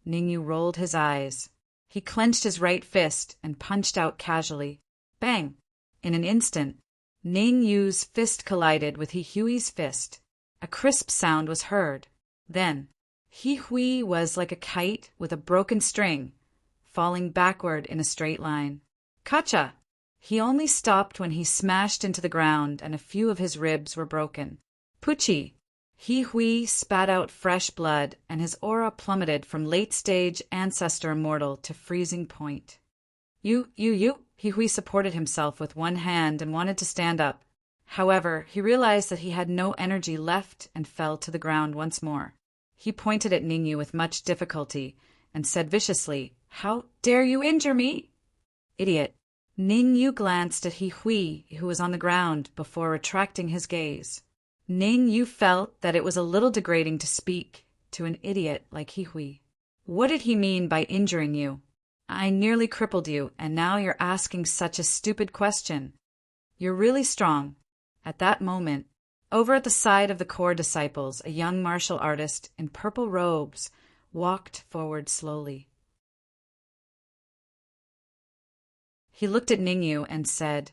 Ningyu rolled his eyes. He clenched his right fist and punched out casually. Bang! In an instant, Ningyu's fist collided with He Hui's fist. A crisp sound was heard. Then, He Hui was like a kite with a broken string, falling backward in a straight line. Kacha! He only stopped when he smashed into the ground and a few of his ribs were broken. Puchi! He Hui spat out fresh blood, and his aura plummeted from late-stage ancestor immortal to freezing point. You! He Hui supported himself with one hand and wanted to stand up. However, he realized that he had no energy left and fell to the ground once more. He pointed at Ningyu with much difficulty and said viciously, "How dare you injure me?" Idiot. Ningyu glanced at He Hui, who was on the ground, before retracting his gaze. Ningyu felt that it was a little degrading to speak to an idiot like He Hui. What did he mean by injuring you? I nearly crippled you, and now you're asking such a stupid question. You're really strong. At that moment, over at the side of the core disciples, a young martial artist in purple robes walked forward slowly. He looked at Ningyu and said,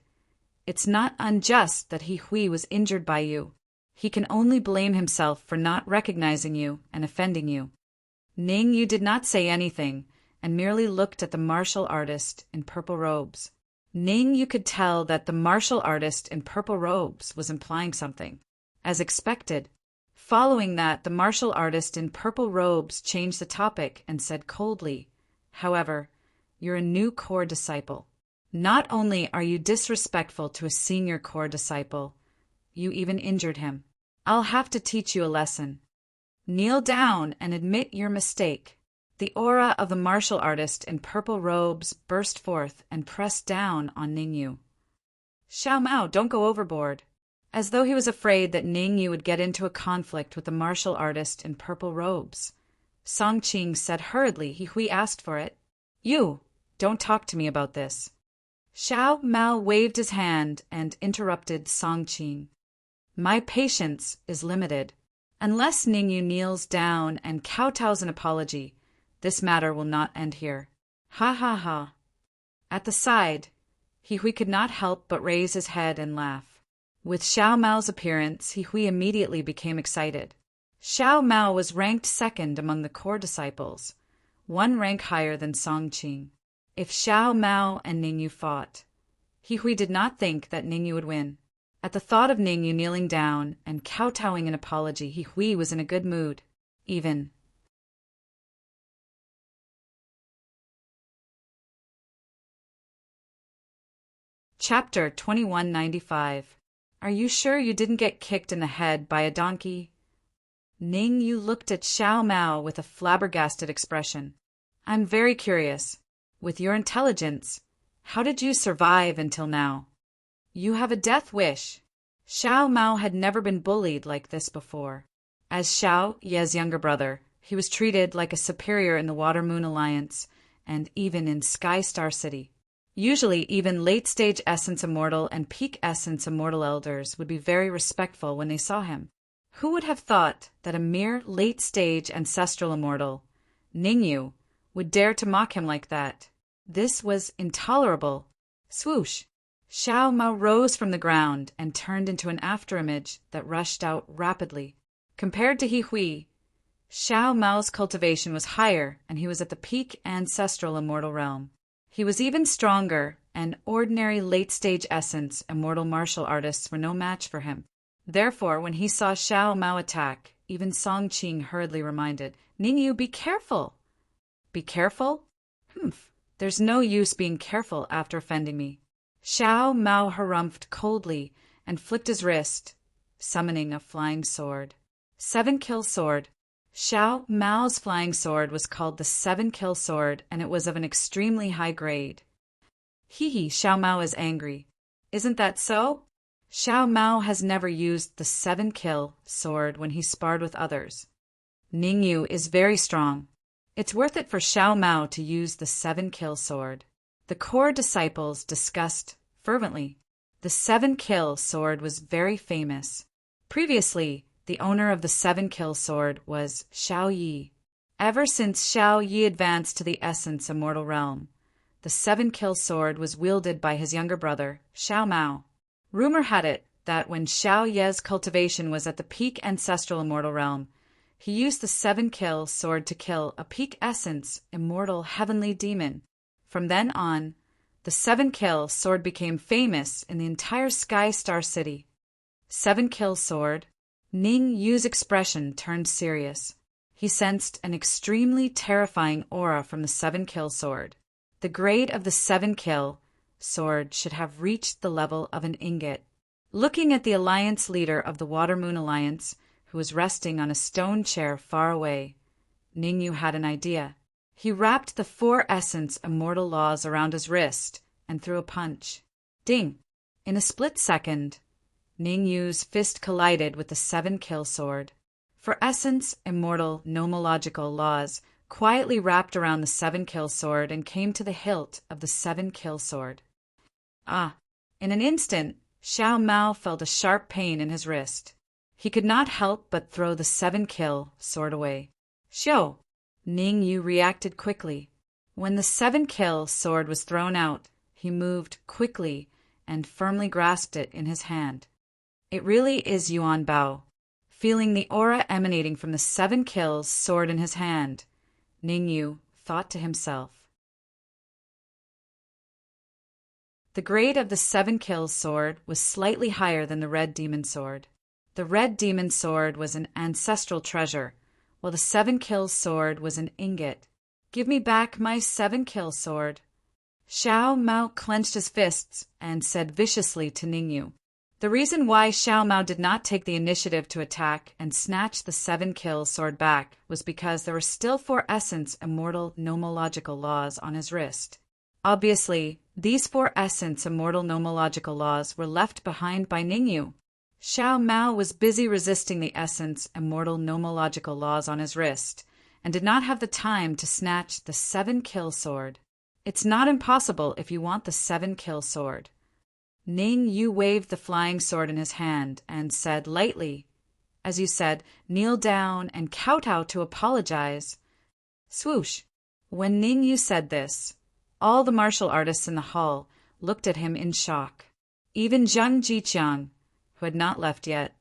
"It's not unjust that He Hui was injured by you. He can only blame himself for not recognizing you and offending you." Ningyu did not say anything and merely looked at the martial artist in purple robes. Ning Yu could tell that the martial artist in purple robes was implying something. As expected. Following that, the martial artist in purple robes changed the topic and said coldly, "However, you're a new core disciple. Not only are you disrespectful to a senior core disciple, you even injured him. I'll have to teach you a lesson. Kneel down and admit your mistake." The aura of the martial artist in purple robes burst forth and pressed down on Ningyu. "Xiao Mao, don't go overboard." As though he was afraid that Ningyu would get into a conflict with the martial artist in purple robes, Song Qing said hurriedly, "He asked for it." "You, don't talk to me about this." Xiao Mao waved his hand and interrupted Song Qing. "My patience is limited. Unless Ningyu kneels down and kowtows an apology, this matter will not end here." Ha ha ha. At the side, Hui could not help but raise his head and laugh. With Xiao Mao's appearance, Hui immediately became excited. Xiao Mao was ranked second among the core disciples, one rank higher than Song Qing. If Xiao Mao and Ningyu fought, Hui did not think that Ningyu would win. At the thought of Ningyu kneeling down and kowtowing an apology, Hui was in a good mood. Even. Chapter 2195. Are you sure you didn't get kicked in the head by a donkey? Ningyu looked at Xiao Mao with a flabbergasted expression. I'm very curious. With your intelligence, how did you survive until now? You have a death wish. Xiao Mao had never been bullied like this before. As Xiao Ye's younger brother, he was treated like a superior in the Water Moon Alliance and even in Sky Star City. Usually, even late-stage Essence Immortal and Peak Essence Immortal Elders would be very respectful when they saw him. Who would have thought that a mere late-stage Ancestral Immortal, Ningyu, would dare to mock him like that? This was intolerable. Swoosh! Xiao Mao rose from the ground and turned into an afterimage that rushed out rapidly. Compared to Hui, Xiao Mao's cultivation was higher and he was at the peak Ancestral Immortal realm. He was even stronger, and ordinary late-stage essence immortal martial artists were no match for him. Therefore, when he saw Xiao Mao attack, even Song Qing hurriedly reminded, "Ningyu, be careful!" Be careful? There's no use being careful after offending me. Xiao Mao harumphed coldly and flicked his wrist, summoning a flying sword. 7-kill sword. Xiao Mao's flying sword was called the 7-kill sword, and it was of an extremely high grade. Xiao Mao is angry. Isn't that so? Xiao Mao has never used the 7-kill sword when he sparred with others. Ningyu is very strong. It's worth it for Xiao Mao to use the 7-kill sword. The core disciples discussed fervently. The 7-kill sword was very famous. Previously, the owner of the 7-kill sword was Xiao Yi. Ever since Xiao Yi advanced to the Essence Immortal Realm, the 7-kill sword was wielded by his younger brother, Xiao Mao. Rumor had it that when Xiao Ye's cultivation was at the peak Ancestral Immortal Realm, he used the 7-kill sword to kill a peak Essence Immortal Heavenly Demon. From then on, the 7-kill sword became famous in the entire Sky Star City. 7-kill sword. Ning Yu's expression turned serious. He sensed an extremely terrifying aura from the 7-kill sword. The grade of the 7-kill sword should have reached the level of an ingot. Looking at the alliance leader of the Water Moon Alliance, who was resting on a stone chair far away, Ningyu had an idea. He wrapped the 4 essence immortal laws around his wrist and threw a punch. Ding! In a split second, Ningyu's fist collided with the 7-kill sword. For essence, immortal, nomological laws quietly wrapped around the 7-kill sword and came to the hilt of the 7-kill sword. In an instant, Xiao Mao felt a sharp pain in his wrist. He could not help but throw the 7-kill sword away. Xiao! Ningyu reacted quickly. When the 7-kill sword was thrown out, he moved quickly and firmly grasped it in his hand. It really is Yuan Bao. Feeling the aura emanating from the 7-kill sword in his hand, Ningyu thought to himself. The grade of the 7 kills sword was slightly higher than the red demon sword. The red demon sword was an ancestral treasure, while the 7 kills sword was an ingot. Give me back my 7 kill sword. Xiao Mao clenched his fists and said viciously to Ningyu. The reason why Xiao Mao did not take the initiative to attack and snatch the 7 kill sword back was because there were still 4 essence immortal nomological laws on his wrist. Obviously, these 4 essence immortal nomological laws were left behind by Ningyu. Xiao Mao was busy resisting the essence immortal nomological laws on his wrist, and did not have the time to snatch the 7 kill sword. It's not impossible if you want the 7 kill sword. Ningyu waved the flying sword in his hand and said lightly, as you said, kneel down and kowtow to apologize. Swoosh! When Ningyu said this, all the martial artists in the hall looked at him in shock. Even Zhang Jiqiang, who had not left yet,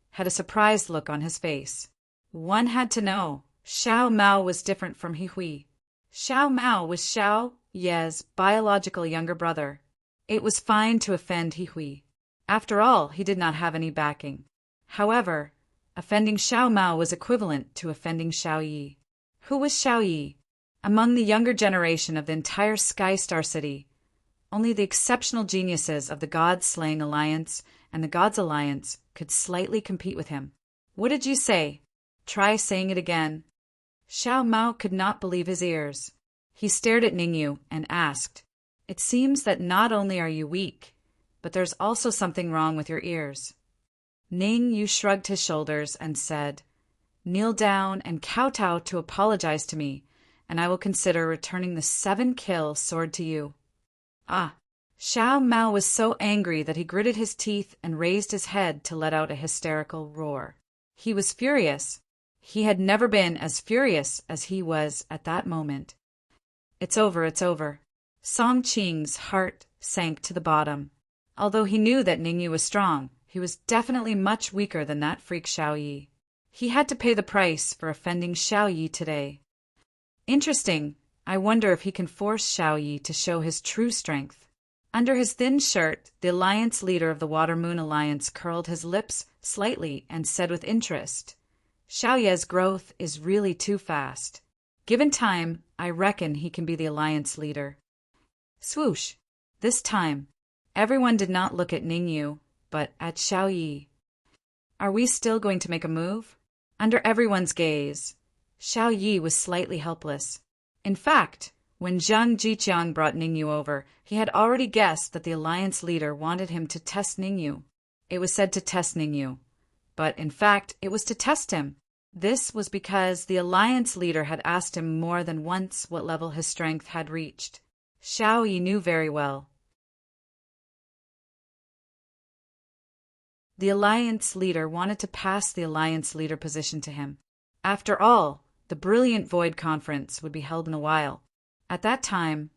had a surprised look on his face. One had to know, Xiao Mao was different from He Hui. Xiao Mao was Xiao Ye's biological younger brother. It was fine to offend He Hui. After all, he did not have any backing. However, offending Xiao Mao was equivalent to offending Xiao Yi. Who was Xiao Yi? Among the younger generation of the entire Sky Star City, only the exceptional geniuses of the God-Slaying Alliance and the Gods Alliance could slightly compete with him. What did you say? Try saying it again. Xiao Mao could not believe his ears. He stared at Ningyu and asked, It seems that not only are you weak, but there's also something wrong with your ears. Ningyu shrugged his shoulders and said, Kneel down and kowtow to apologize to me, and I will consider returning the 7 kill sword to you. Ah! Xiao Mao was so angry that he gritted his teeth and raised his head to let out a hysterical roar. He was furious. He had never been as furious as he was at that moment. It's over, it's over. Song Qing's heart sank to the bottom. Although he knew that Ningyu was strong, he was definitely much weaker than that freak Xiao Yi. He had to pay the price for offending Xiao Yi today. Interesting. I wonder if he can force Xiao Yi to show his true strength. Under his thin shirt, the alliance leader of the Water Moon Alliance curled his lips slightly and said with interest, Xiao Ye's growth is really too fast. Given time, I reckon he can be the alliance leader. Swoosh! This time, everyone did not look at Ningyu, but at Xiao Yi. Are we still going to make a move? Under everyone's gaze, Xiao Yi was slightly helpless. In fact, when Zhang Jiqiang brought Ningyu over, he had already guessed that the alliance leader wanted him to test Ningyu. It was said to test Ningyu, but in fact, it was to test him. This was because the alliance leader had asked him more than once what level his strength had reached. Xiao Yi knew very well. The alliance leader wanted to pass the alliance leader position to him. After all, the Brilliant Void Conference would be held in a while. At that time,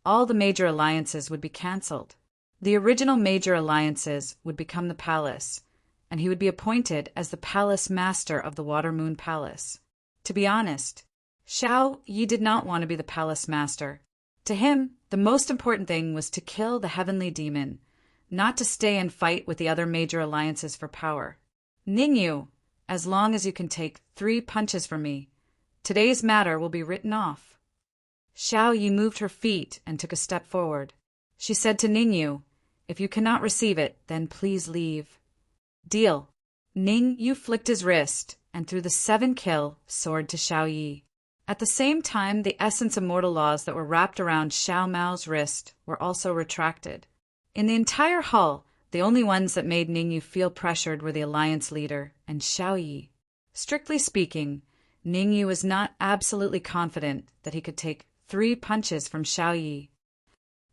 all the major alliances would be cancelled. The original major alliances would become the palace, and he would be appointed as the palace master of the Water Moon Palace. To be honest, Xiao Yi did not want to be the palace master. To him, the most important thing was to kill the heavenly demon, not to stay and fight with the other major alliances for power. Ningyu, as long as you can take 3 punches from me, today's matter will be written off. Xiao Yi moved her feet and took a step forward. She said to Ningyu, If you cannot receive it, then please leave. Deal. Ningyu flicked his wrist and threw the 7-kill sword to Xiao Yi. At the same time, the essence immortal laws that were wrapped around Xiao Mao's wrist were also retracted. In the entire hall, the only ones that made Ningyu feel pressured were the alliance leader and Xiao Yi. Strictly speaking, Ningyu was not absolutely confident that he could take 3 punches from Xiao Yi.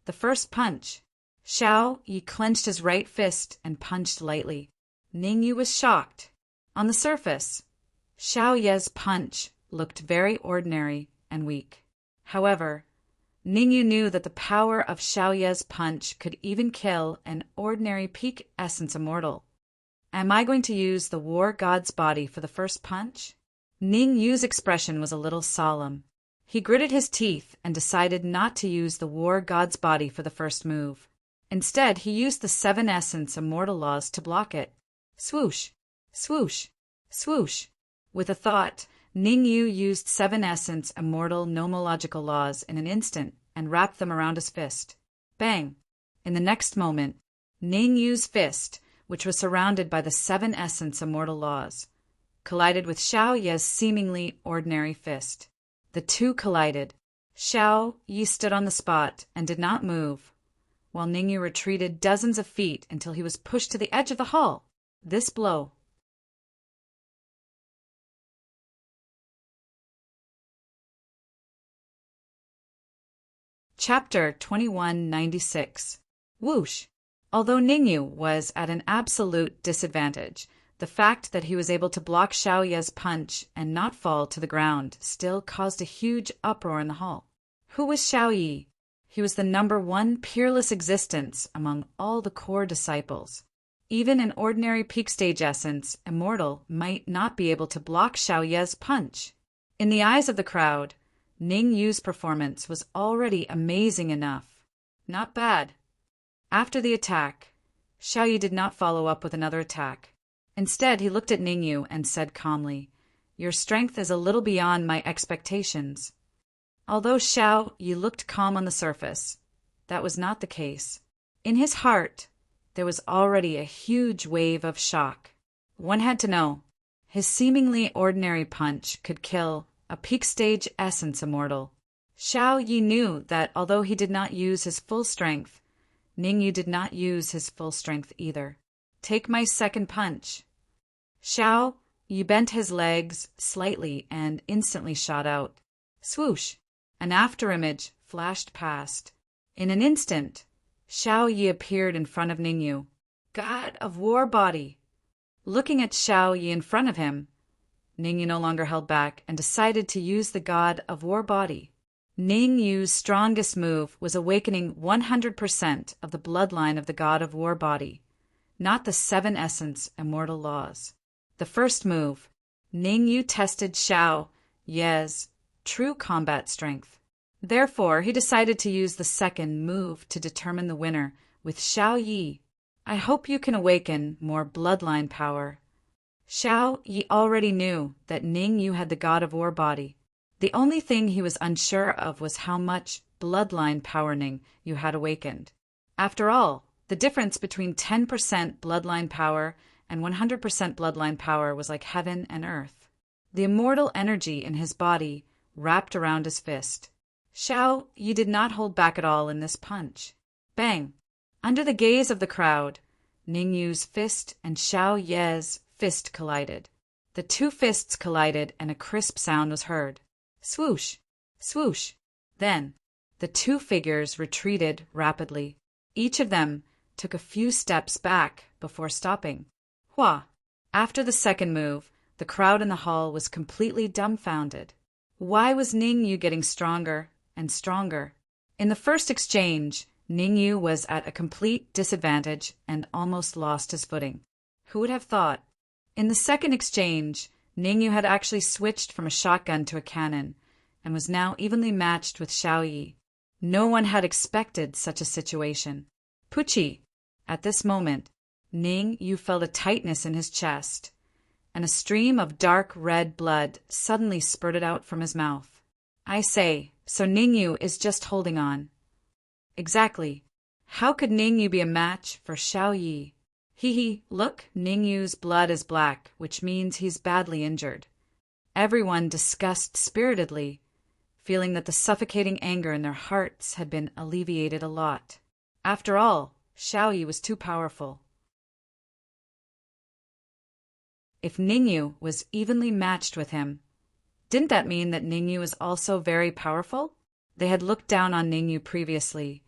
The first punch. Xiao Yi clenched his right fist and punched lightly. Ningyu was shocked. On the surface, Xiao Ye's punch looked very ordinary and weak. However, Ningyu knew that the power of Xiao Ye's punch could even kill an ordinary peak essence immortal. Am I going to use the war god's body for the first punch? Ningyu's expression was a little solemn. He gritted his teeth and decided not to use the war god's body for the first move. Instead, he used the 7 essence immortal laws to block it. Swoosh, swoosh, swoosh. With a thought, Ning Yu used 7 essence immortal nomological laws in an instant and wrapped them around his fist. Bang! In the next moment, Ning Yu's fist, which was surrounded by the 7 essence immortal laws, collided with Xiao Ye's seemingly ordinary fist. The two collided. Xiao Yi stood on the spot and did not move, while Ning Yu retreated dozens of feet until he was pushed to the edge of the hall. This blow. Chapter 2196. Whoosh! Although Ning Yu was at an absolute disadvantage, the fact that he was able to block Xiao Ye's punch and not fall to the ground still caused a huge uproar in the hall. Who was Xiao Yi? He was the #1 peerless existence among all the core disciples. Even an ordinary peak stage essence, immortal, might not be able to block Xiao Ye's punch. In the eyes of the crowd, Ning Yu's performance was already amazing enough. Not bad. After the attack, Xiao Yi did not follow up with another attack. Instead, he looked at Ning Yu and said calmly, "Your strength is a little beyond my expectations." Although Xiao Yi looked calm on the surface, that was not the case. In his heart, there was already a huge wave of shock. One had to know, his seemingly ordinary punch could kill a peak stage essence immortal. Xiao Yi knew that although he did not use his full strength, Ning Yu did not use his full strength either. "Take my second punch." Xiao Yi bent his legs slightly and instantly shot out. Swoosh! An afterimage flashed past. In an instant, Xiao Yi appeared in front of Ning Yu. God of War body! Looking at Xiao Yi in front of him, Ning Yu no longer held back and decided to use the God of War body. Ning Yu's strongest move was awakening 100% of the bloodline of the God of War body, not the 7 essence immortal laws. The first move, Ning Yu tested Xiao Ye's true combat strength. Therefore, he decided to use the second move to determine the winner with Xiao Yi. I hope you can awaken more bloodline power. Xiao Yi already knew that Ning Yu had the God of War body. The only thing he was unsure of was how much bloodline power Ning Yu had awakened. After all, the difference between 10% bloodline power and 100% bloodline power was like heaven and earth. The immortal energy in his body wrapped around his fist. Xiao Yi did not hold back at all in this punch. Bang! Under the gaze of the crowd, Ning Yu's fist and Xiao Ye's fist collided. The two fists collided and a crisp sound was heard. Swoosh! Swoosh! Then, the two figures retreated rapidly. Each of them took a few steps back before stopping. Hua! After the second move, the crowd in the hall was completely dumbfounded. Why was Ning Yu getting stronger and stronger? In the first exchange, Ning Yu was at a complete disadvantage and almost lost his footing. Who would have thought? In the second exchange, Ning Yu had actually switched from a shotgun to a cannon and was now evenly matched with Xiao Yi. No one had expected such a situation. Pucci! At this moment, Ning Yu felt a tightness in his chest, and a stream of dark red blood suddenly spurted out from his mouth. I say, so Ning Yu is just holding on. Exactly. How could Ning Yu be a match for Xiao Yi? Hee, look, Ning Yu's blood is black, which means he's badly injured. Everyone discussed spiritedly, feeling that the suffocating anger in their hearts had been alleviated a lot. After all, Xiao Yi was too powerful. If Ning Yu was evenly matched with him, didn't that mean that Ning Yu was also very powerful? They had looked down on Ning Yu previously,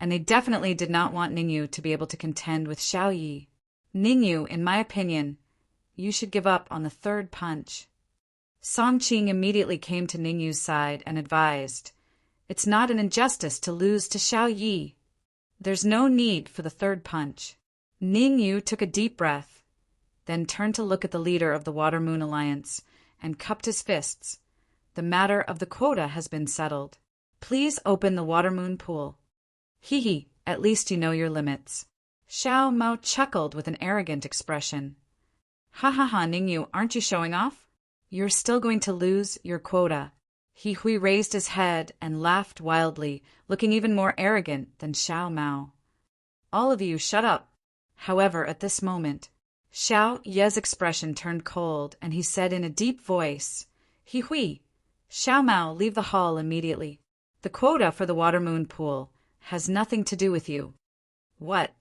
and they definitely did not want Ning Yu to be able to contend with Xiao Yi. Ning Yu, in my opinion, you should give up on the third punch. Song Qing immediately came to Ning Yu's side and advised, "It's not an injustice to lose to Xiao Yi. There's no need for the third punch." Ning Yu took a deep breath, then turned to look at the leader of the Water Moon Alliance and cupped his fists. The matter of the quota has been settled. Please open the Water Moon pool. At least you know your limits. Xiao Mao chuckled with an arrogant expression. Ha ha ha, Ningyu, aren't you showing off? You're still going to lose your quota. He Hui raised his head and laughed wildly, looking even more arrogant than Xiao Mao. All of you, shut up. However, at this moment, Xiao Ye's expression turned cold, and he said in a deep voice, He Hui, Xiao Mao, leave the hall immediately. The quota for the water moon pool has nothing to do with you. What?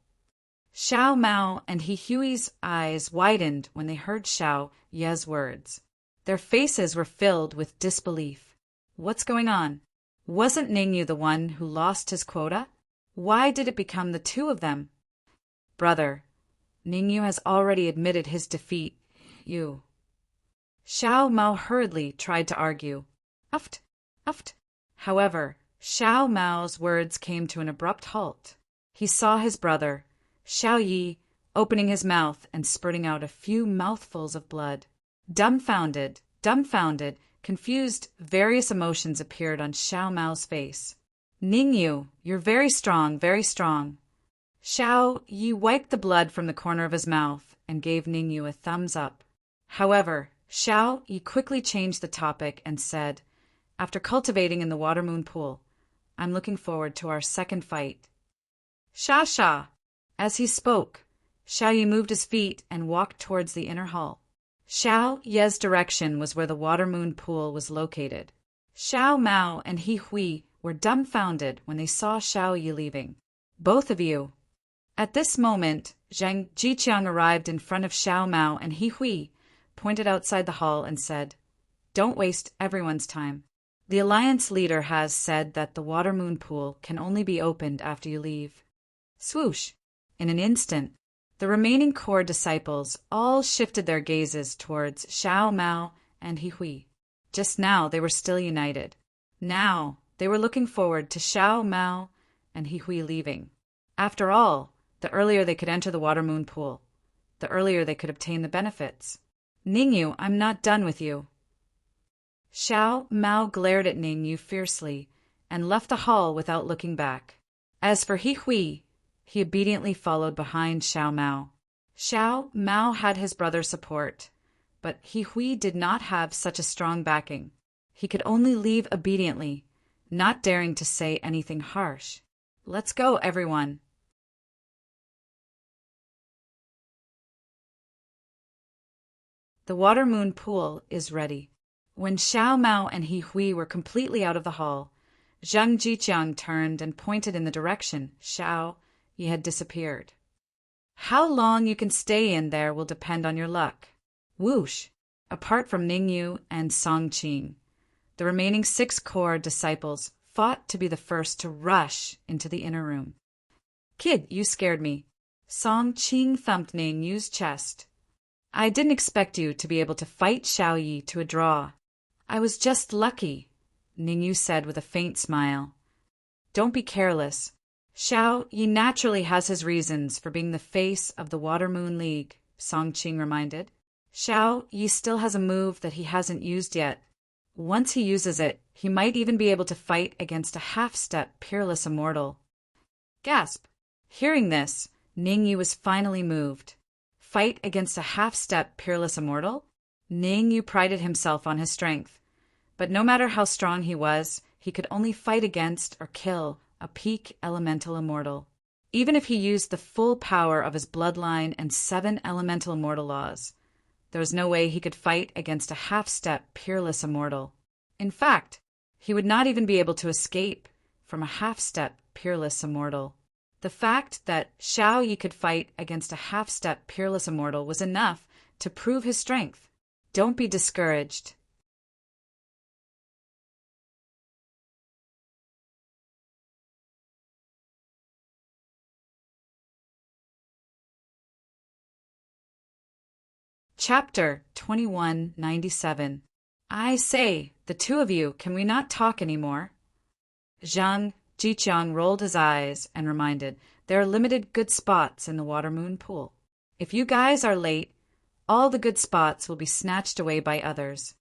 Xiao Mao and He Hui's eyes widened when they heard Xiao Ye's words. Their faces were filled with disbelief. What's going on? Wasn't Ningyu the one who lost his quota? Why did it become the two of them? Brother, Ningyu has already admitted his defeat. You. Xiao Mao hurriedly tried to argue. Uft, uft. However, Xiao Mao's words came to an abrupt halt. He saw his brother, Xiao Yi, opening his mouth and spurting out a few mouthfuls of blood. Dumbfounded, confused, various emotions appeared on Xiao Mao's face. Ningyu, you're very strong, very strong. Xiao Yi wiped the blood from the corner of his mouth and gave Ningyu a thumbs up. However, Xiao Yi quickly changed the topic and said, After cultivating in the water moon pool, I'm looking forward to our second fight. Sha sha! As he spoke, Xiao Yi moved his feet and walked towards the inner hall. Xiao Ye's direction was where the water moon pool was located. Xiao Mao and He Hui were dumbfounded when they saw Xiao Yi leaving. Both of you. At this moment, Zhang Jiqiang arrived in front of Xiao Mao and He Hui, pointed outside the hall and said, Don't waste everyone's time. The alliance leader has said that the water moon pool can only be opened after you leave. Swoosh! In an instant, the remaining core disciples all shifted their gazes towards Xiao Mao and He Hui. Just now they were still united. Now they were looking forward to Xiao Mao and He Hui leaving. After all, the earlier they could enter the water moon pool, the earlier they could obtain the benefits. Ningyu, I'm not done with you. Xiao Mao glared at Ningyu fiercely and left the hall without looking back. As for He Hui, he obediently followed behind Xiao Mao. Xiao Mao had his brother's support, but He Hui did not have such a strong backing. He could only leave obediently, not daring to say anything harsh. Let's go, everyone. The water moon pool is ready. When Xiao Mao and He Hui were completely out of the hall, Zhang Jiqiang turned and pointed in the direction Xiao Yi had disappeared. How long you can stay in there will depend on your luck. Whoosh! Apart from Ningyu and Song Qing, the remaining 6 core disciples fought to be the first to rush into the inner room. Kid, you scared me. Song Qing thumped Ningyu's chest. I didn't expect you to be able to fight Xiao Yi to a draw. I was just lucky, Ningyu said with a faint smile. Don't be careless. Xiao Yi naturally has his reasons for being the face of the Water Moon League, Song Qing reminded. Xiao Yi still has a move that he hasn't used yet. Once he uses it, he might even be able to fight against a half-step peerless immortal. Gasp! Hearing this, Ningyu was finally moved. Fight against a half-step peerless immortal? Ningyu prided himself on his strength. But no matter how strong he was, he could only fight against or kill a peak elemental immortal. Even if he used the full power of his bloodline and 7 elemental immortal laws, there was no way he could fight against a half-step peerless immortal. In fact, he would not even be able to escape from a half-step peerless immortal. The fact that Xiao Yi could fight against a half-step peerless immortal was enough to prove his strength. Don't be discouraged. Chapter 2197. I say, the 2 of you, can we not talk anymore? Zhang Jiqiang rolled his eyes and reminded, there are limited good spots in the water moon pool. If you guys are late, all the good spots will be snatched away by others.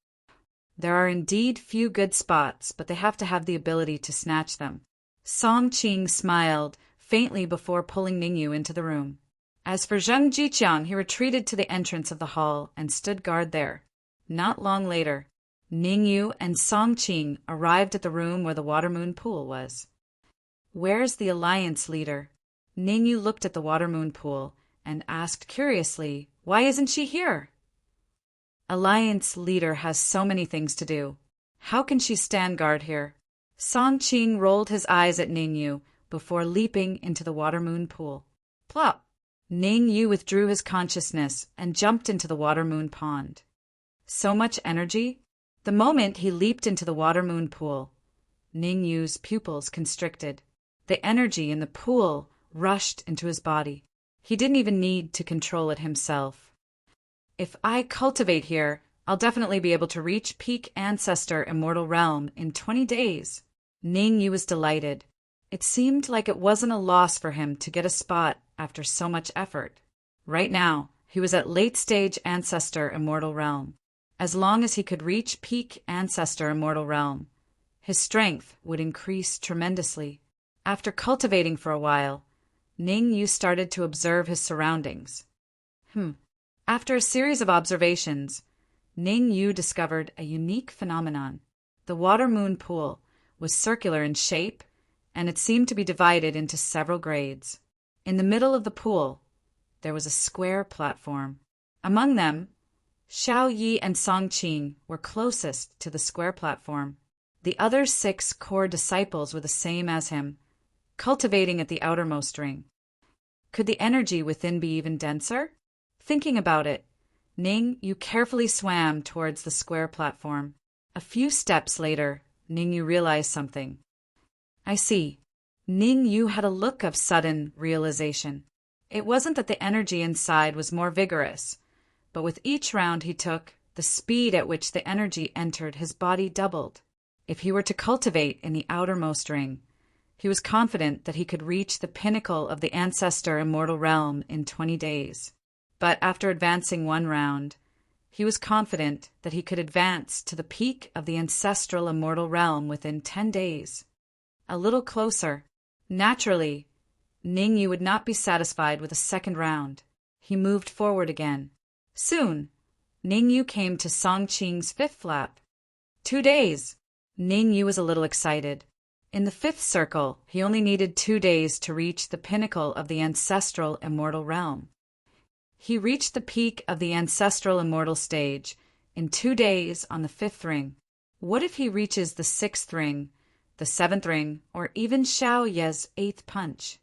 There are indeed few good spots, but they have to have the ability to snatch them. Song Qing smiled, faintly before pulling Ningyu into the room. As for Zheng Jiqiang, he retreated to the entrance of the hall and stood guard there. Not long later, Ningyu and Song Qing arrived at the room where the water moon pool was. "Where's the alliance leader?" Ningyu looked at the water moon pool and asked curiously, "Why isn't she here?" "Alliance leader has so many things to do. How can she stand guard here?" Song Qing rolled his eyes at Ningyu before leaping into the water moon pool. Plop! Ningyu withdrew his consciousness and jumped into the water moon pond. So much energy? The moment he leaped into the water moon pool, Ningyu's pupils constricted. The energy in the pool rushed into his body. He didn't even need to control it himself. "If I cultivate here, I'll definitely be able to reach peak ancestor immortal realm in 20 days. Ningyu was delighted. It seemed like it wasn't a loss for him to get a spot after so much effort. Right now, he was at late-stage ancestor immortal realm. As long as he could reach peak ancestor immortal realm, his strength would increase tremendously. After cultivating for a while, Ningyu started to observe his surroundings. After a series of observations, Ningyu discovered a unique phenomenon. The water moon pool was circular in shape, and it seemed to be divided into several grades. In the middle of the pool, there was a square platform. Among them, Xiao Yi and Song Qing were closest to the square platform. The other 6 core disciples were the same as him, cultivating at the outermost ring. Could the energy within be even denser? Thinking about it, Ningyu carefully swam towards the square platform. A few steps later, Ningyu realized something. I see. Ningyu had a look of sudden realization. It wasn't that the energy inside was more vigorous, but with each round he took, the speed at which the energy entered his body doubled. If he were to cultivate in the outermost ring, he was confident that he could reach the pinnacle of the ancestor immortal realm in 20 days. But after advancing 1 round, he was confident that he could advance to the peak of the ancestral immortal realm within 10 days. A little closer. Naturally, Ningyu would not be satisfied with a second round. He moved forward again. Soon, Ningyu came to Song Qing's 5th lap. 2 days. Ningyu was a little excited. In the 5th circle, he only needed 2 days to reach the pinnacle of the ancestral immortal realm. He reached the peak of the ancestral immortal stage in 2 days on the 5th ring. What if he reaches the 6th ring, the 7th ring, or even Xiao Ye's 8th punch?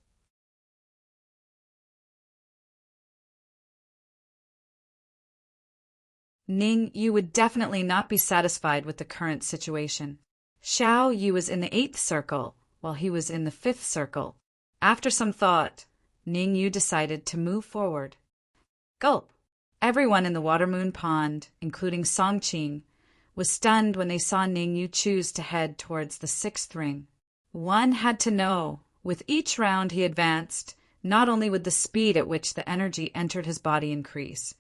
Ningyu would definitely not be satisfied with the current situation. Xiao Yi was in the 8th circle, while he was in the 5th circle. After some thought, Ningyu decided to move forward. Gulp! Everyone in the water moon pond, including Song Qing, was stunned when they saw Ningyu choose to head towards the 6th ring. One had to know, with each round he advanced, not only would the speed at which the energy entered his body increase,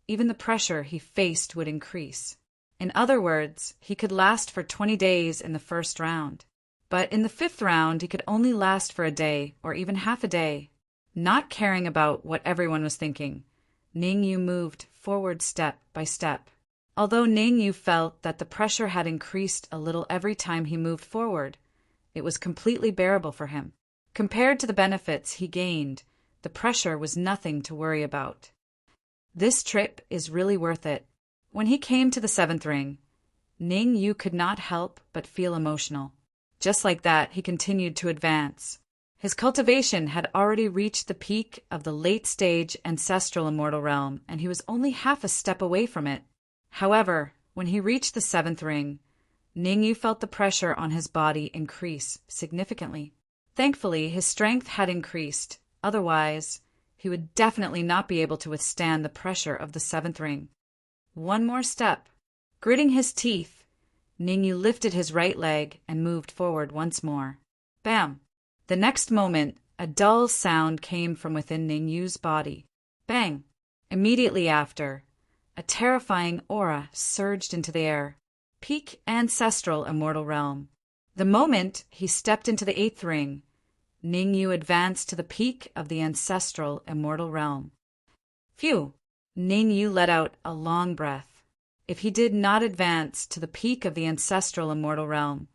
even the pressure he faced would increase. In other words, he could last for 20 days in the 1st round. But in the 5th round, he could only last for a day or even half a day. Not caring about what everyone was thinking, Ningyu moved forward step by step. Although Ningyu felt that the pressure had increased a little every time he moved forward, it was completely bearable for him. Compared to the benefits he gained, the pressure was nothing to worry about. This trip is really worth it. When he came to the 7th ring, Ningyu could not help but feel emotional. Just like that, he continued to advance. His cultivation had already reached the peak of the late-stage ancestral immortal realm, and he was only half a step away from it. However, when he reached the 7th ring, Ningyu felt the pressure on his body increase significantly. Thankfully, his strength had increased. Otherwise, he would definitely not be able to withstand the pressure of the 7th ring. One more step. Gritting his teeth, Ningyu lifted his right leg and moved forward once more. Bam! The next moment, a dull sound came from within Ningyu's body. Bang! Immediately after, a terrifying aura surged into the air. Peak ancestral immortal realm. The moment he stepped into the 8th ring, Ningyu advanced to the peak of the ancestral immortal realm. Phew! Ningyu let out a long breath. If he did not advance to the peak of the ancestral immortal realm,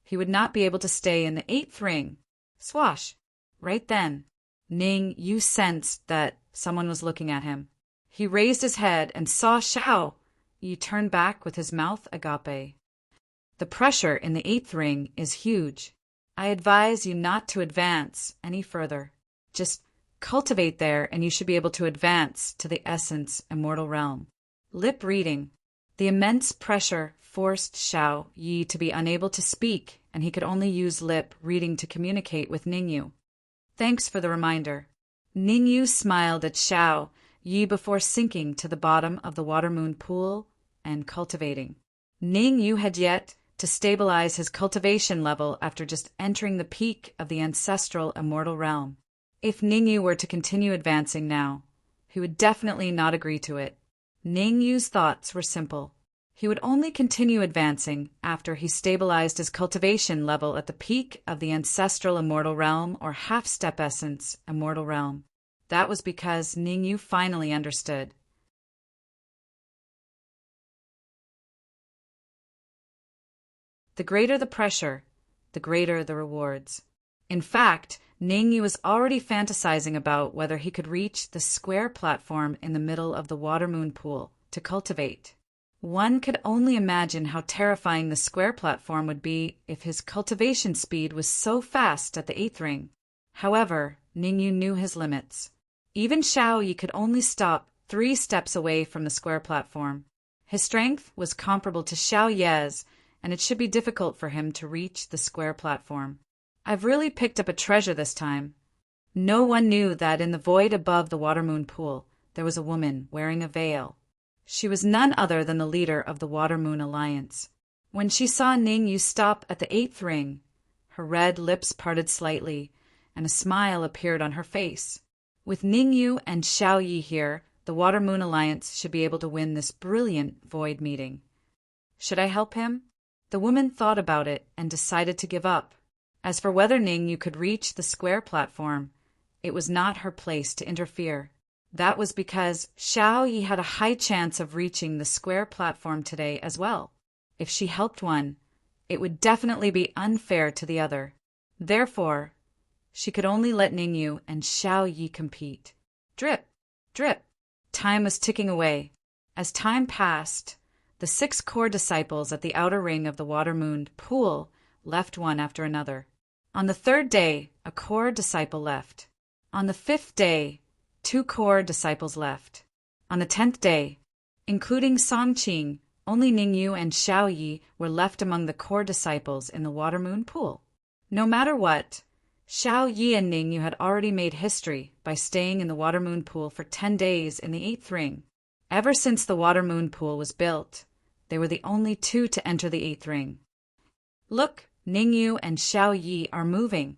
he would not be able to stay in the 8th ring. Swash! Right then, Ningyu sensed that someone was looking at him. He raised his head and saw Xiao Yi turn back with his mouth agape. The pressure in the 8th ring is huge. I advise you not to advance any further. Just cultivate there and you should be able to advance to the essence immortal realm. Lip reading. The immense pressure forced Xiao Yi to be unable to speak, and he could only use lip reading to communicate with Ningyu. Thanks for the reminder. Ningyu smiled at Xiao Yi before sinking to the bottom of the water moon pool and cultivating. Ningyu had yet to stabilize his cultivation level after just entering the peak of the ancestral immortal realm. If Ningyu were to continue advancing now, he would definitely not agree to it. Ningyu's thoughts were simple. He would only continue advancing after he stabilized his cultivation level at the peak of the ancestral immortal realm or half-step essence immortal realm. That was because Ningyu finally understood. The greater the pressure, the greater the rewards. In fact, Ningyu was already fantasizing about whether he could reach the square platform in the middle of the water moon pool to cultivate. One could only imagine how terrifying the square platform would be if his cultivation speed was so fast at the 8th ring. However, Ningyu knew his limits. Even Xiao Yi could only stop 3 steps away from the square platform. His strength was comparable to Xiao Ye's, and it should be difficult for him to reach the square platform. I've really picked up a treasure this time. No one knew that in the void above the water moon pool, there was a woman wearing a veil. She was none other than the leader of the Water Moon Alliance. When she saw Ningyu stop at the 8th ring, her red lips parted slightly, and a smile appeared on her face. With Ningyu and Xiao Yi here, the Water Moon Alliance should be able to win this brilliant void meeting. Should I help him? The woman thought about it and decided to give up. As for whether Ningyu could reach the square platform, it was not her place to interfere. That was because Xiao Yi had a high chance of reaching the square platform today as well. If she helped one, it would definitely be unfair to the other. Therefore, she could only let Ningyu and Xiao Yi compete. Drip, drip. Time was ticking away. As time passed, the 6 core disciples at the outer ring of the water moon pool left one after another. On the 3rd day, a core disciple left. On the 5th day, 2 core disciples left. On the 10th day, including Songqing, only Ningyu and Xiao Yi were left among the core disciples in the water moon pool. No matter what, Xiao Yi and Ningyu had already made history by staying in the water moon pool for 10 days in the 8th ring. Ever since the water moon pool was built, they were the only 2 to enter the 8th ring. Look, Ningyu and Xiao Yi are moving.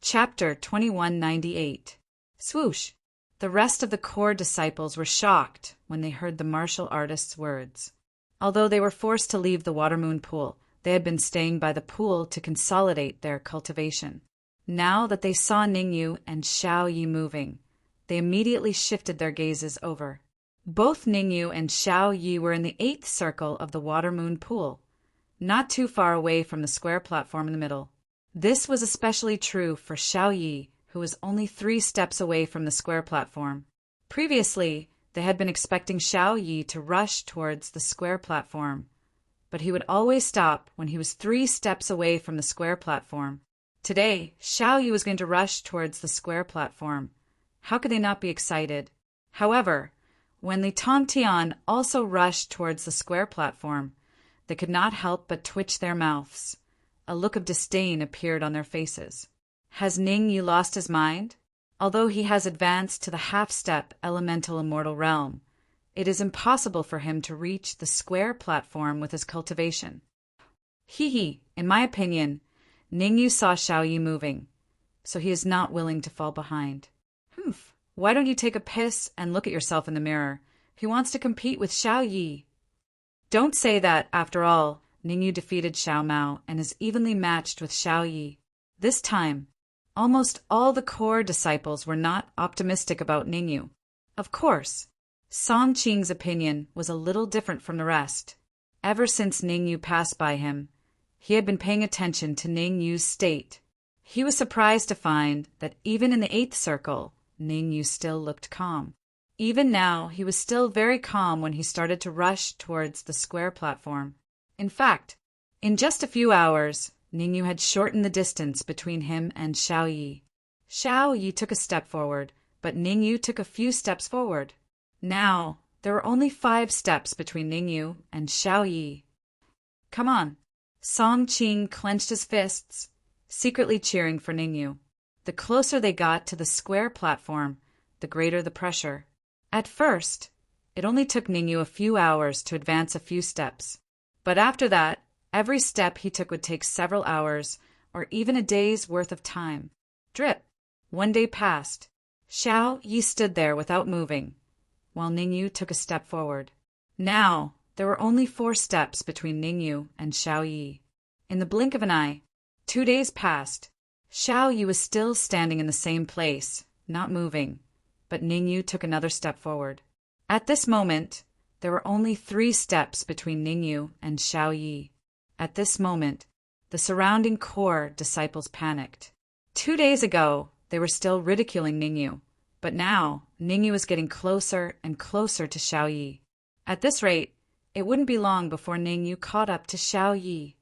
Chapter 2198. Swoosh! The rest of the core disciples were shocked when they heard the martial artist's words. Although they were forced to leave the water moon pool, they had been staying by the pool to consolidate their cultivation. Now that they saw Ningyu and Xiao Yi moving, they immediately shifted their gazes over. Both Ningyu and Xiao Yi were in the 8th circle of the water moon pool, not too far away from the square platform in the middle. This was especially true for Xiao Yi, who was only 3 steps away from the square platform. Previously, they had been expecting Xiao Yi to rush towards the square platform, but he would always stop when he was 3 steps away from the square platform. Today, Xiao Yi was going to rush towards the square platform. How could they not be excited? However, when Li Tongtian also rushed towards the square platform, they could not help but twitch their mouths. A look of disdain appeared on their faces. Has Ningyu lost his mind? Although he has advanced to the half-step elemental immortal realm, it is impossible for him to reach the square platform with his cultivation. In my opinion, Ningyu saw Xiao Yi moving, so he is not willing to fall behind. Why don't you take a piss and look at yourself in the mirror? He wants to compete with Xiao Yi. Don't say that, after all. Ningyu defeated Xiao Mao and is evenly matched with Xiao Yi. This time, almost all the core disciples were not optimistic about Ningyu. Of course, Song Qing's opinion was a little different from the rest. Ever since Ningyu passed by him, he had been paying attention to Ningyu's state. He was surprised to find that even in the 8th circle, Ningyu still looked calm. Even now, he was still very calm when he started to rush towards the square platform. In fact, in just a few hours, Ningyu had shortened the distance between him and Xiao Yi. Xiao Yi took a step forward, but Ningyu took a few steps forward. Now, there were only 5 steps between Ningyu and Xiao Yi. Come on. Song Qing clenched his fists, secretly cheering for Ningyu. The closer they got to the square platform, the greater the pressure. At first, it only took Ningyu a few hours to advance a few steps. But after that, every step he took would take several hours, or even a day's worth of time. Drip. 1 day passed. Xiao Yi stood there without moving, while Ningyu took a step forward. Now, there were only 4 steps between Ningyu and Xiao Yi. In the blink of an eye, 2 days passed. Xiao Yi was still standing in the same place, not moving, but Ningyu took another step forward. At this moment, there were only 3 steps between Ningyu and Xiao Yi. At this moment, the surrounding core disciples panicked. 2 days ago, they were still ridiculing Ningyu, but now Ningyu was getting closer and closer to Xiao Yi. At this rate, it wouldn't be long before Ningyu caught up to Xiao Yi.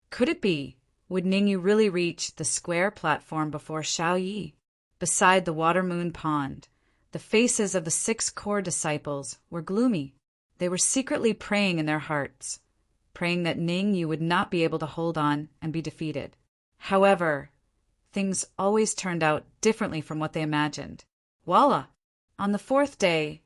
Could it be? Would Ningyu really reach the square platform before Xiao Yi? Beside the water-moon pond, the faces of the 6 core disciples were gloomy. They were secretly praying in their hearts, praying that Ningyu would not be able to hold on and be defeated. However, things always turned out differently from what they imagined. Voila! On the 4th day,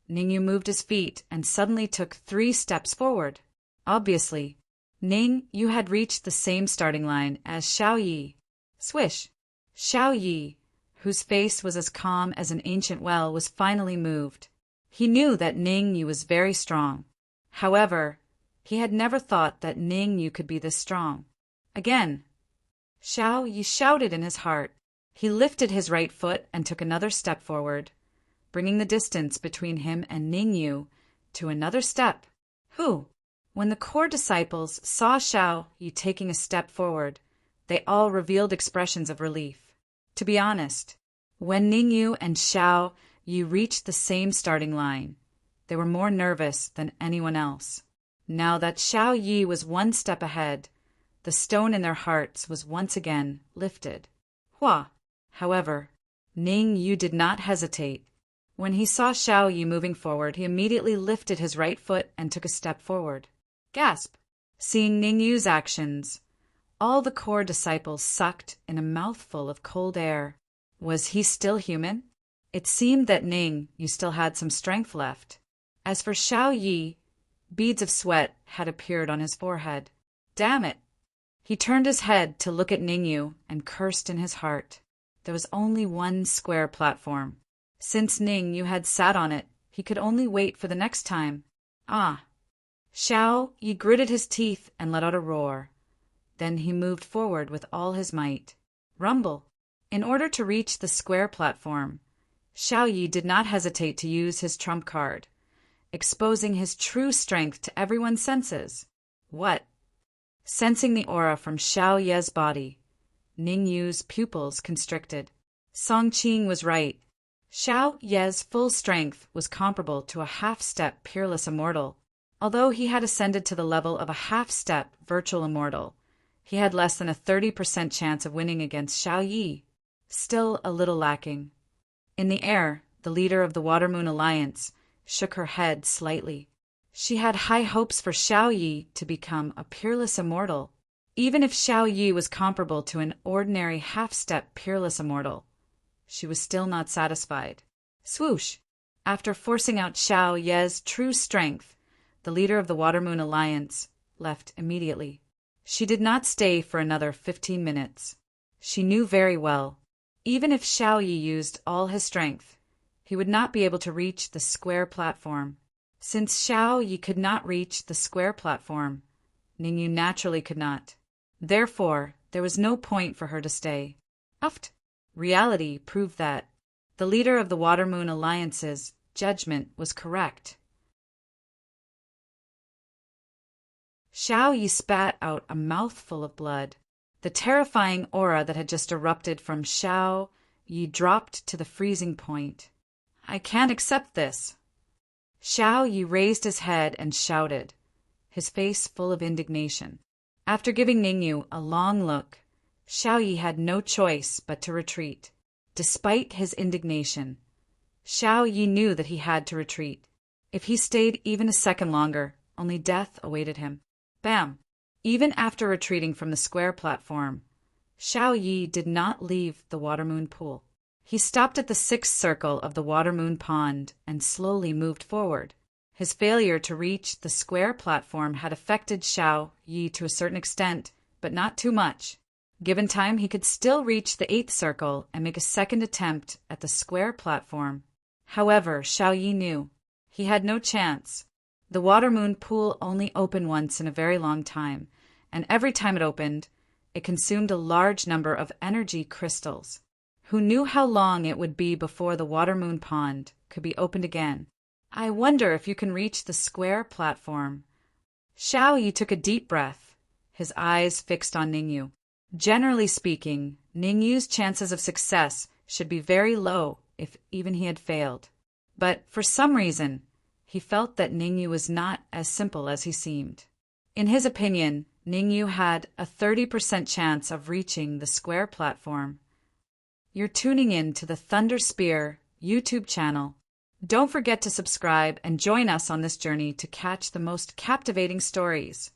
Ningyu moved his feet and suddenly took 3 steps forward. Obviously, Ningyu had reached the same starting line as Xiao Yi. Swish! Xiao Yi, whose face was as calm as an ancient well, was finally moved. He knew that Ningyu was very strong. However, he had never thought that Ningyu could be this strong. Again, Xiao Yi shouted in his heart. He lifted his right foot and took another step forward, bringing the distance between him and Ningyu to another step. When the core disciples saw Xiao Yi taking a step forward, they all revealed expressions of relief. To be honest, when Ningyu and Xiao Yi reached the same starting line, they were more nervous than anyone else. Now that Xiao Yi was 1 step ahead, the stone in their hearts was once again lifted. However, Ningyu did not hesitate. When he saw Xiao Yi moving forward, he immediately lifted his right foot and took a step forward. Gasp! Seeing Ningyu's actions, all the core disciples sucked in a mouthful of cold air. Was he still human? It seemed that Ningyu still had some strength left. As for Xiao Yi, beads of sweat had appeared on his forehead. Damn it! He turned his head to look at Ningyu and cursed in his heart. There was only 1 square platform. Since Ningyu had sat on it, he could only wait for the next time. Xiao Yi gritted his teeth and let out a roar. Then he moved forward with all his might. Rumble! In order to reach the square platform, Xiao Yi did not hesitate to use his trump card, exposing his true strength to everyone's senses. What? Sensing the aura from Xiao Ye's body, Ningyu's pupils constricted. Song Qing was right. Xiao Ye's full strength was comparable to a half-step peerless immortal. Although he had ascended to the level of a half-step virtual immortal, he had less than a 30% chance of winning against Xiao Yi. Still a little lacking. In the air, the leader of the Water-Moon Alliance shook her head slightly. She had high hopes for Xiao Yi to become a peerless immortal. Even if Xiao Yi was comparable to an ordinary half-step peerless immortal, she was still not satisfied. Swoosh! After forcing out Xiao Ye's true strength, the leader of the Water-Moon Alliance left immediately. She did not stay for another 15 minutes. She knew very well, even if Xiao Yi used all his strength, he would not be able to reach the square platform. Since Xiao Yi could not reach the square platform, Ningyu naturally could not. Therefore, there was no point for her to stay. Uft. Reality proved that the leader of the Water Moon Alliance's judgment was correct. Xiao Yi spat out a mouthful of blood. The terrifying aura that had just erupted from Xiao Yi dropped to the freezing point. I can't accept this. Xiao Yi raised his head and shouted, his face full of indignation. After giving Ningyu a long look, Xiao Yi had no choice but to retreat. Despite his indignation, Xiao Yi knew that he had to retreat. If he stayed even a second longer, only death awaited him. Bam! Even after retreating from the square platform, Xiao Yi did not leave the Water Moon pool. He stopped at the 6th circle of the Water Moon pond and slowly moved forward. His failure to reach the square platform had affected Xiao Yi to a certain extent, but not too much. Given time, he could still reach the 8th circle and make a second attempt at the square platform. However, Xiao Yi knew he had no chance. The Water Moon pool only opened once in a very long time, and every time it opened, it consumed a large number of energy crystals. Who knew how long it would be before the Water Moon pond could be opened again? I wonder if you can reach the square platform. Xiao Yi took a deep breath, his eyes fixed on Ningyu. Generally speaking, Ningyu's chances of success should be very low if even he had failed. But for some reason, he felt that Ningyu was not as simple as he seemed. In his opinion, Ningyu had a 30% chance of reaching the square platform. You're tuning in to the Thunder Spear YouTube channel. Don't forget to subscribe and join us on this journey to catch the most captivating stories.